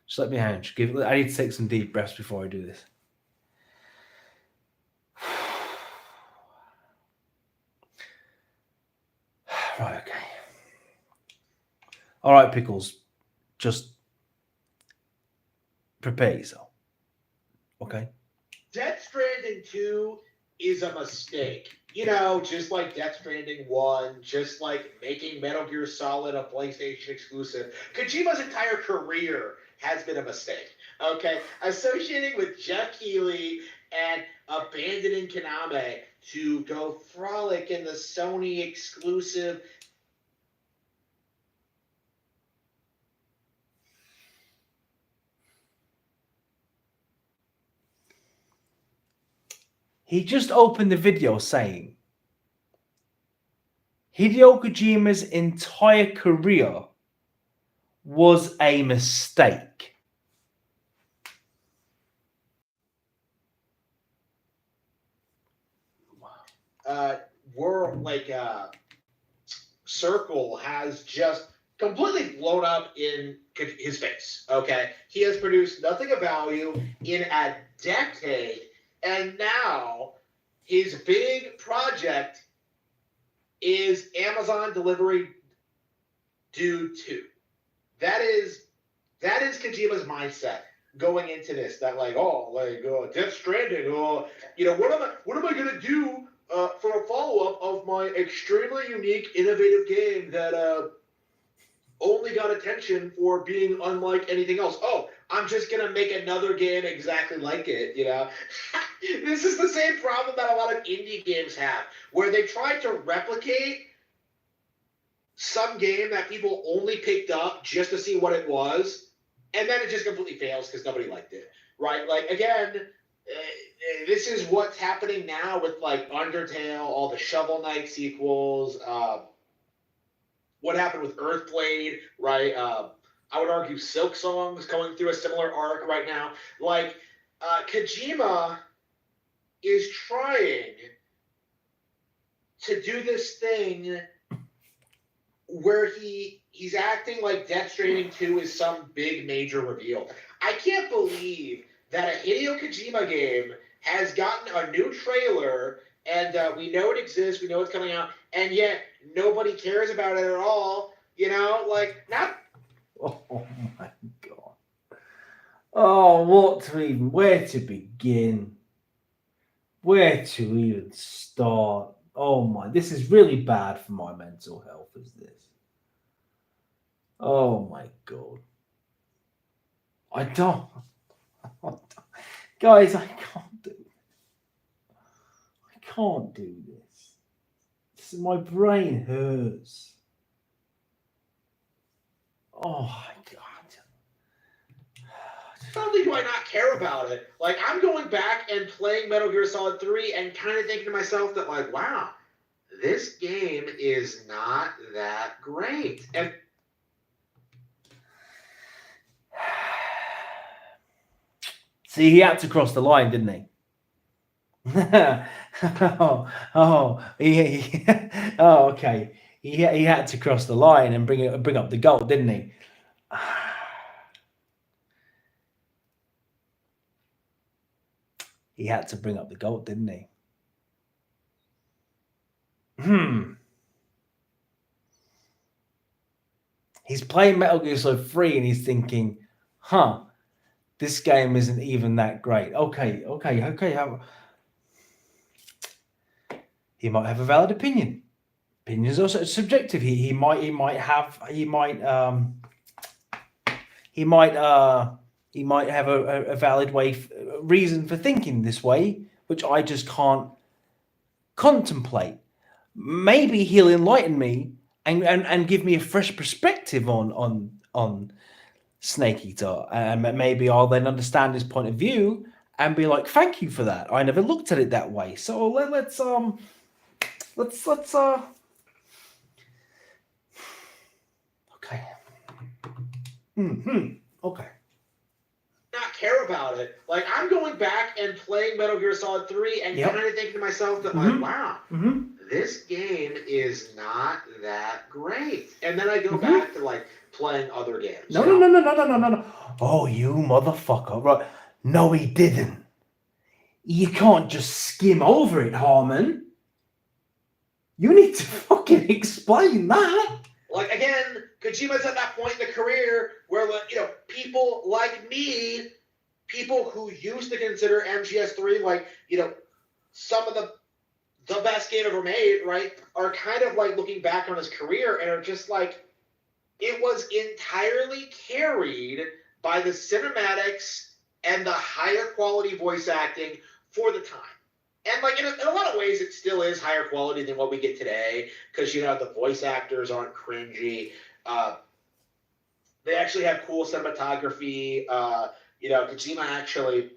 Speaker 1: Just let me hang. I need to take some deep breaths before I do this. Right, okay. All right, Pickles. Just prepare yourself. Okay?
Speaker 4: Death Stranding 2 is a mistake. You know, just like Death Stranding 1, just like making Metal Gear Solid a PlayStation exclusive. Kojima's entire career has been a mistake. Okay, associating with Jeff Keighley and abandoning Konami to go frolic in the Sony exclusive.
Speaker 1: He just opened the video saying Hideo Kojima's entire career was a mistake.
Speaker 4: Circle has just completely blown up in his face. Okay, he has produced nothing of value in a decade, and now his big project is Amazon Delivery Dude 2. That is Kojima's mindset going into this. That Death Stranding. What am I gonna do for a follow-up of my extremely unique, innovative game that only got attention for being unlike anything else? Oh, I'm just gonna make another game exactly like it. This is the same problem that a lot of indie games have, where they try to replicate some game that people only picked up just to see what it was, and then it just completely fails because nobody liked it, right? This is what's happening now with Undertale, all the Shovel Knight sequels, what happened with Earthblade, right? I would argue Silk Song is going through a similar arc right now. Kojima is trying to do this thing where he's acting like Death Stranding 2 is some big major reveal. I can't believe that a Hideo Kojima game has gotten a new trailer, and we know it exists, we know it's coming out, and yet nobody cares about it at all. Not.
Speaker 1: Oh my god. Oh, where to begin? Where to even start? Oh my, this is really bad for my mental health, is this? Oh my god. Guys, I can't do it. I can't do this. My brain hurts. Oh my god.
Speaker 4: Not only do I not care about it, I'm going back and playing Metal Gear Solid 3 and kind of thinking to myself that, wow, this game is not that great. And
Speaker 1: see, he had to cross the line, didn't he? Okay. He had to cross the line and bring up the goal, didn't he? He had to bring up the goal, didn't he? He's playing Metal Gear Solid 3 and he's thinking, this game isn't even that great. Okay. He might have a valid opinion. Opinions are also subjective. He might have a valid reason for thinking this way, which I just can't contemplate. Maybe he'll enlighten me and give me a fresh perspective on Snake Eater, and maybe I'll then understand his point of view and be like, thank you for that. I never looked at it that way. So let's okay. Okay.
Speaker 4: Not care about it. I'm going back and playing Metal Gear Solid 3 and kind of thinking to myself that, wow, this game is not that great. And then I go back to playing other games.
Speaker 1: No. Oh, you motherfucker. Right. No, he didn't. You can't just skim over it, Harmon. You need to fucking explain that.
Speaker 4: Again, Kojima's at that point in the career where, people like me, people who used to consider MGS3 some of the best game ever made, right, are kind of looking back on his career and are just it was entirely carried by the cinematics and the higher quality voice acting for the time. And like in a lot of ways, it still is higher quality than what we get today because the voice actors aren't cringy. They actually have cool cinematography. Kojima actually,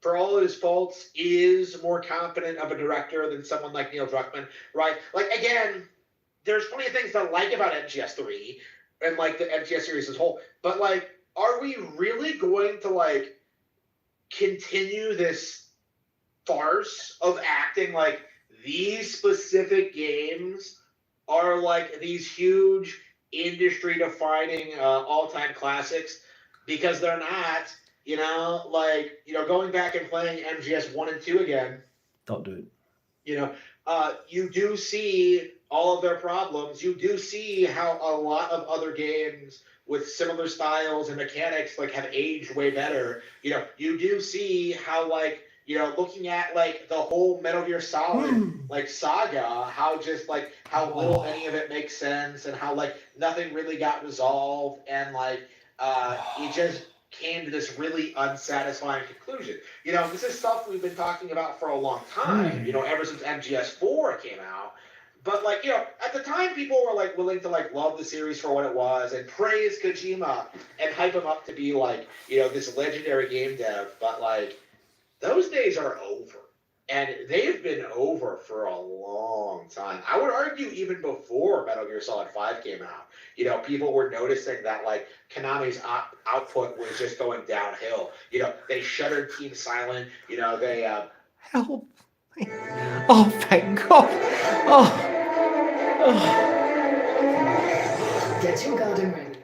Speaker 4: for all of his faults, is more competent of a director than someone like Neil Druckmann, right? Like again, there's plenty of things to like about MGS3 and like the MGS series as a whole, but like, are we really going to like continue this farce of acting like these specific games are like these huge industry-defining all-time classics because they're not? Going back and playing MGS 1 and 2 again.
Speaker 1: Don't do it.
Speaker 4: You do see all of their problems. You do see how a lot of other games with similar styles and mechanics like have aged way better. You do see how looking at like the whole Metal Gear Solid like saga, how just like how little any of it makes sense and how like nothing really got resolved and it just came to this really unsatisfying conclusion. This is stuff we've been talking about for a long time, ever since MGS4 came out. But at the time people were like willing to like love the series for what it was and praise Kojima and hype him up to be like, this legendary game dev. But like those days are over. And they've been over for a long time. I would argue even before Metal Gear Solid 5 came out, people were noticing that like Konami's output was just going downhill. They shuttered Team Silent. They
Speaker 1: help. Oh, thank God.
Speaker 6: Get your garden ready.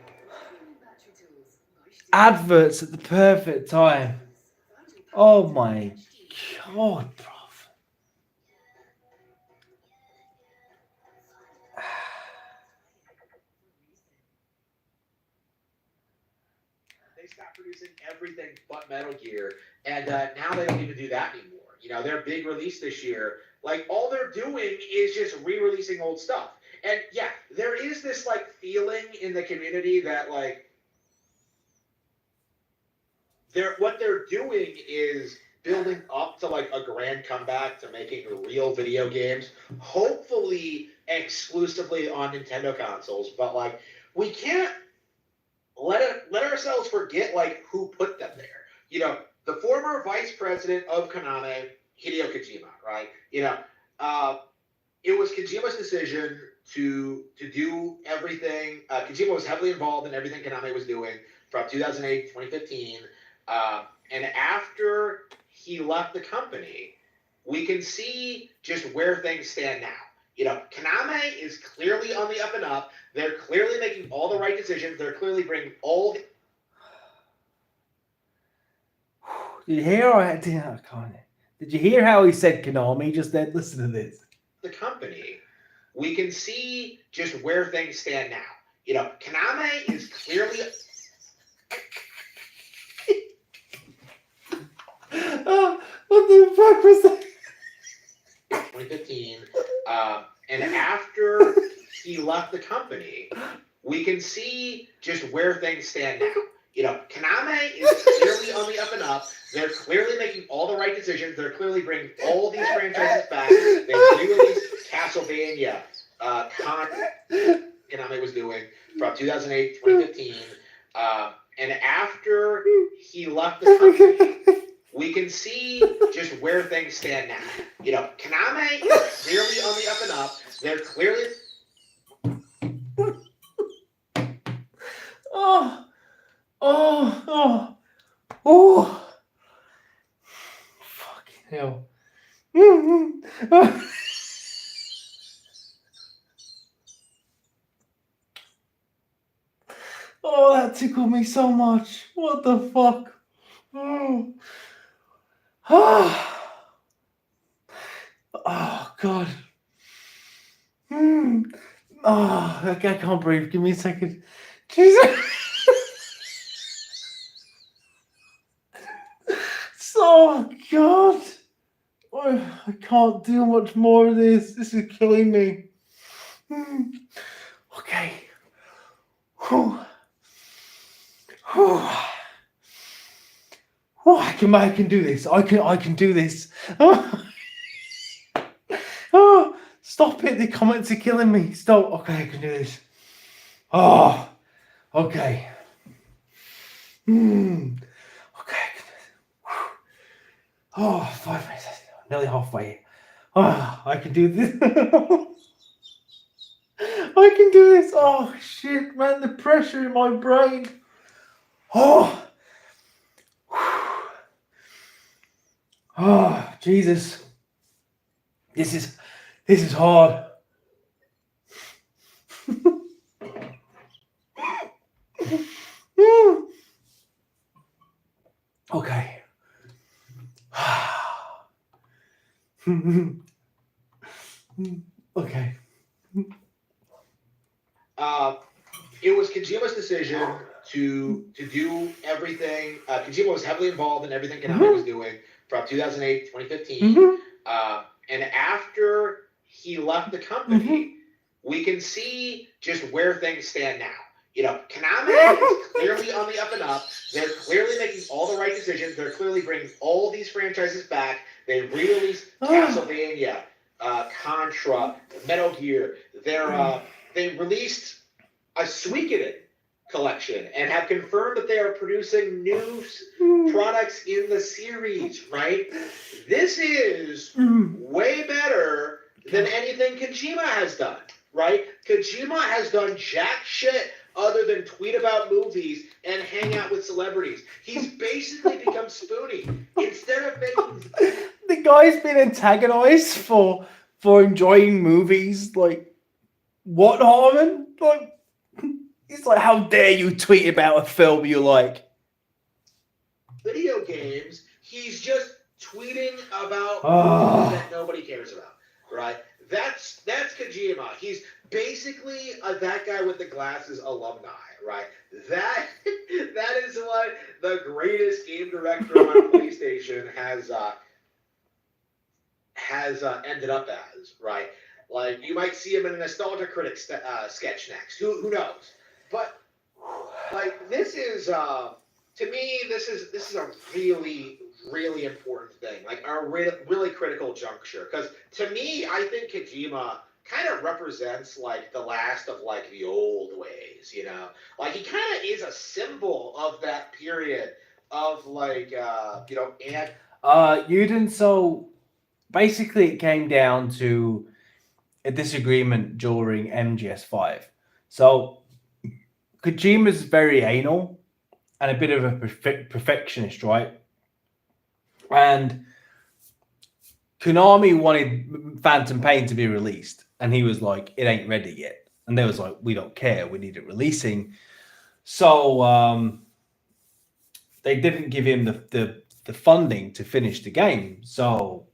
Speaker 1: Adverts at the perfect time. Oh my God, bro.
Speaker 4: They stopped producing everything but Metal Gear, and now they don't even do that anymore. Their big release this year, like all they're doing is just re-releasing old stuff. And yeah, there is this like feeling in the community that like what they're doing is building up to like a grand comeback to making real video games, hopefully exclusively on Nintendo consoles. But like we can't let ourselves forget like who put them there. The former vice president of Konami, Hideo Kojima, right? It was Kojima's decision to do everything. Kojima was heavily involved in everything Konami was doing from 2008 to 2015. And after he left the company, we can see just where things stand now. Konami is clearly on the up and up. They're clearly making all the right decisions. They're clearly bringing all the...
Speaker 1: Did you hear? Did you hear how he said Konami just then? Listen to this.
Speaker 4: The company, we can see just where things stand now. Konami is clearly...
Speaker 1: What the fuck was that?
Speaker 4: 2015, and after he left the company, we can see just where things stand now. Konami is clearly on the up and up. They're clearly making all the right decisions. They're clearly bringing all these franchises back. They re-released Castlevania, Konami was doing from 2008 to 2015, and after he left the company, we can see just where things stand now. Konami is clearly on the up and up. They're clearly...
Speaker 1: Oh. Fucking hell. Oh, that tickled me so much. What the fuck? Oh. Oh, God. Oh, I can't breathe. Give me a second. Jesus. Oh, God. Oh, I can't do much more of this. This is killing me. Okay. I can do this. I can do this. Oh. Oh, stop it. The comments are killing me. Stop. Okay, I can do this. Oh, okay. Okay. Oh, 5 minutes. Nearly halfway. Oh, I can do this. I can do this. Oh, shit, man. The pressure in my brain. Oh. Oh, Jesus. This is hard. Okay. Okay.
Speaker 4: It was Kojima's decision to do everything. Kojima was heavily involved in everything Konami was doing from 2008 to 2015. And after he left the company, we can see just where things stand now. You know, Konami is clearly on the up and up. They're clearly making all the right decisions. They're clearly bringing all these franchises back. They re-released Castlevania, Contra, Metal Gear. They released a Suikoden collection and have confirmed that they are producing new products in the series, right? This is way better than anything Kojima has done, right? Kojima has done jack shit other than tweet about movies and hang out with celebrities. He's basically become Spoonie. Instead of making...
Speaker 1: The guy's been antagonized for enjoying movies. Like, what, Harmon? Like, it's like, how dare you tweet about a film you like?
Speaker 4: Video games, he's just tweeting about movies that nobody cares about, right? That's Kojima. He's basically that guy with the glasses alumni, right? That is what the greatest game director on PlayStation has ended up as, right? Like, you might see him in a Nostalgia Critic sketch next. Who knows? But like, this is to me, this is a really, really important thing, like a really critical juncture. Because to me, I think Kojima kind of represents like the last of like the old ways, you know? Like, he kind of is a symbol of that period of like, you know, and
Speaker 1: so basically it came down to a disagreement during MGS5. So Kojima's very anal and a bit of a perfectionist, right? And Konami wanted Phantom Pain to be released, and he was like, it ain't ready yet. And they was like, we don't care, we need it releasing. So they didn't give him the funding to finish the game. So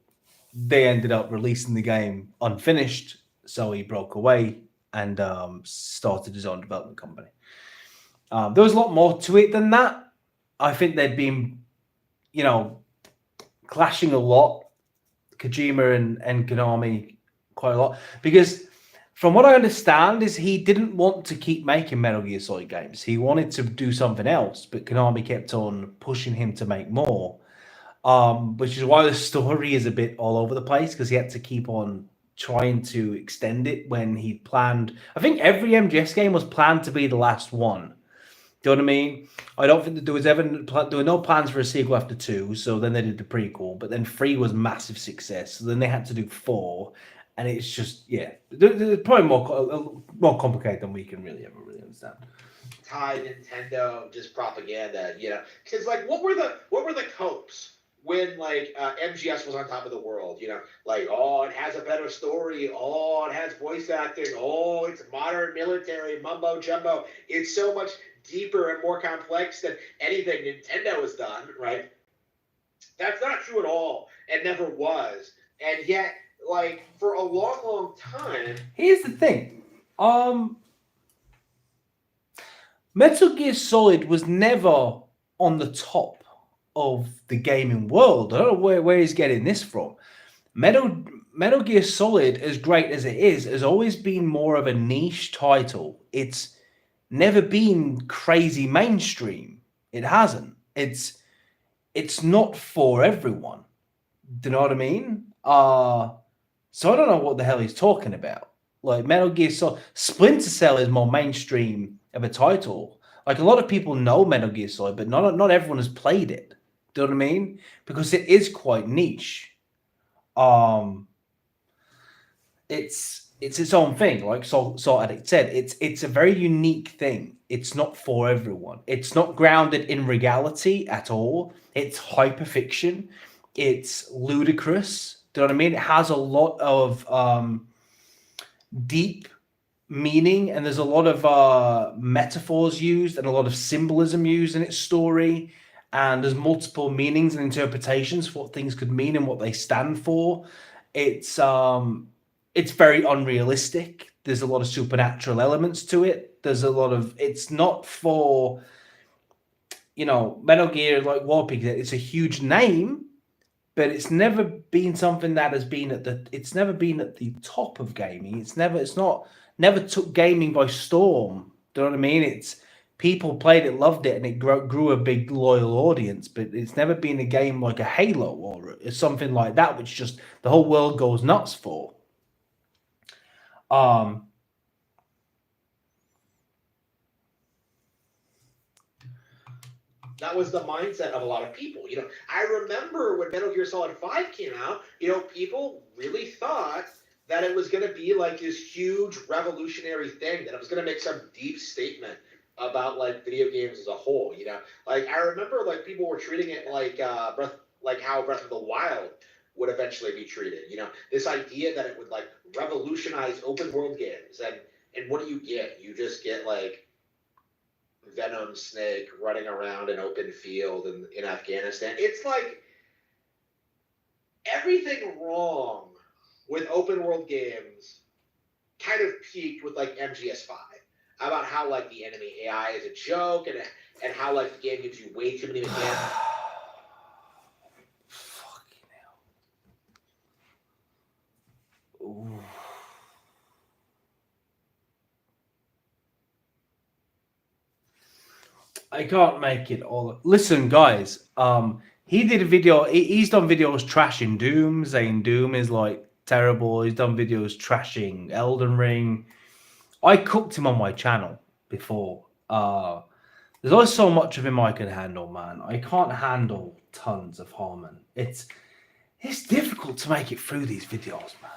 Speaker 1: they ended up releasing the game unfinished. So he broke away and started his own development company. There was a lot more to it than that. I think they'd been, you know, clashing a lot, Kojima and Konami, quite a lot. Because from what I understand is he didn't want to keep making Metal Gear Solid games. He wanted to do something else, but Konami kept on pushing him to make more. Which is why the story is a bit all over the place, because he had to keep on trying to extend it when he planned. I think every MGS game was planned to be the last one. Do you know what I mean? I don't think that there were no plans for a sequel after 2, so then they did the prequel, but then 3 was a massive success, so then they had to do 4, and it's just, yeah, they're probably more complicated than we can really ever really understand.
Speaker 4: Tie Nintendo just propaganda, you know? Because like, what were the copes when like MGS was on top of the world? You know, like, oh, it has a better story. Oh, it has voice acting. Oh, it's modern military mumbo jumbo. It's so much deeper and more complex than anything Nintendo has done, right? That's not true at all. It never was. And yet, like, for a long, long time...
Speaker 1: Here's the thing. Metal Gear Solid was never on the top of the gaming world. I don't know where he's getting this from. Metal Gear Solid, as great as it is, has always been more of a niche title. It's never been crazy mainstream. It hasn't. It's it's not for everyone. Do you know what I mean? So I don't know what the hell he's talking about. Like Metal Gear Solid, Splinter Cell is more mainstream of a title. Like a lot of people know Metal Gear Solid, but not everyone has played it. Do you know what I mean? Because it is quite niche. It's its own thing. Like Salt Addict said, it's a very unique thing. It's not for everyone. It's not grounded in reality at all. It's hyperfiction. It's ludicrous. Do you know what I mean? It has a lot of deep meaning, and there's a lot of metaphors used and a lot of symbolism used in its story. And there's multiple meanings and interpretations for what things could mean and what they stand for. It's very unrealistic. There's a lot of supernatural elements to it. There's a lot of, it's not for, Metal Gear, like Warpig, it's a huge name, but it's never been something that has been it's never been at the top of gaming. Never took gaming by storm. Do you know what I mean? It's people played it, loved it, and it grew a big loyal audience, but it's never been a game like a Halo or something like that, which just the whole world goes nuts for.
Speaker 4: That was the mindset of a lot of people. I remember when Metal Gear Solid 5 came out, people really thought that it was going to be like this huge revolutionary thing, that it was going to make some deep statement about like video games as a whole. Like I remember like people were treating it like how Breath of the Wild would eventually be treated. This idea that it would like revolutionize open world games, and what do you get? You just get like Venom Snake running around an open field in Afghanistan. It's like everything wrong with open world games kind of peaked with like MGS5, about how like the enemy AI is a joke, and how like the game gives you way too many mechanics.
Speaker 1: Fucking hell. Ooh. I can't make it all. Listen, guys. He did a video. He's done videos trashing Doom, saying Doom is like terrible. He's done videos trashing Elden Ring. I cooked him on my channel before. There's only so much of him I can handle, man. I can't handle tons of Harmon. It's difficult to make it through these videos, man.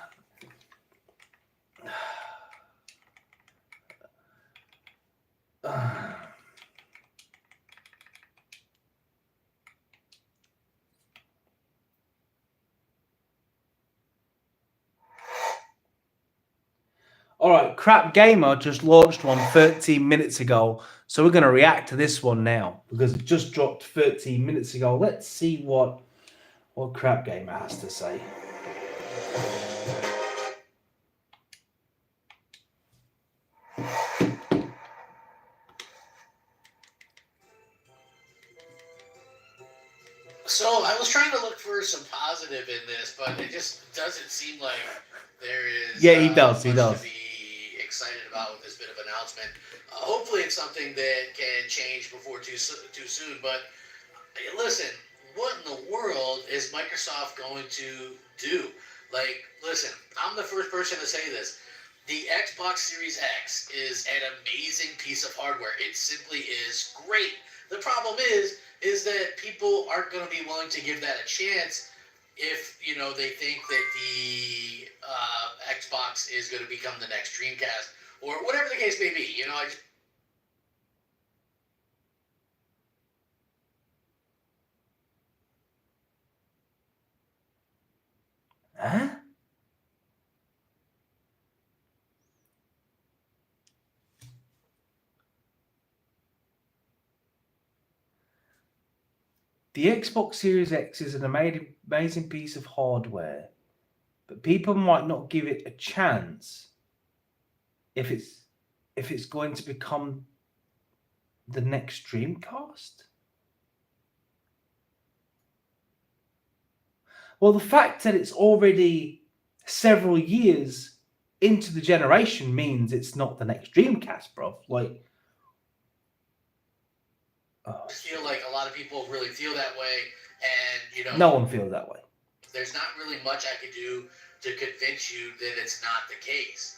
Speaker 1: All right, Crap Gamer just launched one 13 minutes ago, so we're going to react to this one now because it just dropped 13 minutes ago. Let's see what Crap Gamer has to say.
Speaker 6: So I was trying to look for some positive in this, but it just doesn't seem like there is.
Speaker 1: Yeah, he does. He does.
Speaker 6: To be excited about with this bit of announcement. Hopefully, it's something that can change before too soon. But listen, what in the world is Microsoft going to do? Like, listen, I'm the first person to say this. The Xbox Series X is an amazing piece of hardware. It simply is great. The problem is that people aren't going to be willing to give that a chance if, they think that the Xbox is going to become the next Dreamcast or whatever the case may be.
Speaker 1: Huh? The Xbox Series X is an amazing piece of hardware, but people might not give it a chance if it's going to become the next Dreamcast. Well, the fact that it's already several years into the generation means it's not the next Dreamcast, bro. Like,
Speaker 6: I feel like a lot of people really feel that way, And, you know,
Speaker 1: No one feels that way.
Speaker 6: there's not really much I could do to convince you that it's not the case.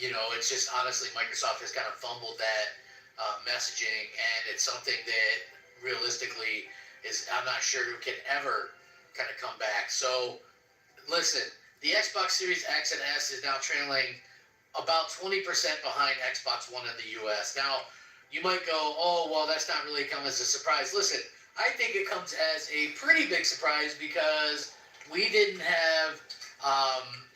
Speaker 6: You know, it's just honestly Microsoft has kind of fumbled that messaging, and it's something that realistically is, I'm not sure who can ever kind of come back. So, listen, the Xbox Series X and S is now trailing about 20% behind Xbox One in the US. Now, you might go, oh, well, that's not really come as a surprise. Listen, I think it comes as a pretty big surprise because we didn't have,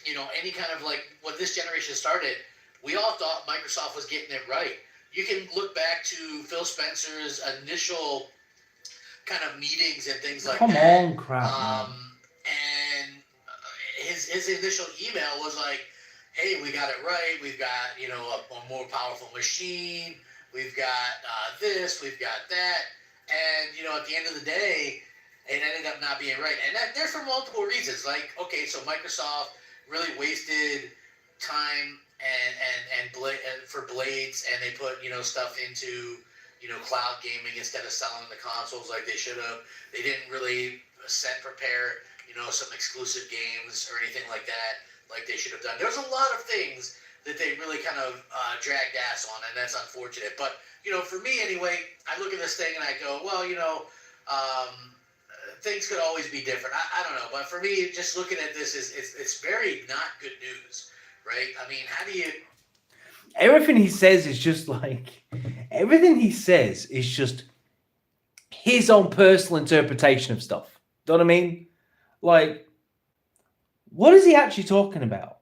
Speaker 6: you know, any kind of like, when this generation started, we all thought Microsoft was getting it right. You can look back to Phil Spencer's initial kind of meetings and things like
Speaker 1: Come
Speaker 6: that.
Speaker 1: on, crap, man.
Speaker 6: And his initial email was like, hey, we got it right. We've got, you know, a more powerful machine. We've got this. We've got that. And, you know, at the end of the day, it ended up not being right. And they're for multiple reasons. Like, okay, so Microsoft really wasted time for Blades, and they put, you know, stuff into, you know, cloud gaming instead of selling the consoles like they should have. They didn't really prepare, you know, some exclusive games or anything like that like they should have done. There's a lot of things that they really kind of dragged ass on, and that's unfortunate. But, you know, for me anyway, I look at this thing and I go, well, you know, things could always be different. I don't know. But for me, just looking at this, it's very not good news, right? I mean, how do you...
Speaker 1: Everything he says is just like... Everything he says is just his own personal interpretation of stuff. Do you know what I mean? Like, what is he actually talking about?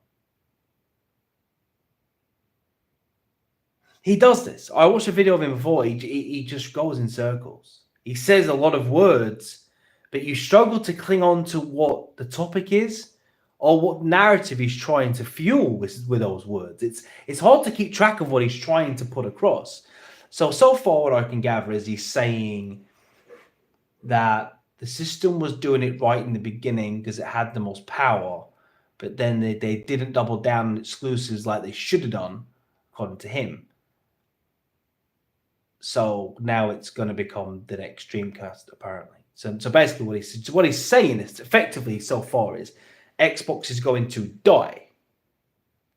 Speaker 1: He does this. I watched a video of him before. He just goes in circles. He says a lot of words, but you struggle to cling on to what the topic is or what narrative he's trying to fuel with those words. It's hard to keep track of what he's trying to put across. So far what I can gather is he's saying that the system was doing it right in the beginning because it had the most power, but then they didn't double down on exclusives like they should have done, according to him. So now it's going to become the next Dreamcast, apparently. So basically what he's saying is effectively so far is Xbox is going to die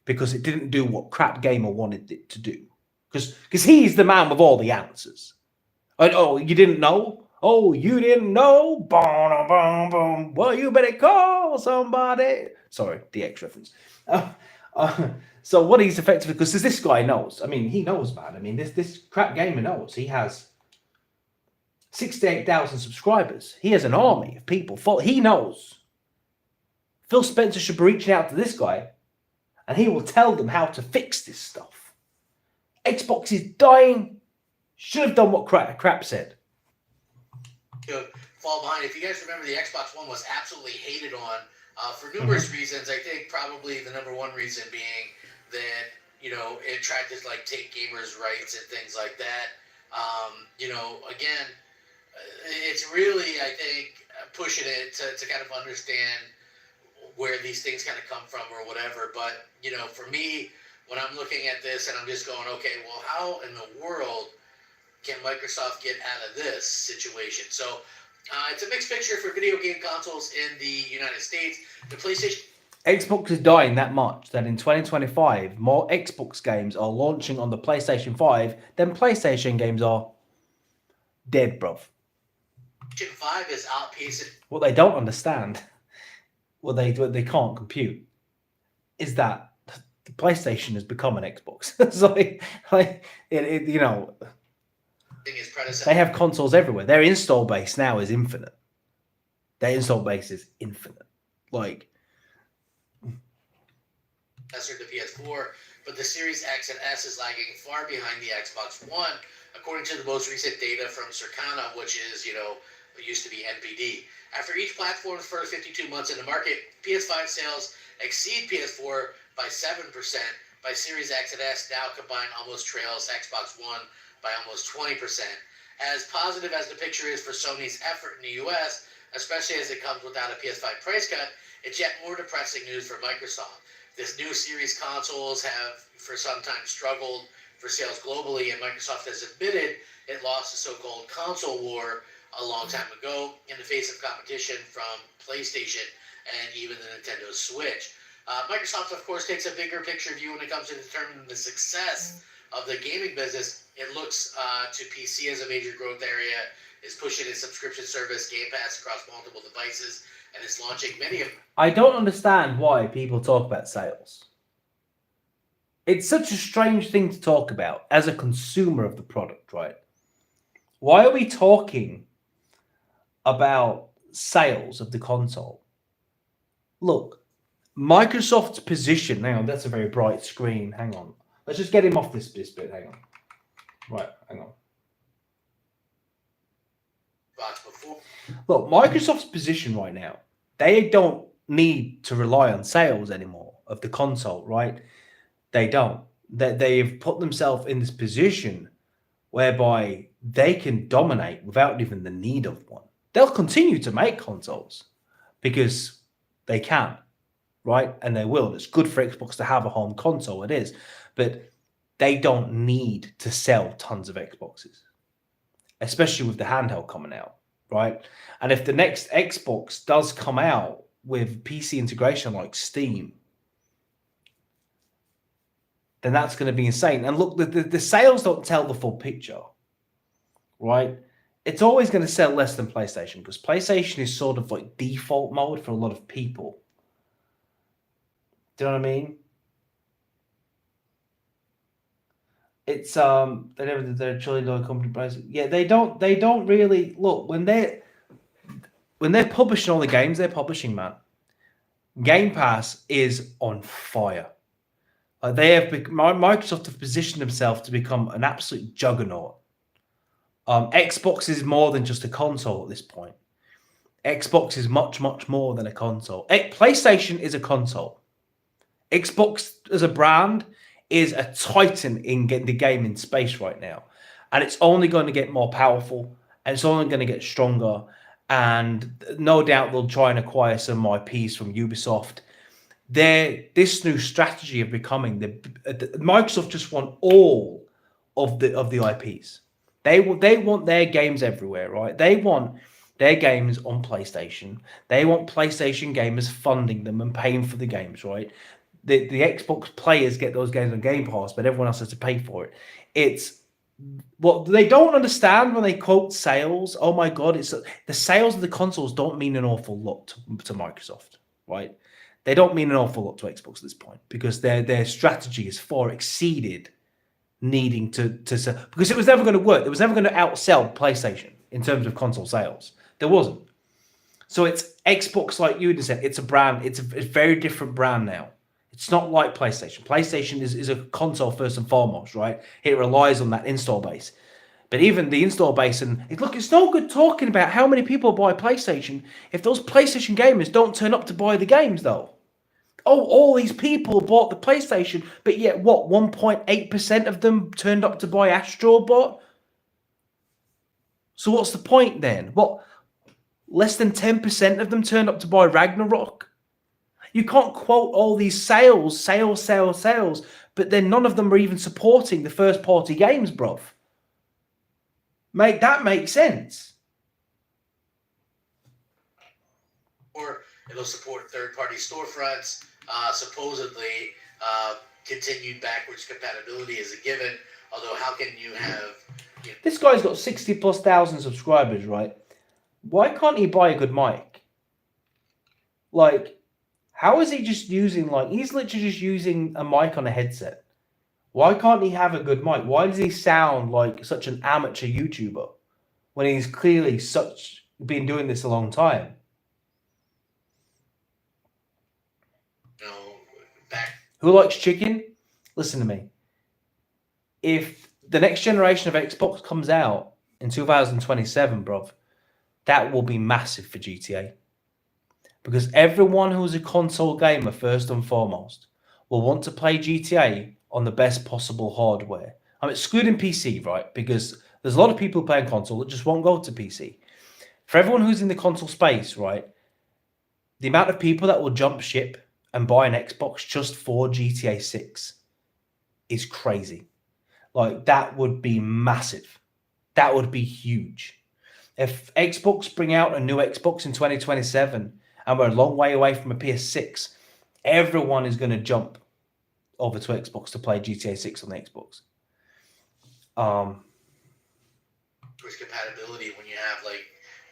Speaker 1: because it didn't do what Crap Gamer wanted it to do. Because he's the man with all the answers. Oh, you didn't know? Oh, you didn't know? Boom, boom, boom. Well, you better call somebody. Sorry, DX reference. So what he's effectively, because this guy knows. I mean, he knows, man. I mean, this Crap Gamer knows. He has 68,000 subscribers. He has an army of people. He knows. Phil Spencer should be reaching out to this guy, and he will tell them how to fix this stuff. Xbox is dying. Should have done what Crap said.
Speaker 6: Fall behind. If you guys remember, the Xbox One was absolutely hated on for numerous reasons. I think probably the number one reason being that, you know, it tried to like take gamers' rights and things like that. You know, again, it's really, I think, pushing it to kind of understand where these things kind of come from or whatever. But, you know, for me, when I'm looking at this and I'm just going, okay, well, how in the world can Microsoft get out of this situation? So it's a mixed picture for video game consoles in the United States. The PlayStation...
Speaker 1: Xbox is dying that much that in 2025, more Xbox games are launching on the PlayStation 5 than PlayStation games are dead, bruv.
Speaker 6: PlayStation 5 is outpacing...
Speaker 1: What they don't understand, what they can't compute, is that the PlayStation has become an Xbox. It's you know...
Speaker 6: his predecessor.
Speaker 1: They have consoles everywhere. Their install base now is infinite. Their install base is infinite. Like...
Speaker 6: the PS4, but the Series X and S is lagging far behind the Xbox One, according to the most recent data from Circana, which is, you know, it used to be NPD. After each platform's first 52 months in the market, PS5 sales exceed PS4 by 7%. By Series X and S now combined almost trails Xbox One by almost 20%. As positive as the picture is for Sony's effort in the US, especially as it comes without a PS5 price cut, it's yet more depressing news for Microsoft. This new series consoles have for some time struggled for sales globally, and Microsoft has admitted it lost the so-called console war a long time ago in the face of competition from PlayStation and even the Nintendo Switch. Microsoft, of course, takes a bigger picture view when it comes to determining the success of the gaming business. It looks to PC as a major growth area, is pushing its subscription service Game Pass across multiple devices, and is launching many of.
Speaker 1: I don't understand why people talk about sales. It's such a strange thing to talk about as a consumer of the product, right? Why are we talking about sales of the console? Look, Microsoft's position. Hang on, that's a very bright screen. Hang on. Let's just get him off this bit. Hang on. Right, hang on. Look, Microsoft's position right now, they don't need to rely on sales anymore of the console, right? They don't. They've put themselves in this position whereby they can dominate without even the need of one. They'll continue to make consoles because they can, right? And they will. It's good for Xbox to have a home console, it is. But they don't need to sell tons of Xboxes, especially with the handheld coming out, right? And if the next Xbox does come out with PC integration like Steam, then that's going to be insane. And look, the sales don't tell the full picture, right? It's always going to sell less than PlayStation because PlayStation is sort of like default mode for a lot of people. Do you know what I mean? It's they're truly low company prices. Yeah, they don't really look when they're publishing all the games they're publishing, man. Game Pass is on fire. Microsoft have positioned themselves to become an absolute juggernaut. Xbox is more than just a console at this point. Xbox is much, much more than a console. PlayStation is a console. Xbox as a brand is a titan in getting the game in space right now. And it's only going to get more powerful. And it's only going to get stronger. And no doubt they'll try and acquire some IPs from Ubisoft. This new strategy of becoming Microsoft just want all of the IPs. They want their games everywhere, right? They want their games on PlayStation. They want PlayStation gamers funding them and paying for the games, right? The Xbox players get those games on Game Pass, but everyone else has to pay for it. It's what they don't understand when they quote sales. Oh my God, it's the sales of the consoles don't mean an awful lot to Microsoft, right? They don't mean an awful lot to Xbox at this point because their strategy is far exceeded needing to sell, because it was never going to work. It was never going to outsell PlayStation in terms of console sales. There wasn't. So it's Xbox, like you said, it's a brand. It's a very different brand now. It's not like PlayStation. PlayStation is a console first and foremost, right? It relies on that install base. But even the install base, and look, it's no good talking about how many people buy PlayStation if those PlayStation gamers don't turn up to buy the games, though. Oh, all these people bought the PlayStation, but yet what? 1.8% of them turned up to buy Astro Bot? So what's the point then? What? Less than 10% of them turned up to buy Ragnarok? You can't quote all these sales, but then none of them are even supporting the first-party games, bruv. Mate, that makes sense.
Speaker 6: Or it'll support third-party storefronts. Supposedly, continued backwards compatibility is a given. Although, how can you have...
Speaker 1: This guy's got 60,000+ subscribers, right? Why can't he buy a good mic? Like, how is he just using, he's literally just using a mic on a headset. Why can't he have a good mic? Why does he sound like such an amateur YouTuber when he's clearly been doing this a long time? Who likes chicken? Listen to me. If the next generation of Xbox comes out in 2027, bruv, that will be massive for GTA. Because everyone who's a console gamer, first and foremost, will want to play GTA on the best possible hardware. I'm excluding PC, right? Because there's a lot of people playing console that just won't go to PC. For everyone who's in the console space, right, the amount of people that will jump ship and buy an Xbox just for GTA 6 is crazy. Like, that would be massive. That would be huge. If Xbox bring out a new Xbox in 2027 and we're a long way away from a PS6, everyone is going to jump over to Xbox to play GTA 6 on the Xbox.
Speaker 6: With compatibility when you have like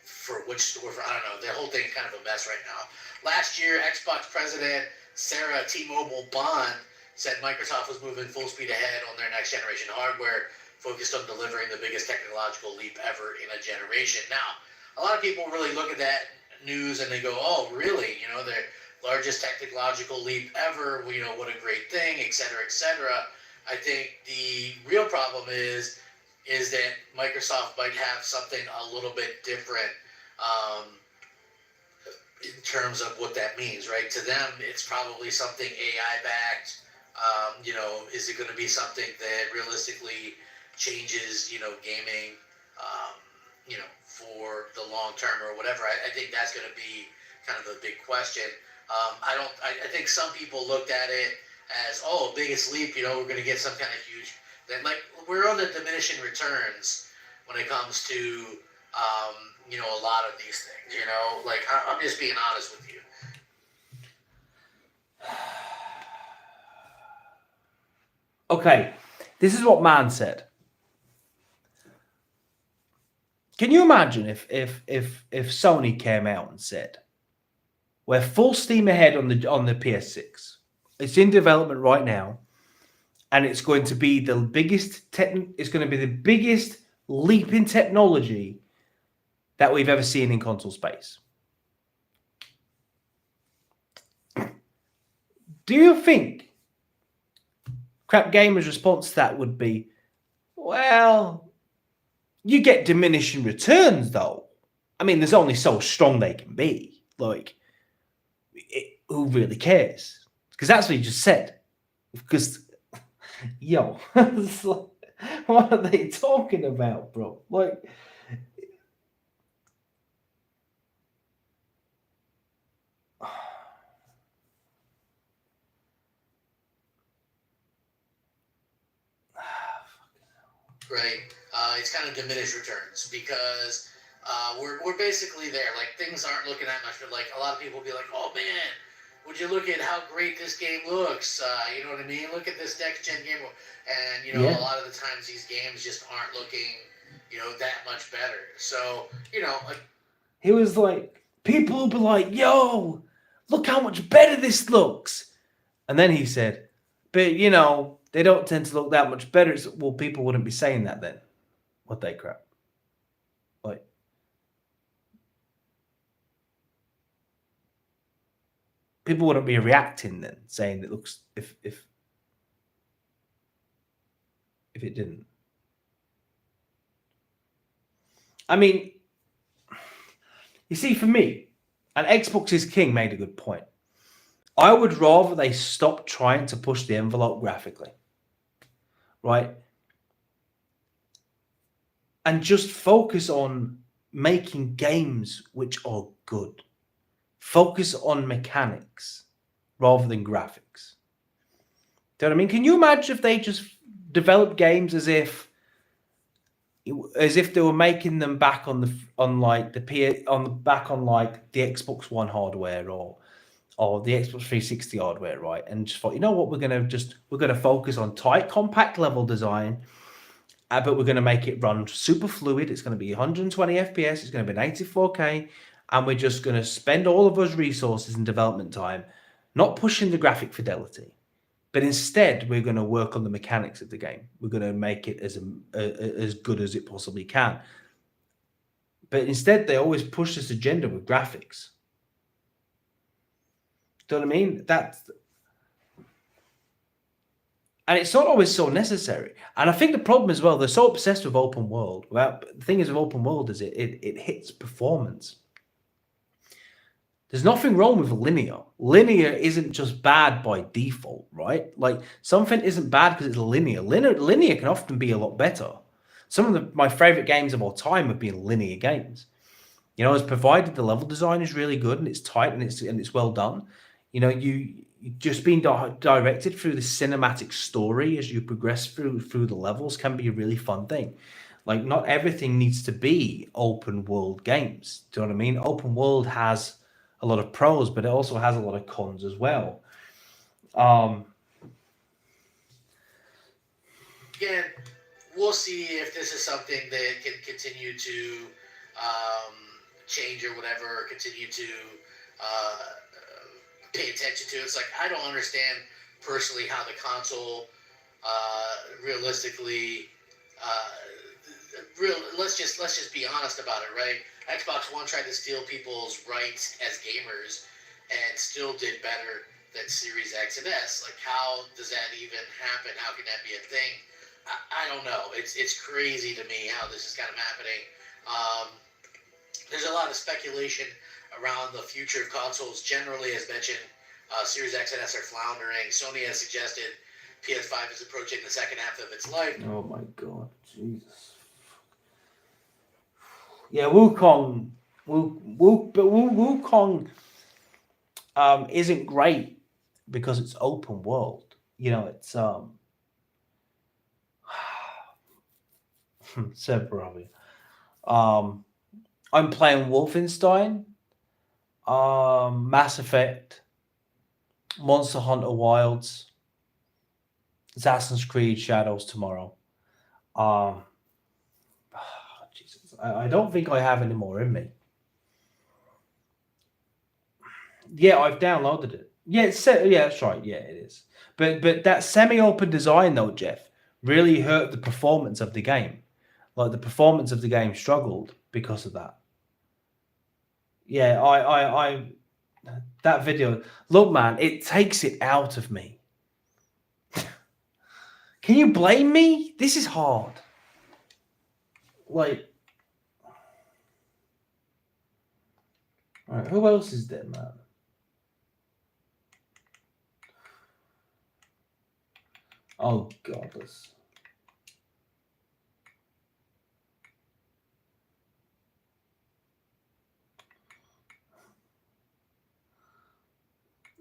Speaker 6: for which store for I don't know, the whole thing is kind of a mess right now. Last year, Xbox president Sarah T-Mobile Bond said Microsoft was moving full speed ahead on their next generation hardware, focused on delivering the biggest technological leap ever in a generation. Now, a lot of people really look at that news and they go, "Oh, really? You know, the largest technological leap ever. You know, what a great thing, et cetera, et cetera." I think the real problem is that Microsoft might have something a little bit different in terms of what that means, right? To them, it's probably something AI-backed. You know, is it going to be something that realistically changes, you know, gaming, you know, for the long term or whatever? I think that's going to be kind of a big question. I think some people looked at it as, oh, biggest leap, you know, we're going to get some kind of huge. Then, like, we're on the diminishing returns when it comes to, you know, a lot of these things, you know? Like, I'm just being honest with you.
Speaker 1: Okay, this is what Man said. Can you imagine if Sony came out and said, we're full steam ahead on the PS6. It's in development right now, and it's going to be the biggest leap in technology that we've ever seen in console space. Do you think Crap Gamer's response to that would be, well, you get diminishing returns, though? I mean, there's only so strong they can be. Like, who really cares? Because that's what you just said. Because, yo, it's like, what are they talking about, bro? Like,
Speaker 6: right? It's kind of diminished returns because we're basically there. Like, things aren't looking that much, but like a lot of people will be like, "Oh man, would you look at how great this game looks?" You know what I mean? Look at this next gen game, and you know, a lot of the times these games just aren't looking, you know, that much better. So you know, like,
Speaker 1: he was like, people will be like, "Yo, look how much better this looks," and then he said, "But you know, they don't tend to look that much better." It's, well, people wouldn't be saying that then. What they crap. Like, people wouldn't be reacting then, saying it looks if it didn't. I mean, you see, for me, and Xbox is King made a good point. I would rather they stop trying to push the envelope graphically, right? And just focus on making games which are good. Focus on mechanics rather than graphics. Do you know what I mean? Can you imagine if they just developed games as if they were making them back on the Xbox One hardware or the Xbox 360 hardware, right? And just thought, you know what, we're gonna focus on tight, compact level design, but we're gonna make it run super fluid. It's gonna be 120 FPS. It's gonna be 84K, and we're just gonna spend all of those resources and development time not pushing the graphic fidelity, but instead we're gonna work on the mechanics of the game. We're gonna make it as good as it possibly can. But instead, they always push this agenda with graphics. Do you know what I mean? And it's not always so necessary. And I think the problem as well, they're so obsessed with open world. Well, the thing is with open world is it hits performance. There's nothing wrong with linear. Linear isn't just bad by default, right? Like, something isn't bad because it's linear. Linear can often be a lot better. Some of my favorite games of all time have been linear games. You know, as provided the level design is really good and it's tight and it's well done. You know, you just being directed through the cinematic story as you progress through the levels can be a really fun thing. Like, not everything needs to be open world games. Do you know what I mean? Open world has a lot of pros, but it also has a lot of cons as well.
Speaker 6: Again, we'll see if this is something that can continue to change or whatever, or continue to pay attention to. It's like, I don't understand personally how the console realistically let's just be honest about it, right? Xbox One tried to steal people's rights as gamers and still did better than Series X and S. Like, how does that even happen? How can that be a thing? I don't know. It's crazy to me how this is kind of happening. There's a lot of speculation around the future of consoles generally. As mentioned, Series X and S are floundering. Sony has suggested PS5 is approaching the second half of its life.
Speaker 1: Oh my god, Jesus. Yeah, Wukong isn't great because it's open world. You know, it's Sir Bruvian. I'm playing Wolfenstein, Mass Effect, Monster Hunter Wilds, Assassin's Creed Shadows tomorrow. Jesus, I don't think I have any more in me. Yeah, I've downloaded it. Yeah, that's right. Yeah, it is. But that semi-open design though, Jeff, really hurt the performance of the game. Like, the performance of the game struggled because of that. Yeah, I that video. Look, man, it takes it out of me. Can you blame me? This is hard. Like, all right, who else is there, man? Oh God, this.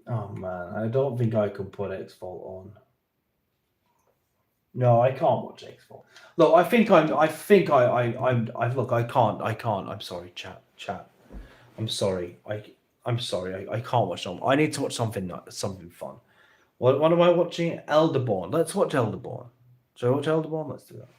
Speaker 1: Oh man, I don't think I can put X-Fault on. No, I can't watch X-Fault. Look, I look, I can't. I'm sorry, chat. I'm sorry. I'm sorry. I can't watch something. I need to watch something fun. What am I watching? Elderborn. Let's watch Elderborn. Shall I watch Elderborn? Let's do that.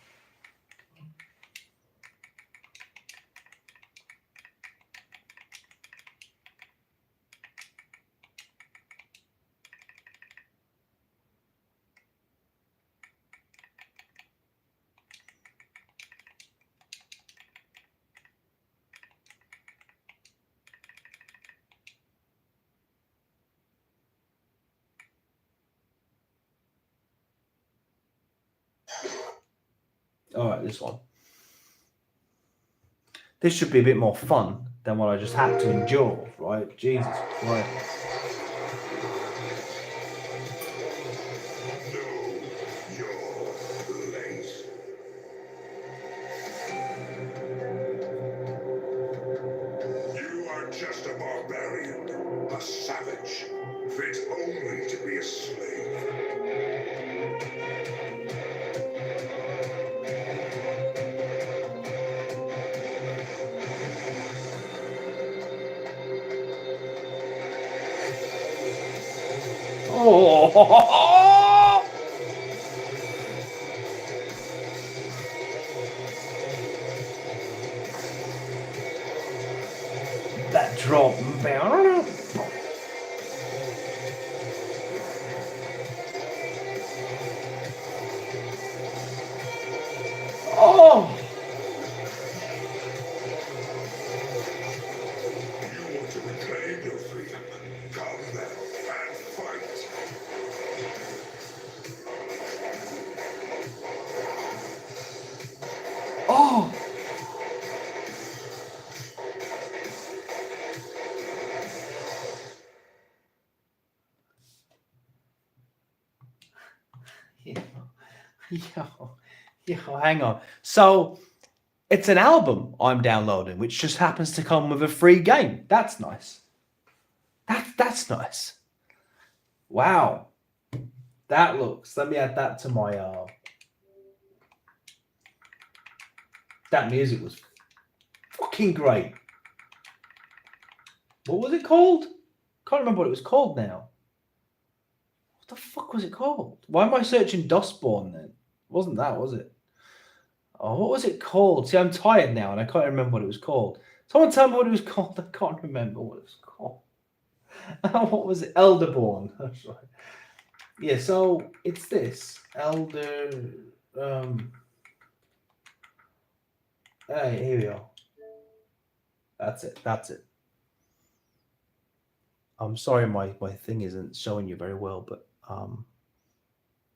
Speaker 1: All right, this one. This should be a bit more fun than what I just had to endure, right? Jesus Christ.
Speaker 7: You are just a barbarian, a savage, fit only to be a slave.
Speaker 1: Oh! That drop. Oh!
Speaker 7: You want to reclaim your freedom? Come then and fight.
Speaker 1: Oh! Yo, hang on. So it's an album I'm downloading, which just happens to come with a free game. That's nice. That's nice. Wow. That looks. Let me add that to my That music was fucking great. What was it called? Can't remember what it was called now. What the fuck was it called? Why am I searching Dustborn then? It wasn't that, was it? Oh, what was it called? See, I'm tired now and I can't remember what it was called. Someone tell me what it was called. I can't remember what it was called. What was it? Elderborn. That's right. Yeah, so it's this. Elder. Hey, here we go. That's it. That's it. I'm sorry my thing isn't showing you very well, but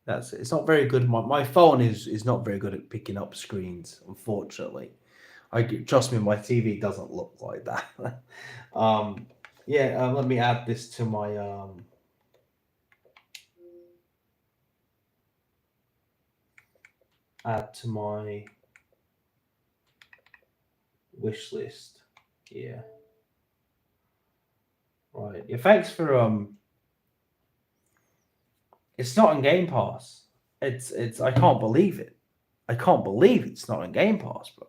Speaker 1: that's it. It's not very good. My phone is not very good at picking up screens, unfortunately. Trust me, my TV doesn't look like that. Let me add this to my wish list. Yeah. Right. Yeah, thanks for it's not on Game Pass. It's I can't believe it. I can't believe it's not on Game Pass, bro.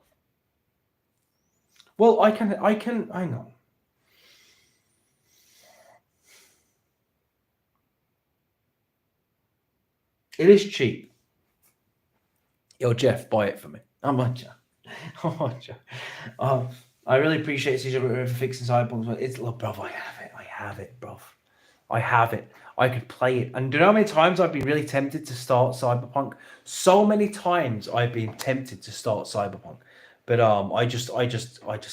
Speaker 1: Well, I can hang on. It is cheap. Yo, Jeff, buy it for me. How much? How much? I really appreciate CJ for fixing Cyberpunk. It's look, bro. I have it, bro. I have it. I could play it. And do you know how many times I've been really tempted to start Cyberpunk? So many times I've been tempted to start Cyberpunk, but I just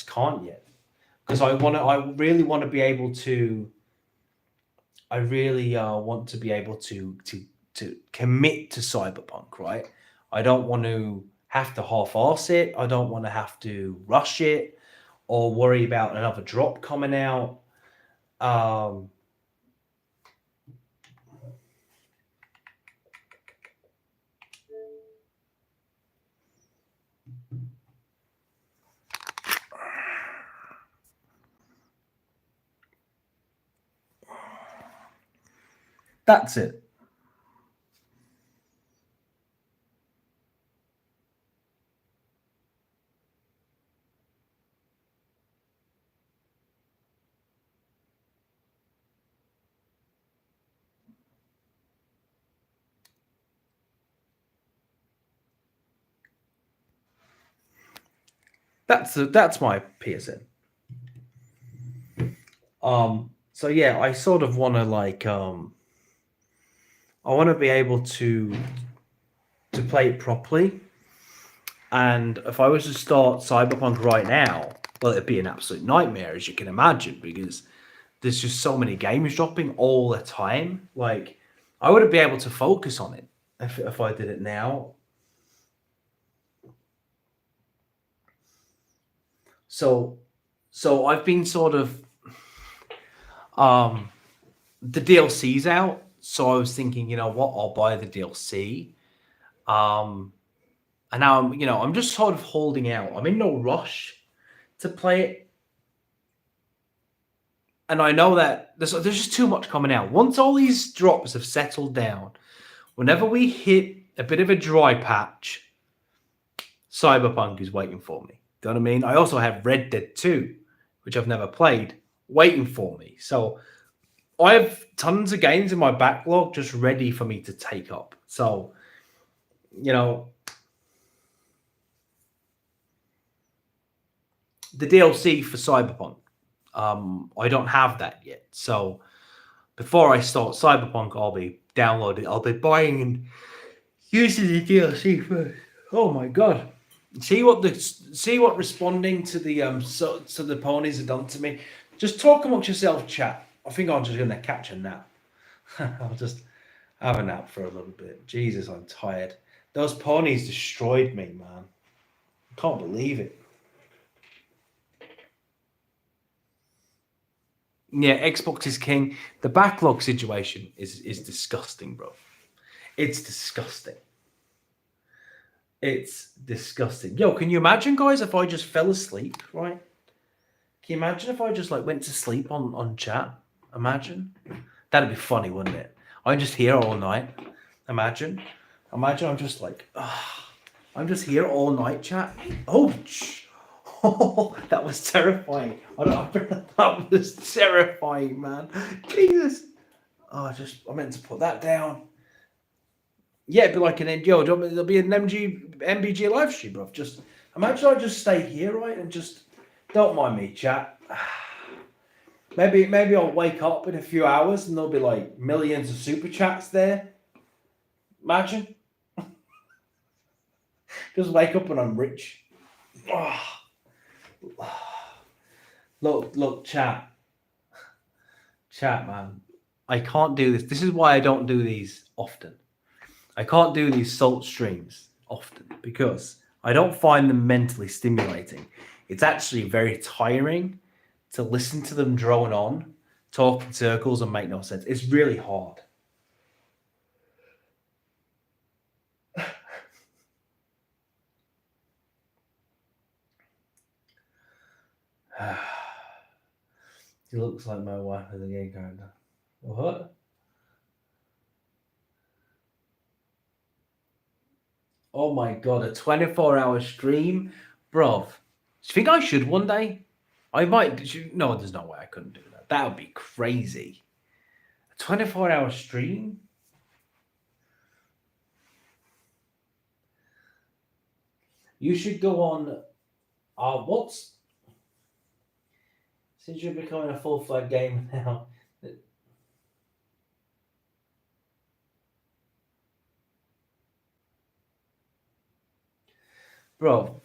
Speaker 1: can't yet because I really want to be able to. I really want to be able to commit to Cyberpunk, right? I don't want to have to half-arse it. I don't want to have to rush it or worry about another drop coming out. That's it. That's my PSN. So yeah, I sort of want to like I want to be able to play it properly. And if I was to start Cyberpunk right now, well, it'd be an absolute nightmare, as you can imagine, because there's just so many games dropping all the time. Like, I wouldn't be able to focus on it if I did it now. So I've been sort of the DLC's out, so I was thinking, you know what, I'll buy the DLC. And now I'm just sort of holding out. I'm in no rush to play it. And I know that there's just too much coming out. Once all these drops have settled down, whenever we hit a bit of a dry patch, Cyberpunk is waiting for me. Do you know what I mean? I also have Red Dead 2, which I've never played, waiting for me. So I have tons of games in my backlog just ready for me to take up. So, the DLC for Cyberpunk, I don't have that yet. So before I start Cyberpunk, I'll be buying and using the DLC first. Oh my god. See what responding to the to the ponies have done to me. Just talk amongst yourself, chat. I think I'm just gonna catch a nap. I'll just have a nap for a little bit. Jesus, I'm tired. Those ponies destroyed me, man. I can't believe it. Yeah, Xbox is king. The backlog situation is disgusting, bro. It's disgusting. It's disgusting. Yo, can you imagine, guys, if I just fell asleep, right? Can you imagine if I just went to sleep on chat? Imagine. That'd be funny, wouldn't it? I'm just here all night. Imagine I'm just like, I'm just here all night, chat. Oh, oh, that was terrifying. That was terrifying, man. Jesus. Oh, I meant to put that down. Yeah, it'd be like there'll be an MBG live stream, bro. Just imagine I just stay here, right, and just don't mind me, chat. Maybe I'll wake up in a few hours and there'll be like millions of super chats there. Imagine. Just wake up and I'm rich. Look, chat, man. I can't do this. This is why I don't do these often. I can't do these salt streams often because I don't find them mentally stimulating. It's actually very tiring to listen to them drone on, talk in circles and make no sense. It's really hard. He looks like my wife as a gay character. What? Oh my god, a 24-hour stream? Bruv, do you think I should one day? I might. No, there's no way I couldn't do that. That would be crazy. A 24-hour stream? You should go on. What's. Since you're becoming a full-fledged gamer now. Bro,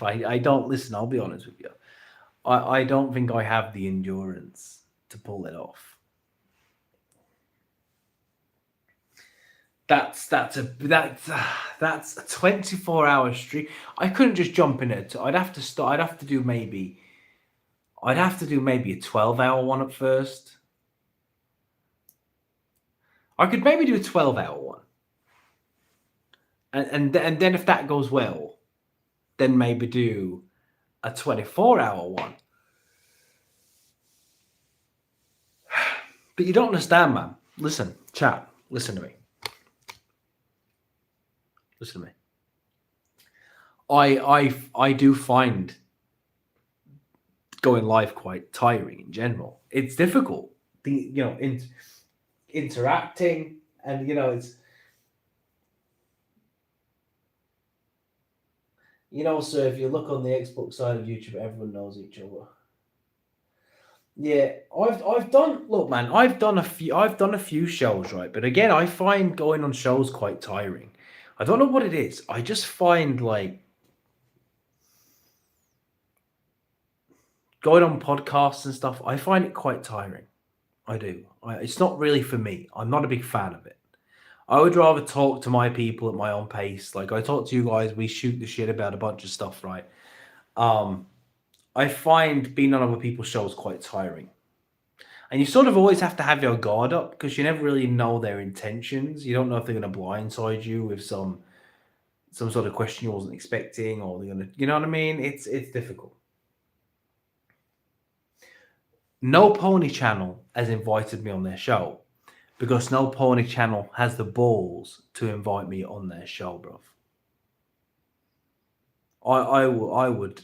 Speaker 1: I don't listen. I'll be honest with you. I don't think I have the endurance to pull it off. That's a 24-hour stream. I couldn't just jump in it. I'd have to do maybe a 12-hour one at first. I could maybe do a 12-hour one. And then if that goes well, then maybe do a 24-hour one. But you don't understand, man. Listen, chat, listen to me. Listen to me. I do find going live quite tiring in general. It's difficult. Interacting and it's so if you look on the Xbox side of YouTube, everyone knows each other. Yeah, I've done a few shows, right? But again, I find going on shows quite tiring. I don't know what it is. I just find like going on podcasts and stuff, I find it quite tiring. I do. It's not really for me. I'm not a big fan of it. I would rather talk to my people at my own pace. Like I talk to you guys, we shoot the shit about a bunch of stuff, right? I find being on other people's shows quite tiring. And you sort of always have to have your guard up because you never really know their intentions. You don't know if they're going to blindside you with some sort of question you wasn't expecting, or they're going to, you know what I mean? It's difficult. No Pony Channel has invited me on their show because no Pony Channel has the balls to invite me on their show, bruv. I would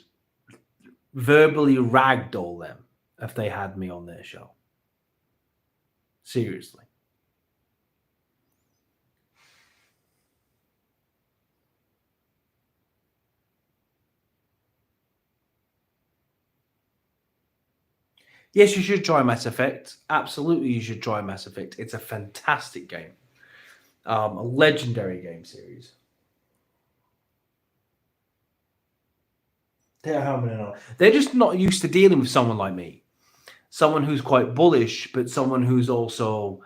Speaker 1: verbally ragdoll them if they had me on their show. Seriously. Yes, you should try Mass Effect. Absolutely, you should try Mass Effect. It's a fantastic game. A legendary game series. They're just not used to dealing with someone like me. Someone who's quite bullish, but someone who's also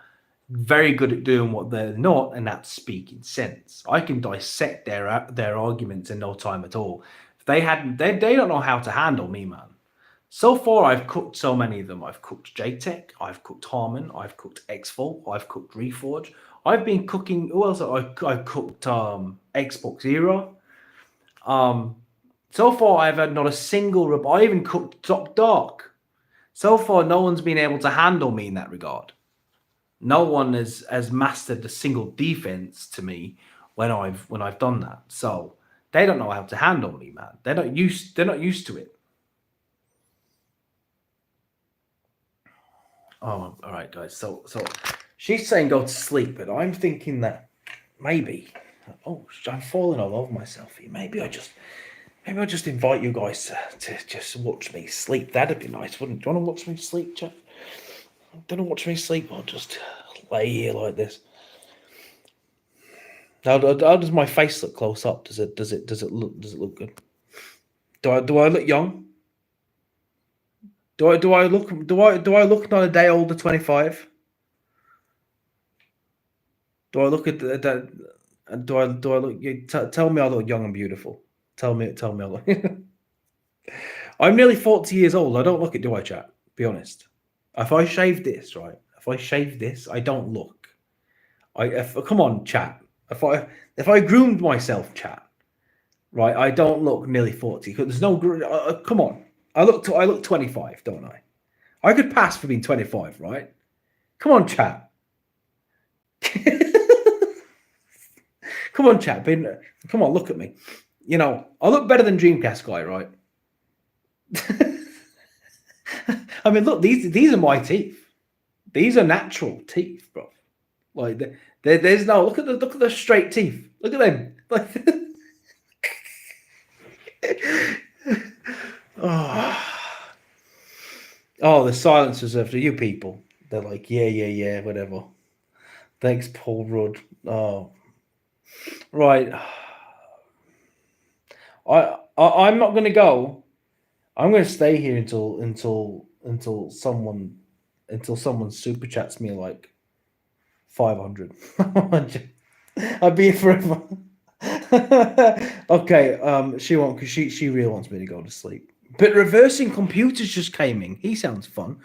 Speaker 1: very good at doing what they're not, and that's speaking sense. I can dissect their arguments in no time at all. If they hadn't, they don't know how to handle me, man. So far, I've cooked so many of them. I've cooked JTech, I've cooked Harmon, I've cooked Xfall, I've cooked Reforge. I've been cooking. Who else? I cooked Xbox Era. So far, I've had not a single. I even cooked Top Dark. So far, no one's been able to handle me in that regard. No one has mastered a single defense to me when I've done that. So They don't know how to handle me, man. They're not used to it. Oh, all right, guys. So she's saying go to sleep, but I'm thinking that maybe. Oh, I'm falling all over myself here. Maybe I'll just invite you guys to just watch me sleep. That'd be nice, wouldn't it? Do you want to watch me sleep, Jeff? Don't watch me sleep. I'll just lay here like this. How does my face look close up? Does it look good? Do I look young? Do I look not a day older 25? Do I look at that? Do I look? Tell me I look young and beautiful. Tell me I look. I'm nearly 40 years old. I don't look it, do I, chat? Be honest. If I shave this, right? If I shave this, I don't look. Come on, chat. If I groomed myself, chat, right? I don't look nearly 40. There's no. Come on. I look 25, don't I? I could pass for being 25, right? Come on, chat. Come on, chat. Come on, look at me. You know, I look better than Dreamcast guy, right? I mean, look, these are my teeth. These are natural teeth, bro. Like there's no look at the straight teeth. Look at them. Like oh, the silence reserved for you people. They're like, yeah, whatever. Thanks, Paul Rudd. Oh, right. I'm not going to go. I'm going to stay here until someone super chats me like 500. I'll be here forever. Okay, she won't because she really wants me to go to sleep. But reversing computers just came in. He sounds fun.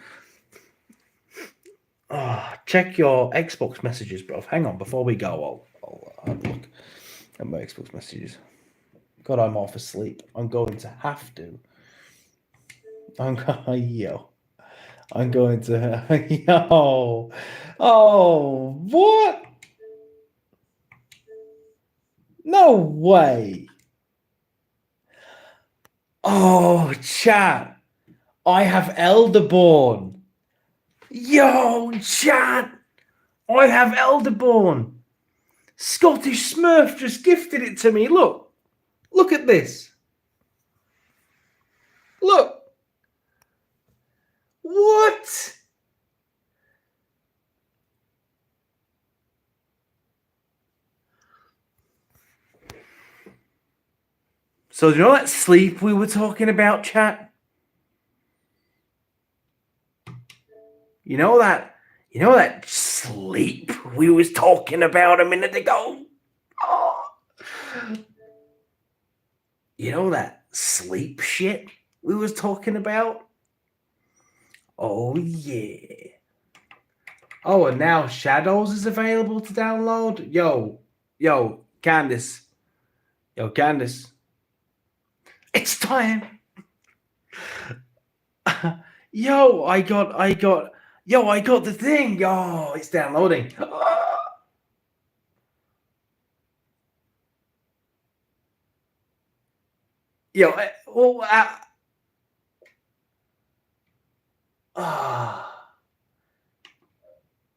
Speaker 1: Check your Xbox messages, bro. Hang on, before we go, I'll look at my Xbox messages. God, I'm half asleep. I'm going to have to. I'm going to. Yo. Oh, what? No way. Oh, chat. I have Elderborn. Yo, chat. I have Elderborn. Scottish Smurf just gifted it to me. Look. Look at this. Look. What? So do you know that sleep we were talking about, chat? You know that sleep we was talking about a minute ago? Oh. You know that sleep shit we was talking about? Oh yeah. Oh, and now Shadows is available to download. Yo, Candice. Yo, Candice. It's time. Yo, I got the thing. Yo, it's downloading. Yo,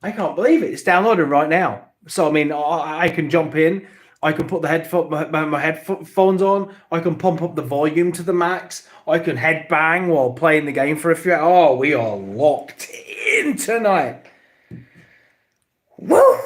Speaker 1: I can't believe it. It's downloading right now. So, I mean, I can jump in. I can put the my headphones on. I can pump up the volume to the max. I can headbang while playing the game for a few hours. Oh, we are locked in tonight. Woo!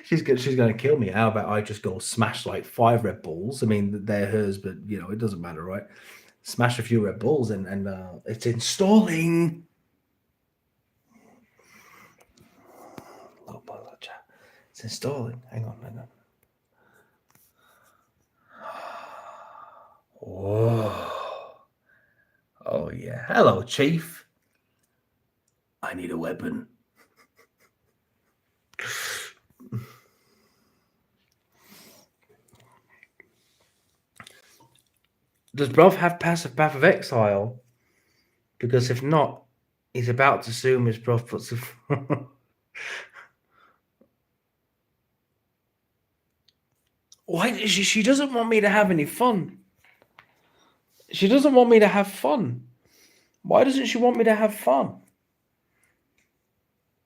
Speaker 1: She's going to kill me. How about I just go smash like 5 Red Bulls? I mean, they're hers, but you know it doesn't matter, right? Smash a few Red Bulls and it's installing. It's installing. Hang on. Whoa. Oh yeah. Hello, Chief. I need a weapon. Does Bruv have passive Path of Exile? Because if not, he's about to sue Miss Prof. Why? She doesn't want me to have any fun. She doesn't want me to have fun. Why doesn't she want me to have fun?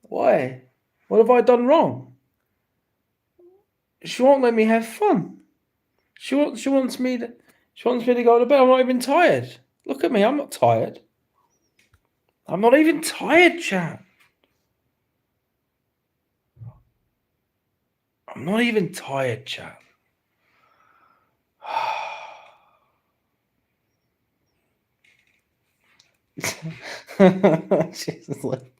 Speaker 1: Why? What have I done wrong? She won't let me have fun. She wants me to go to bed. I'm not even tired. Look at me. I'm not tired. I'm not even tired, chat. I'm not even tired, chat. Jesus, like,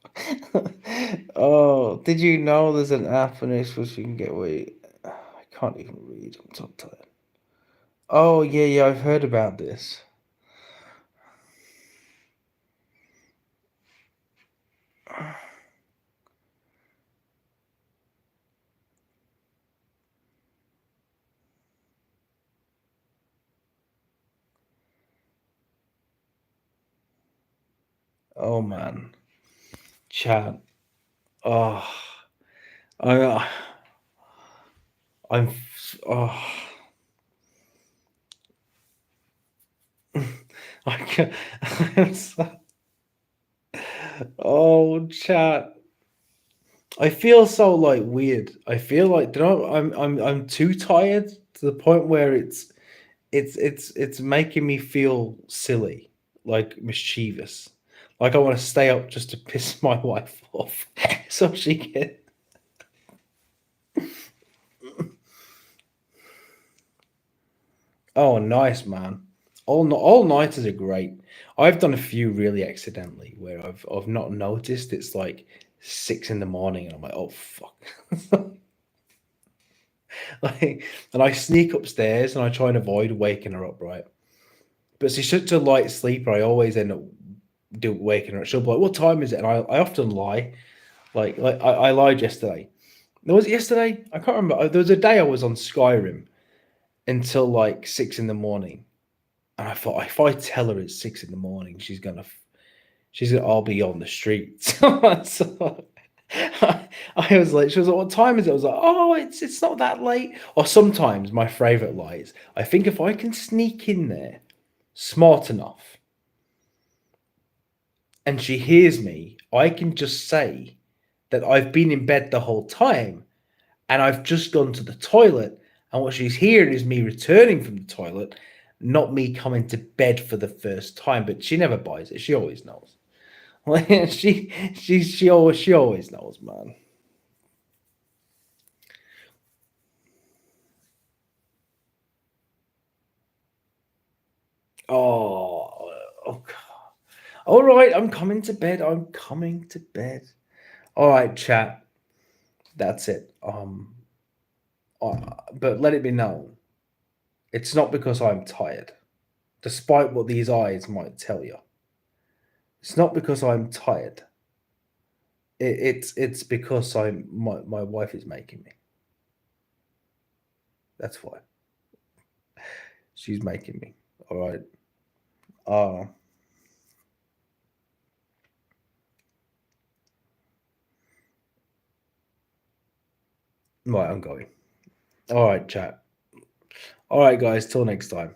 Speaker 1: oh, did you know there's an app on this which you can get away? I can't even read. I'm so tired. Oh yeah, I've heard about this. Oh man, chat. Oh, I, I'm. Oh, I can't. I'm so, oh, chat. I feel so like weird. I feel like I'm too tired to the point where it's making me feel silly, like mischievous. Like I want to stay up just to piss my wife off so she can. Oh, nice, man. All nighters are great. I've done a few really accidentally where I've not noticed it's like 6 in the morning and I'm like, oh fuck. Like, and I sneak upstairs and I try and avoid waking her up, right? But she's such a light sleeper, I always end up waking her up. She'll be like, what time is it? And I often lie. Like I lied yesterday. Was it yesterday? I can't remember. There was a day I was on Skyrim until like 6 in the morning. And I thought, if I tell her it's 6 in the morning, I'll be on the streets. So I was like, she was like, what time is it? I was like, oh, it's not that late. Or sometimes my favorite lie is, I think if I can sneak in there smart enough and she hears me, I can just say that I've been in bed the whole time and I've just gone to the toilet. And what she's hearing is me returning from the toilet, not me coming to bed for the first time. But she never buys it. She always knows. She always knows, man. Oh, God. All right, I'm coming to bed. I'm coming to bed. All right, chat. That's it. But let it be known, it's not because I'm tired, despite what these eyes might tell you. It's not because I'm tired. It's because my wife is making me. That's why. She's making me. All right. Uh right, I'm going. All right, chat. All right, guys, till next time.